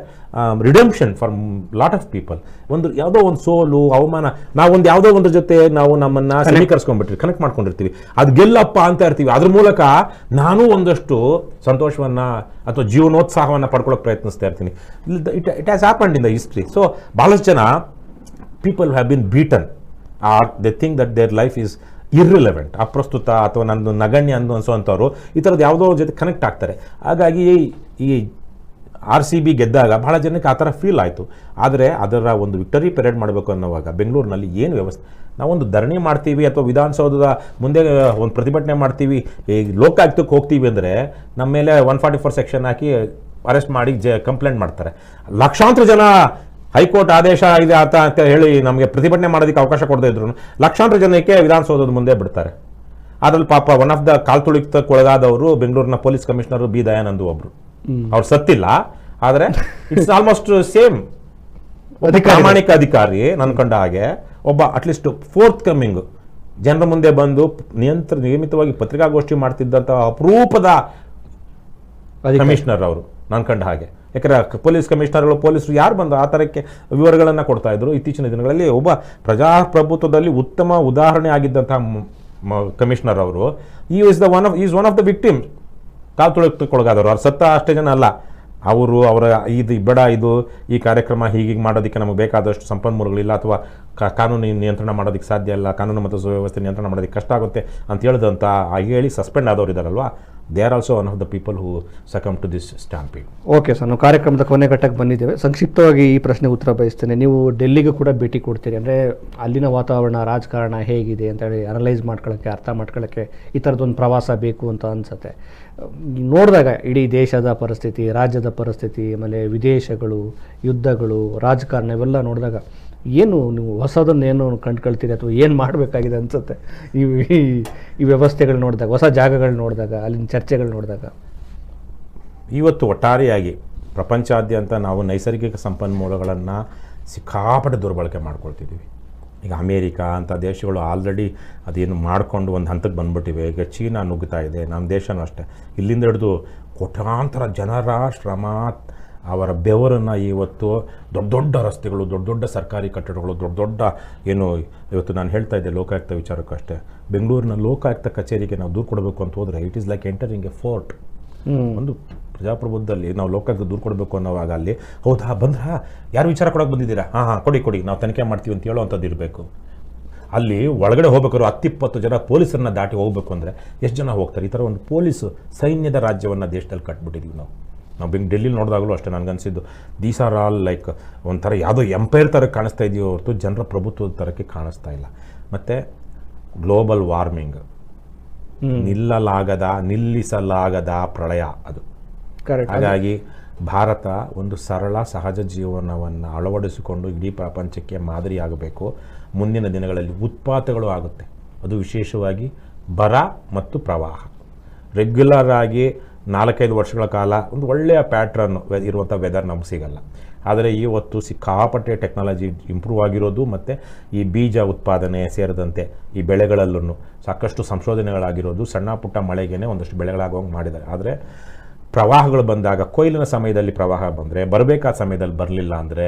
redemption for lot of people. ಒಂದು ಯಾವುದೋ ಒಂದು ಸೋಲು, ಅವಮಾನ, ನಾವೊಂದು ಯಾವುದೋ ಒಂದು ಜೊತೆ ನಾವು ನಮ್ಮನ್ನು ಸಮೀಕರಿಸ್ಕೊಂಡ್ಬಿಟ್ಟಿರ್ತೀವಿ, ಕನೆಕ್ಟ್ ಮಾಡ್ಕೊಂಡಿರ್ತೀವಿ, ಅದು ಗೆಲ್ಲಪ್ಪ ಅಂತ ಇರ್ತೀವಿ. ಅದ್ರ ಮೂಲಕ ನಾನು ಒಂದಷ್ಟು ಸಂತೋಷವನ್ನು ಅಥವಾ ಜೀವನೋತ್ಸಾಹವನ್ನು ಪಡ್ಕೊಳ್ಳೋಕೆ ಪ್ರಯತ್ನಿಸ್ತಾ ಇರ್ತೀನಿ. It has happened in the history. So ಭಾಳಷ್ಟು ಜನ people have been beaten or they think that their life is irrelevant, ಅಪ್ರಸ್ತುತ ಅಥವಾ ನಂದು ನಗಣ್ಯ ಅನ್ಸೋವಂಥವ್ರು ಈ ಥರದ್ದು ಯಾವುದೋ ಜೊತೆ ಕನೆಕ್ಟ್ ಆಗ್ತಾರೆ. ಹಾಗಾಗಿ ಈ RCB ಗೆದ್ದಾಗ ಭಾಳ ಜನಕ್ಕೆ ಆ ಥರ ಫೀಲ್ ಆಯಿತು. ಆದರೆ ಅದರ ಒಂದು ವಿಕ್ಟರಿ ಪೆರೇಡ್ ಮಾಡಬೇಕು ಅನ್ನೋವಾಗ ಬೆಂಗಳೂರಿನಲ್ಲಿ ಏನು ವ್ಯವಸ್ಥೆ, ನಾವೊಂದು ಧರಣಿ ಮಾಡ್ತೀವಿ ಅಥವಾ ವಿಧಾನಸೌಧದ ಮುಂದೆ ಒಂದು ಪ್ರತಿಭಟನೆ ಮಾಡ್ತೀವಿ, ಈ ಲೋಕಾಯುಕ್ತಕ್ಕೆ ಹೋಗ್ತೀವಿ ಅಂದರೆ ನಮ್ಮ ಮೇಲೆ 144 ಸೆಕ್ಷನ್ ಹಾಕಿ ಅರೆಸ್ಟ್ ಮಾಡಿ ಕಂಪ್ಲೇಂಟ್ ಮಾಡ್ತಾರೆ. ಲಕ್ಷಾಂತರ ಜನ ಹೈಕೋರ್ಟ್ ಆದೇಶ ಇದೆ ಅಂತ ಹೇಳಿ ನಮಗೆ ಪ್ರತಿಭಟನೆ ಮಾಡೋದಕ್ಕೆ ಅವಕಾಶ ಕೊಡದೇ ಇದ್ರು ಲಕ್ಷಾಂತರ ಜನಕ್ಕೆ ವಿಧಾನಸೌಧದ ಮುಂದೆ ಬಿಡ್ತಾರೆ. ಅದ್ರಲ್ಲಿ ಪಾಪ ಒನ್ ಆಫ್ ದ ಕಾಲ್ತುಳಿತಕ್ಕೊಳಗಾದವರು ಬೆಂಗಳೂರಿನ ಪೊಲೀಸ್ ಕಮಿಷನರ್ ಬಿ ದಯಾನಂದ್ ಒಬ್ರು. ಅವ್ರು ಸತ್ತಿಲ್ಲ, ಆದರೆ ಇಟ್ಸ್ ಆಲ್ಮೋಸ್ಟ್ ಸೇಮ್. ಪ್ರಾಮಾಣಿಕ ಅಧಿಕಾರಿ ನನ್ನ ಕಂಡ ಹಾಗೆ ಒಬ್ಬ ಅಟ್ಲೀಸ್ಟ್ ಫೋರ್ತ್ ಕಮ್ಮಿಂಗ್ ಜನರ ಮುಂದೆ ಬಂದು ನಿಯಮಿತವಾಗಿ ಪತ್ರಿಕಾಗೋಷ್ಠಿ ಮಾಡ್ತಿದ್ದಂಥ ಅಪರೂಪದ ಕಮಿಷನರ್ ಅವರು ನನ್ನ ಕಂಡ ಹಾಗೆ. ಯಾಕಂದರೆ ಪೊಲೀಸ್ ಕಮಿಷನರ್ಗಳು, ಪೊಲೀಸರು ಯಾರು ಬಂದು ಆ ಥರಕ್ಕೆ ವಿವರಗಳನ್ನು ಕೊಡ್ತಾ ಇದ್ರು. ಇತ್ತೀಚಿನ ದಿನಗಳಲ್ಲಿ ಒಬ್ಬ ಪ್ರಜಾಪ್ರಭುತ್ವದಲ್ಲಿ ಉತ್ತಮ ಉದಾಹರಣೆ ಆಗಿದ್ದಂಥ ಕಮಿಷನರ್ ಅವರು is one of the victim. ಕಾಲು ತುಳಿತಕ್ಕೊಳಗಾದವರು. ಅವ್ರು ಸತ್ತ ಅಷ್ಟೇ ಜನ ಅಲ್ಲ, ಅವರ ಇದು ಬೇಡ, ಇದು ಈ ಕಾರ್ಯಕ್ರಮ ಹೀಗೆ ಮಾಡೋದಕ್ಕೆ ನಮಗೆ ಬೇಕಾದಷ್ಟು ಸಂಪನ್ಮೂಲಗಳಿಲ್ಲ, ಅಥವಾ ಕಾನೂನು ನಿಯಂತ್ರಣ ಮಾಡೋದಕ್ಕೆ ಸಾಧ್ಯ ಇಲ್ಲ, ಕಾನೂನು ಮತ್ತು ಸುವ್ಯವಸ್ಥೆ ನಿಯಂತ್ರಣ ಮಾಡೋದಕ್ಕೆ ಕಷ್ಟ ಆಗುತ್ತೆ ಅಂತ ಹೇಳಿದಂಥ ಹೇಳಿ ಸಸ್ಪೆಂಡ್ ಆದವರು ಇದ್ದಾರಲ್ವಾ, they are also one of the people who succumb to this stampeding. Okay sir, ನಾವು ಕಾರ್ಯಕ್ರಮದ ಕೊನೆ ಘಟ್ಟಕ್ಕೆ ಬಂದಿದ್ದೇವೆ. ಸಂಕ್ಷಿಪ್ತವಾಗಿ ಈ ಪ್ರಶ್ನೆಗೆ ಉತ್ತರ ಬಯಸ್ತೇನೆ. ನೀವು ಡೆಲ್ಲಿಗೂ ಕೂಡ ಭೇಟಿ ಕೊಡ್ತೀರಿ, ಅಂದರೆ ಅಲ್ಲಿನ ವಾತಾವರಣ, ರಾಜಕಾರಣ ಹೇಗಿದೆ ಅಂತ ಹೇಳಿ ಅನಲೈಸ್ ಮಾಡ್ಕೊಳ್ಳೋಕ್ಕೆ, ಅರ್ಥ ಮಾಡ್ಕೊಳ್ಳೋಕ್ಕೆ ಈ ಥರದ್ದೊಂದು ಪ್ರವಾಸ ಬೇಕು ಅಂತ ಅನಿಸುತ್ತೆ. ನೋಡಿದಾಗ ಇಡೀ ದೇಶದ ಪರಿಸ್ಥಿತಿ, ರಾಜ್ಯದ ಪರಿಸ್ಥಿತಿ, ಆಮೇಲೆ ವಿದೇಶಗಳು, ಯುದ್ಧಗಳು, ರಾಜಕಾರಣ ಇವೆಲ್ಲ ನೋಡಿದಾಗ ಏನು ನೀವು ಹೊಸದನ್ನು ಏನು ಕಂಡುಕೊಳ್ತೀರಿ ಅಥವಾ ಏನು ಮಾಡಬೇಕಾಗಿದೆ ಅನಿಸುತ್ತೆ ಈ ವ್ಯವಸ್ಥೆಗಳು ನೋಡಿದಾಗ, ಹೊಸ ಜಾಗಗಳು ನೋಡಿದಾಗ, ಅಲ್ಲಿನ ಚರ್ಚೆಗಳು ನೋಡಿದಾಗ? ಇವತ್ತು ಒಟ್ಟಾರೆಯಾಗಿ ಪ್ರಪಂಚಾದ್ಯಂತ ನಾವು ನೈಸರ್ಗಿಕ ಸಂಪನ್ಮೂಲಗಳನ್ನು ಸಿಕ್ಕಾಪಟ್ಟೆ ದುರ್ಬಳಕೆ ಮಾಡ್ಕೊಳ್ತಿದ್ದೀವಿ. ಈಗ ಅಮೇರಿಕಾ ಅಂಥ ದೇಶಗಳು ಆಲ್ರೆಡಿ ಅದೇನು ಮಾಡಿಕೊಂಡು ಒಂದು ಹಂತಕ್ಕೆ ಬಂದ್ಬಿಟ್ಟಿವೆ. ಈಗ ಚೀನಾ ನುಗ್ಗುತ್ತಾ ಇದೆ, ನಮ್ಮ ದೇಶನೂ ಅಷ್ಟೇ. ಇಲ್ಲಿಂದ ಹಿಡಿದು ಕೋಟ್ಯಾಂತರ ಜನರ ಶ್ರಮ, ಅವರ ಬೆವರನ್ನು ಇವತ್ತು ದೊಡ್ಡ ದೊಡ್ಡ ರಸ್ತೆಗಳು, ದೊಡ್ಡ ದೊಡ್ಡ ಸರ್ಕಾರಿ ಕಟ್ಟಡಗಳು, ದೊಡ್ಡ ದೊಡ್ಡ ಏನು ಇವತ್ತು ನಾನು ಹೇಳ್ತಾ ಇದ್ದೆ ಲೋಕಾಯುಕ್ತ ವಿಚಾರಕ್ಕಷ್ಟೇ, ಬೆಂಗಳೂರಿನ ಲೋಕಾಯುಕ್ತ ಕಚೇರಿಗೆ ನಾವು ದೂರು ಕೊಡಬೇಕು ಅಂತ ಹೋದರೆ it is like entering A fort. ಒಂದು ಪ್ರಜಾಪ್ರಭುತ್ವದಲ್ಲಿ ನಾವು ಲೋಕಾಯುಕ್ತ ದೂರು ಕೊಡಬೇಕು ಅನ್ನೋವಾಗ ಅಲ್ಲಿ ಹೌದಾ ಬಂದ್ರಾ, ಯಾರು ವಿಚಾರ ಕೊಡೋಕೆ ಬಂದಿದ್ದೀರಾ, ಹಾಂ ಕೊಡಿ ನಾವು ತನಿಖೆ ಮಾಡ್ತೀವಿ ಅಂತ ಹೇಳೋವಂಥದ್ದು ಇರಬೇಕು. ಅಲ್ಲಿ ಒಳಗಡೆ ಹೋಗ್ಬೇಕಾದ್ರು 10-20 ಜನ ಪೊಲೀಸರನ್ನ ದಾಟಿ ಹೋಗಬೇಕು ಅಂದರೆ ಎಷ್ಟು ಜನ ಹೋಗ್ತಾರೆ? ಈ ಥರ ಒಂದು ಪೊಲೀಸ್ ಸೈನ್ಯದ ರಾಜ್ಯವನ್ನು ದೇಶದಲ್ಲಿ ಕಟ್ಬಿಟ್ಟಿದ್ದೀವಿ ನಾವು. ಡೆಲ್ಲಿಲಿ ನೋಡಿದಾಗಲೂ ಅಷ್ಟೇ ನನಗನ್ಸಿದ್ದು ದೀಸ್ ಆರ್ ಆಲ್ ಲೈಕ್ ಒಂಥರ ಯಾವುದೋ ಎಂಪೈರ್ ಥರ ಕಾಣಿಸ್ತಾ ಇದೆಯೋ ಹೊರತು ಜನರ ಪ್ರಭುತ್ವದ ಥರಕ್ಕೆ ಕಾಣಿಸ್ತಾ ಇಲ್ಲ. ಮತ್ತು ಗ್ಲೋಬಲ್ ವಾರ್ಮಿಂಗ್, ನಿಲ್ಲಿಸಲಾಗದ ಪ್ರಳಯ ಅದು. ಹಾಗಾಗಿ ಭಾರತ ಒಂದು ಸರಳ ಸಹಜ ಜೀವನವನ್ನು ಅಳವಡಿಸಿಕೊಂಡು ಇಡೀ ಪ್ರಪಂಚಕ್ಕೆ ಮಾದರಿಯಾಗಬೇಕು. ಮುಂದಿನ ದಿನಗಳಲ್ಲಿ ಉತ್ಪಾತಗಳು ಆಗುತ್ತೆ, ಅದು ವಿಶೇಷವಾಗಿ ಬರ ಮತ್ತು ಪ್ರವಾಹ. ರೆಗ್ಯುಲರ್ ಆಗಿ 4-5 ವರ್ಷಗಳ ಕಾಲ ಒಂದು ಒಳ್ಳೆಯ ಪ್ಯಾಟ್ರನ್ ಇರುವಂಥ ವೆದರ್ ನಮ್ಗೆ ಸಿಗಲ್ಲ. ಆದರೆ ಇವತ್ತು ಸಿಕ್ಕಾಪಟ್ಟೆ ಟೆಕ್ನಾಲಜಿ ಇಂಪ್ರೂವ್ ಆಗಿರೋದು ಮತ್ತು ಈ ಬೀಜ ಉತ್ಪಾದನೆ ಸೇರಿದಂತೆ ಈ ಬೆಳೆಗಳಲ್ಲೂ ಸಾಕಷ್ಟು ಸಂಶೋಧನೆಗಳಾಗಿರೋದು, ಸಣ್ಣ ಪುಟ್ಟ ಮಳೆಗೇ ಒಂದಷ್ಟು ಬೆಳೆಗಳಾಗೋಂಗೆ ಮಾಡಿದ್ದಾರೆ. ಆದರೆ ಪ್ರವಾಹಗಳು ಬಂದಾಗ, ಕೊಯ್ಲಿನ ಸಮಯದಲ್ಲಿ ಪ್ರವಾಹ ಬಂದರೆ, ಬರಬೇಕಾದ ಸಮಯದಲ್ಲಿ ಬರಲಿಲ್ಲ ಅಂದರೆ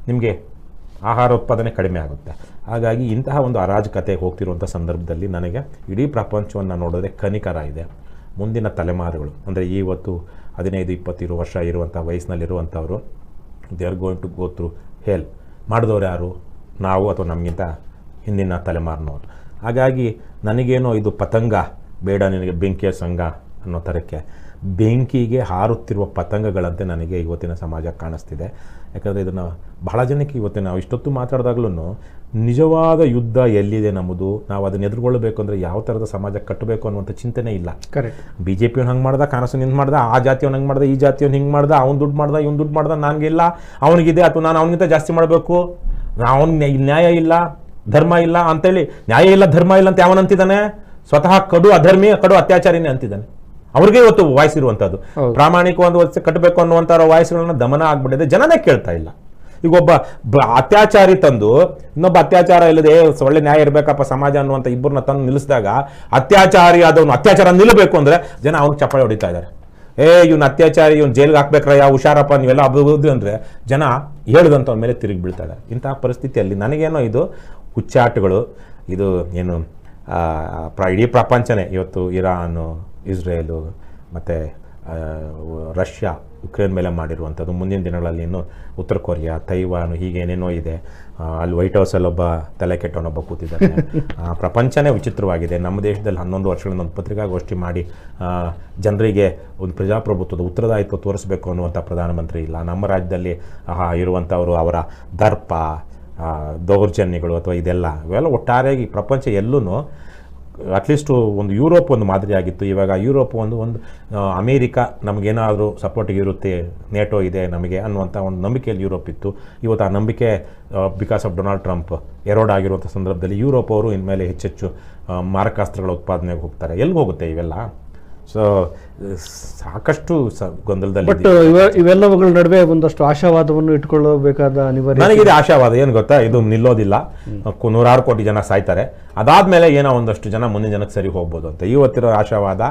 ನಿಮಗೆ ಆಹಾರ ಉತ್ಪಾದನೆ ಕಡಿಮೆ ಆಗುತ್ತೆ. ಹಾಗಾಗಿ ಇಂತಹ ಒಂದು ಅರಾಜಕತೆ ಹೋಗ್ತಿರುವಂಥ ಸಂದರ್ಭದಲ್ಲಿ ನನಗೆ ಇಡೀ ಪ್ರಪಂಚವನ್ನು ನೋಡಿದ್ರೆ ಕನಿಕರ ಇದೆ. ಮುಂದಿನ ತಲೆಮಾರುಗಳು ಅಂದರೆ ಇವತ್ತು 15-20 ವರ್ಷ ಇರುವಂಥ ವಯಸ್ಸಿನಲ್ಲಿರುವಂಥವರು, they are going to go through hell. ಮಾಡಿದವ್ರು ಯಾರು? ನಾವು ಅಥವಾ ನಮಗಿಂತ ಹಿಂದಿನ ತಲೆಮಾರಿನವರು. ಹಾಗಾಗಿ ನನಗೇನೋ ಇದು ಪತಂಗ ಬೇಡ ನಿನಗೆ ಬೆಂಕಿಯ ಸಂಘ ಅನ್ನೋ ಥರಕ್ಕೆ ಬೆಂಕಿಗೆ ಹಾರುತ್ತಿರುವ ಪತಂಗಗಳಂತೆ ನನಗೆ ಇವತ್ತಿನ ಸಮಾಜ ಕಾಣಿಸ್ತಿದೆ. ಯಾಕಂದರೆ ಇದನ್ನು ಬಹಳ ಜನಕ್ಕೆ ಇವತ್ತಿನ ನಾವು ಇಷ್ಟೊತ್ತು ಮಾತಾಡಿದಾಗ್ಲೂ ನಿಜವಾದ ಯುದ್ಧ ಎಲ್ಲಿದೆ ನಮ್ಮದು, ನಾವು ಅದನ್ನು ಎದುರುಗೊಳ್ಳಬೇಕು ಅಂದರೆ ಯಾವ ಥರದ ಸಮಾಜ ಕಟ್ಟಬೇಕು ಅನ್ನುವಂಥ ಚಿಂತನೆ ಇಲ್ಲ. ಕರೆಕ್ಟ್. ಬಿ ಜೆ ಪಿಯವ್ನು ಹಂಗೆ ಮಾಡ್ದ, ಕಾಂಗ್ರೆಸ್ ಹಿಂಗೆ ಮಾಡ್ದ, ಆ ಜಾತಿಯವನು ಹಂಗೆ ಮಾಡ್ದ, ಈ ಜಾತಿಯವನು ಹಿಂಗೆ ಮಾಡ್ದ, ಅವ್ನು ದುಡ್ಡು ಮಾಡ್ದ, ಇವ್ನು ದುಡ್ಡು ಮಾಡ್ದ, ನನಗಿಲ್ಲ, ಅವನಿಗಿದೆ ಅಥವಾ ನಾನು ಅವನಿಗಿಂತ ಜಾಸ್ತಿ ಮಾಡಬೇಕು, ಅವನಿಗೆ ನ್ಯಾಯ ಇಲ್ಲ ಧರ್ಮ ಇಲ್ಲ ಅಂತೇಳಿ, ನ್ಯಾಯ ಇಲ್ಲ ಧರ್ಮ ಇಲ್ಲ ಅಂತ ಯಾವನಂತಿದ್ದಾನೆ? ಸ್ವತಃ ಕಡು ಅಧರ್ಮಿ ಕಡು ಅತ್ಯಾಚಾರಿನೇ ಅಂತಿದ್ದಾನೆ. ಅವ್ರಿಗೆ ಇವತ್ತು ವಾಯ್ಸ್ ಇರುವಂಥದ್ದು. ಪ್ರಾಮಾಣಿಕ ಒಂದು ವರ್ಷ ಕಟ್ಟಬೇಕು ಅನ್ನುವಂಥ ವಾಯ್ಸ್ಗಳನ್ನ ದಮನ ಆಗ್ಬಿಟ್ಟಿದೆ, ಜನನೇ ಕೇಳ್ತಾ ಇಲ್ಲ. ಈಗ ಒಬ್ಬ ಅತ್ಯಾಚಾರಿ ತಂದು ಇನ್ನೊಬ್ಬ ಅತ್ಯಾಚಾರ ಇಲ್ಲದೆ ಒಳ್ಳೆ ನ್ಯಾಯ ಇರಬೇಕಪ್ಪ ಸಮಾಜ ಅನ್ನುವಂಥ ಇಬ್ಬರನ್ನ ತಂದು ನಿಲ್ಲಿಸಿದಾಗ ಅತ್ಯಾಚಾರಿ ಆದವನು ಅತ್ಯಾಚಾರ ನಿಲ್ಲಬೇಕು ಅಂದರೆ ಜನ ಅವ್ನಿಗೆ ಚಪ್ಪಾಳೆ ಹೊಡಿತಾ ಇದ್ದಾರೆ. ಇವ್ನು ಅತ್ಯಾಚಾರಿ, ಇವ್ನು ಜೈಲಿಗೆ ಹಾಕ್ಬೇಕ್ರ, ಯಾವ ಹುಷಾರಪ್ಪ ನೀವೆಲ್ಲ ಅಭಿವೃದ್ಧಿ ಅಂದರೆ ಜನ ಹೇಳಿದಂಥವ್ರ ಮೇಲೆ ತಿರುಗಿ ಬೀಳ್ತಾ ಇದ್ದಾರೆ. ಇಂತಹ ಪರಿಸ್ಥಿತಿಯಲ್ಲಿ ನನಗೇನೋ ಇದು ಹುಚ್ಚಾಟಗಳು, ಇದು ಏನು ಇಡೀ ಪ್ರಪಂಚನೇ ಇವತ್ತು ಇರಾನು, ಇಸ್ರೇಲು ಮತ್ತು ರಷ್ಯಾ ಯುಕ್ರೇನ್ ಮೇಲೆ ಮಾಡಿರುವಂಥದ್ದು, ಮುಂದಿನ ದಿನಗಳಲ್ಲಿ ಇನ್ನು ಉತ್ತರ ಕೊರಿಯಾ, ತೈವಾನು, ಹೀಗೇನೇನೋ ಇದೆ. ಅಲ್ಲಿ ವೈಟ್ ಹೌಸಲ್ಲಿ ಒಬ್ಬ ತಲೆ ಕೆಟ್ಟವನೊಬ್ಬ ಕೂತಿದ್ದಾನೆ. ಪ್ರಪಂಚನೇ ವಿಚಿತ್ರವಾಗಿದೆ. ನಮ್ಮ ದೇಶದಲ್ಲಿ 11 ವರ್ಷಗಳಿಂದ ಒಂದು ಪತ್ರಿಕಾಗೋಷ್ಠಿ ಮಾಡಿ ಜನರಿಗೆ ಒಂದು ಪ್ರಜಾಪ್ರಭುತ್ವದ ಉತ್ತರದಾಯಿತ್ವ ತೋರಿಸಬೇಕು ಅನ್ನುವಂಥ ಪ್ರಧಾನಮಂತ್ರಿ ಇಲ್ಲ. ನಮ್ಮ ರಾಜ್ಯದಲ್ಲಿ ಇರುವಂಥವರು ಅವರ ದರ್ಪ, ದೌರ್ಜನ್ಯಗಳು ಅಥವಾ ಇವೆಲ್ಲ ಒಟ್ಟಾರೆಯಾಗಿ ಪ್ರಪಂಚ ಎಲ್ಲೂ ಅಟ್ಲೀಸ್ಟು ಒಂದು ಯುರೋಪ್ ಒಂದು ಮಾದರಿಯಾಗಿತ್ತು. ಇವಾಗ ಯುರೋಪ್ ಒಂದು ಅಮೇರಿಕಾ ನಮಗೇನಾದರೂ ಸಪೋರ್ಟಿಗೆ ಇರುತ್ತೆ, ನೇಟೋ ಇದೆ ನಮಗೆ ಅನ್ನುವಂಥ ಒಂದು ನಂಬಿಕೆಯಲ್ಲಿ ಯುರೋಪ್ ಇತ್ತು. ಇವತ್ತು ಆ ನಂಬಿಕೆ ಬಿಕಾಸ್ ಆಫ್ ಡೊನಾಲ್ಡ್ ಟ್ರಂಪ್ ಎರೋಡ್ ಆಗಿರುವಂಥ ಸಂದರ್ಭದಲ್ಲಿ ಯುರೋಪ್ ಅವರು ಇನ್ಮೇಲೆ ಹೆಚ್ಚೆಚ್ಚು ಮಾರಕಾಸ್ತ್ರಗಳ ಉತ್ಪಾದನೆಗೆ ಹೋಗ್ತಾರೆ. ಎಲ್ಲಿಗೆ ಹೋಗುತ್ತೆ ಇವೆಲ್ಲ? ಸೊ ಸಾಕಷ್ಟು ಗೊಂದಲದಲ್ಲಿ. ಬಟ್ ಇವೆಲ್ಲವುಗಳ ನಡುವೆ ಒಂದಷ್ಟು ಆಶಾವಾದವನ್ನು ಇಟ್ಕೊಳ್ಳಬೇಕಾದ ಅನಿವಾರ್ಯ. ನನಗಿದೆ ಆಶಾವಾದ, ಏನು ಗೊತ್ತಾ, ಇದು ನಿಲ್ಲೋದಿಲ್ಲ. 100 ಕೋಟಿ ಜನ ಸಾಯ್ತಾರೆ, ಅದಾದಮೇಲೆ ಏನೋ ಒಂದಷ್ಟು ಜನ ಮುಂದಿನ ಜನಕ್ಕೆ ಸರಿ ಹೋಗ್ಬೋದು ಅಂತ ಇವತ್ತಿರೋ ಆಶಾವಾದ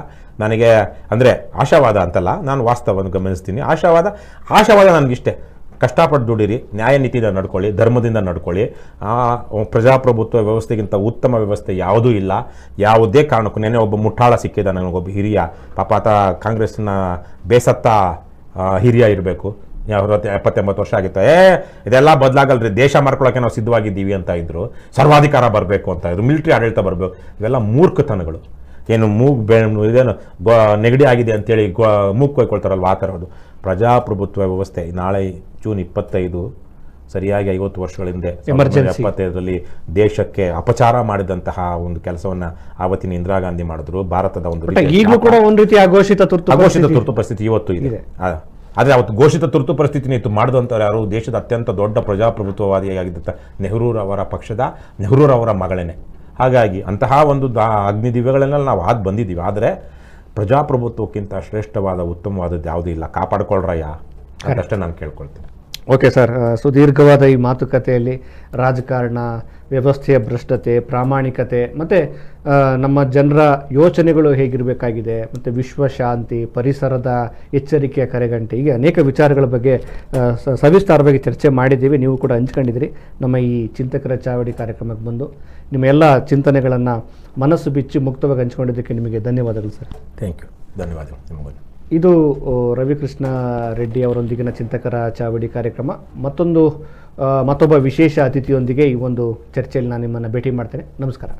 ನನಗೆ. ಅಂದರೆ ಆಶಾವಾದ ಅಂತಲ್ಲ, ನಾನು ವಾಸ್ತವವನ್ನು ಗಮನಿಸ್ತೀನಿ. ಆಶಾವಾದ ನನಗಿಷ್ಟೇ. ಕಷ್ಟಪಟ್ಟು ದುಡಿರಿ, ನ್ಯಾಯ ನೀತಿಯಿಂದ ನಡ್ಕೊಳ್ಳಿ, ಧರ್ಮದಿಂದ ನಡ್ಕೊಳ್ಳಿ. ಪ್ರಜಾಪ್ರಭುತ್ವ ವ್ಯವಸ್ಥೆಗಿಂತ ಉತ್ತಮ ವ್ಯವಸ್ಥೆ ಯಾವುದೂ ಇಲ್ಲ. ಯಾವುದೇ ಕಾರಣಕ್ಕೂ. ನೆನ್ನೆ ಒಬ್ಬ ಮುಟ್ಟಾಳ ಸಿಕ್ಕಿದ ನನಗೊಬ್ಬ ಹಿರಿಯ, ಪಾಪ ಆತ ಕಾಂಗ್ರೆಸ್ನ ಬೇಸತ್ತ ಹಿರಿಯ ಇರಬೇಕು, 70-80 ವರ್ಷ ಆಗಿತ್ತು. ಇದೆಲ್ಲ ಬದಲಾಗಲ್ರಿ, ದೇಶ ಮಾರ್ಕೊಳ್ಳೋಕೆ ನಾವು ಸಿದ್ಧವಾಗಿದ್ದೀವಿ ಅಂತ ಇದ್ರು, ಸರ್ವಾಧಿಕಾರ ಬರಬೇಕು ಅಂತ ಇದ್ರು, ಮಿಲಿಟರಿ ಆಡಳಿತ ಬರಬೇಕು. ಇವೆಲ್ಲ ಮೂರ್ಖತನಗಳು. ಏನು ಇದೇನು ನೆಗಡಿ ಆಗಿದೆ ಅಂತೇಳಿ ಮೂಗು ಕೊಯ್ಕೊಳ್ತಾರಲ್ವ, ಆ ಥರದ್ದು ಪ್ರಜಾಪ್ರಭುತ್ವ ವ್ಯವಸ್ಥೆ. ನಾಳೆ ಜೂನ್ 25 ಸರಿಯಾಗಿ 50 ವರ್ಷಗಳ ಹಿಂದೆ 1975ರಲ್ಲಿ ದೇಶಕ್ಕೆ ಅಪಚಾರ ಮಾಡಿದಂತಹ ಒಂದು ಕೆಲಸವನ್ನ ಆವತ್ತಿನ ಇಂದಿರಾ ಗಾಂಧಿ ಮಾಡಿದ್ರು. ಭಾರತದ ಒಂದು ಈಗಲೂ ಕೂಡ ಒಂದು ರೀತಿ ಅಘೋಷಿತ ತುರ್ತು ಪರಿಸ್ಥಿತಿ ಇವತ್ತು ಇದೆ. ಆದರೆ ಅವತ್ತು ಘೋಷಿತ ತುರ್ತು ಪರಿಸ್ಥಿತಿನ ಇತ್ತು ಮಾಡಿದಂಥವ್ರು ಯಾರು? ದೇಶದ ಅತ್ಯಂತ ದೊಡ್ಡ ಪ್ರಜಾಪ್ರಭುತ್ವವಾದಿಯಾಗಿದ್ದಂಥ ನೆಹರೂರವರ ಪಕ್ಷದ ನೆಹರೂರವರ ಮಗಳೇನೆ. ಹಾಗಾಗಿ ಅಂತಹ ಒಂದು ಅಗ್ನಿದಿವ್ಯಗಳನ್ನೆಲ್ಲ ನಾವು ಬಂದಿದ್ದೀವಿ. ಆದರೆ ಪ್ರಜಾಪ್ರಭುತ್ವಕ್ಕಿಂತ ಶ್ರೇಷ್ಠವಾದ ಉತ್ತಮವಾದದ್ದು ಯಾವುದೂ ಇಲ್ಲ. ಕಾಪಾಡ್ಕೊಳ್ರಯ್ಯ ಅದಷ್ಟೇ ನಾನು ಕೇಳ್ಕೊಳ್ತೀನಿ. ಓಕೆ ಸರ್, ಸುದೀರ್ಘವಾದ ಈ ಮಾತುಕತೆಯಲ್ಲಿ ರಾಜಕಾರಣ, ವ್ಯವಸ್ಥೆಯ ಭ್ರಷ್ಟತೆ, ಪ್ರಾಮಾಣಿಕತೆ ಮತ್ತು ನಮ್ಮ ಜನರ ಯೋಚನೆಗಳು ಹೇಗಿರಬೇಕಾಗಿದೆ, ಮತ್ತು ವಿಶ್ವಶಾಂತಿ, ಪರಿಸರದ ಎಚ್ಚರಿಕೆಯ ಕರೆಗಂಟೆ, ಹೀಗೆ ಅನೇಕ ವಿಚಾರಗಳ ಬಗ್ಗೆ ಸವಿಸ್ತಾರವಾಗಿ ಚರ್ಚೆ ಮಾಡಿದ್ದೀವಿ. ನೀವು ಕೂಡ ಹಂಚ್ಕೊಂಡಿದ್ದೀರಿ. ನಮ್ಮ ಈ ಚಿಂತಕರ ಚಾವಡಿ ಕಾರ್ಯಕ್ರಮಕ್ಕೆ ಬಂದು ನಿಮ್ಮ ಎಲ್ಲ ಚಿಂತನೆಗಳನ್ನು ಮನಸ್ಸು ಬಿಚ್ಚಿ ಮುಕ್ತವಾಗಿ ಹಂಚ್ಕೊಂಡಿದ್ದಕ್ಕೆ ನಿಮಗೆ ಧನ್ಯವಾದಗಳು ಸರ್. Thank you. ಧನ್ಯವಾದಗಳು ನಿಮಗೆ. ಇದು ರವಿಕೃಷ್ಣ ರೆಡ್ಡಿ ಅವರೊಂದಿಗಿನ ಚಿಂತಕರ ಚಾವಡಿ ಕಾರ್ಯಕ್ರಮ. ಮತ್ತೊಬ್ಬ ವಿಶೇಷ ಅತಿಥಿಯೊಂದಿಗೆ ಈ ಒಂದು ಚರ್ಚೆಯಲ್ಲಿ ನಾನು ನಿಮ್ಮನ್ನು ಭೇಟಿ ಮಾಡ್ತೇನೆ. ನಮಸ್ಕಾರ.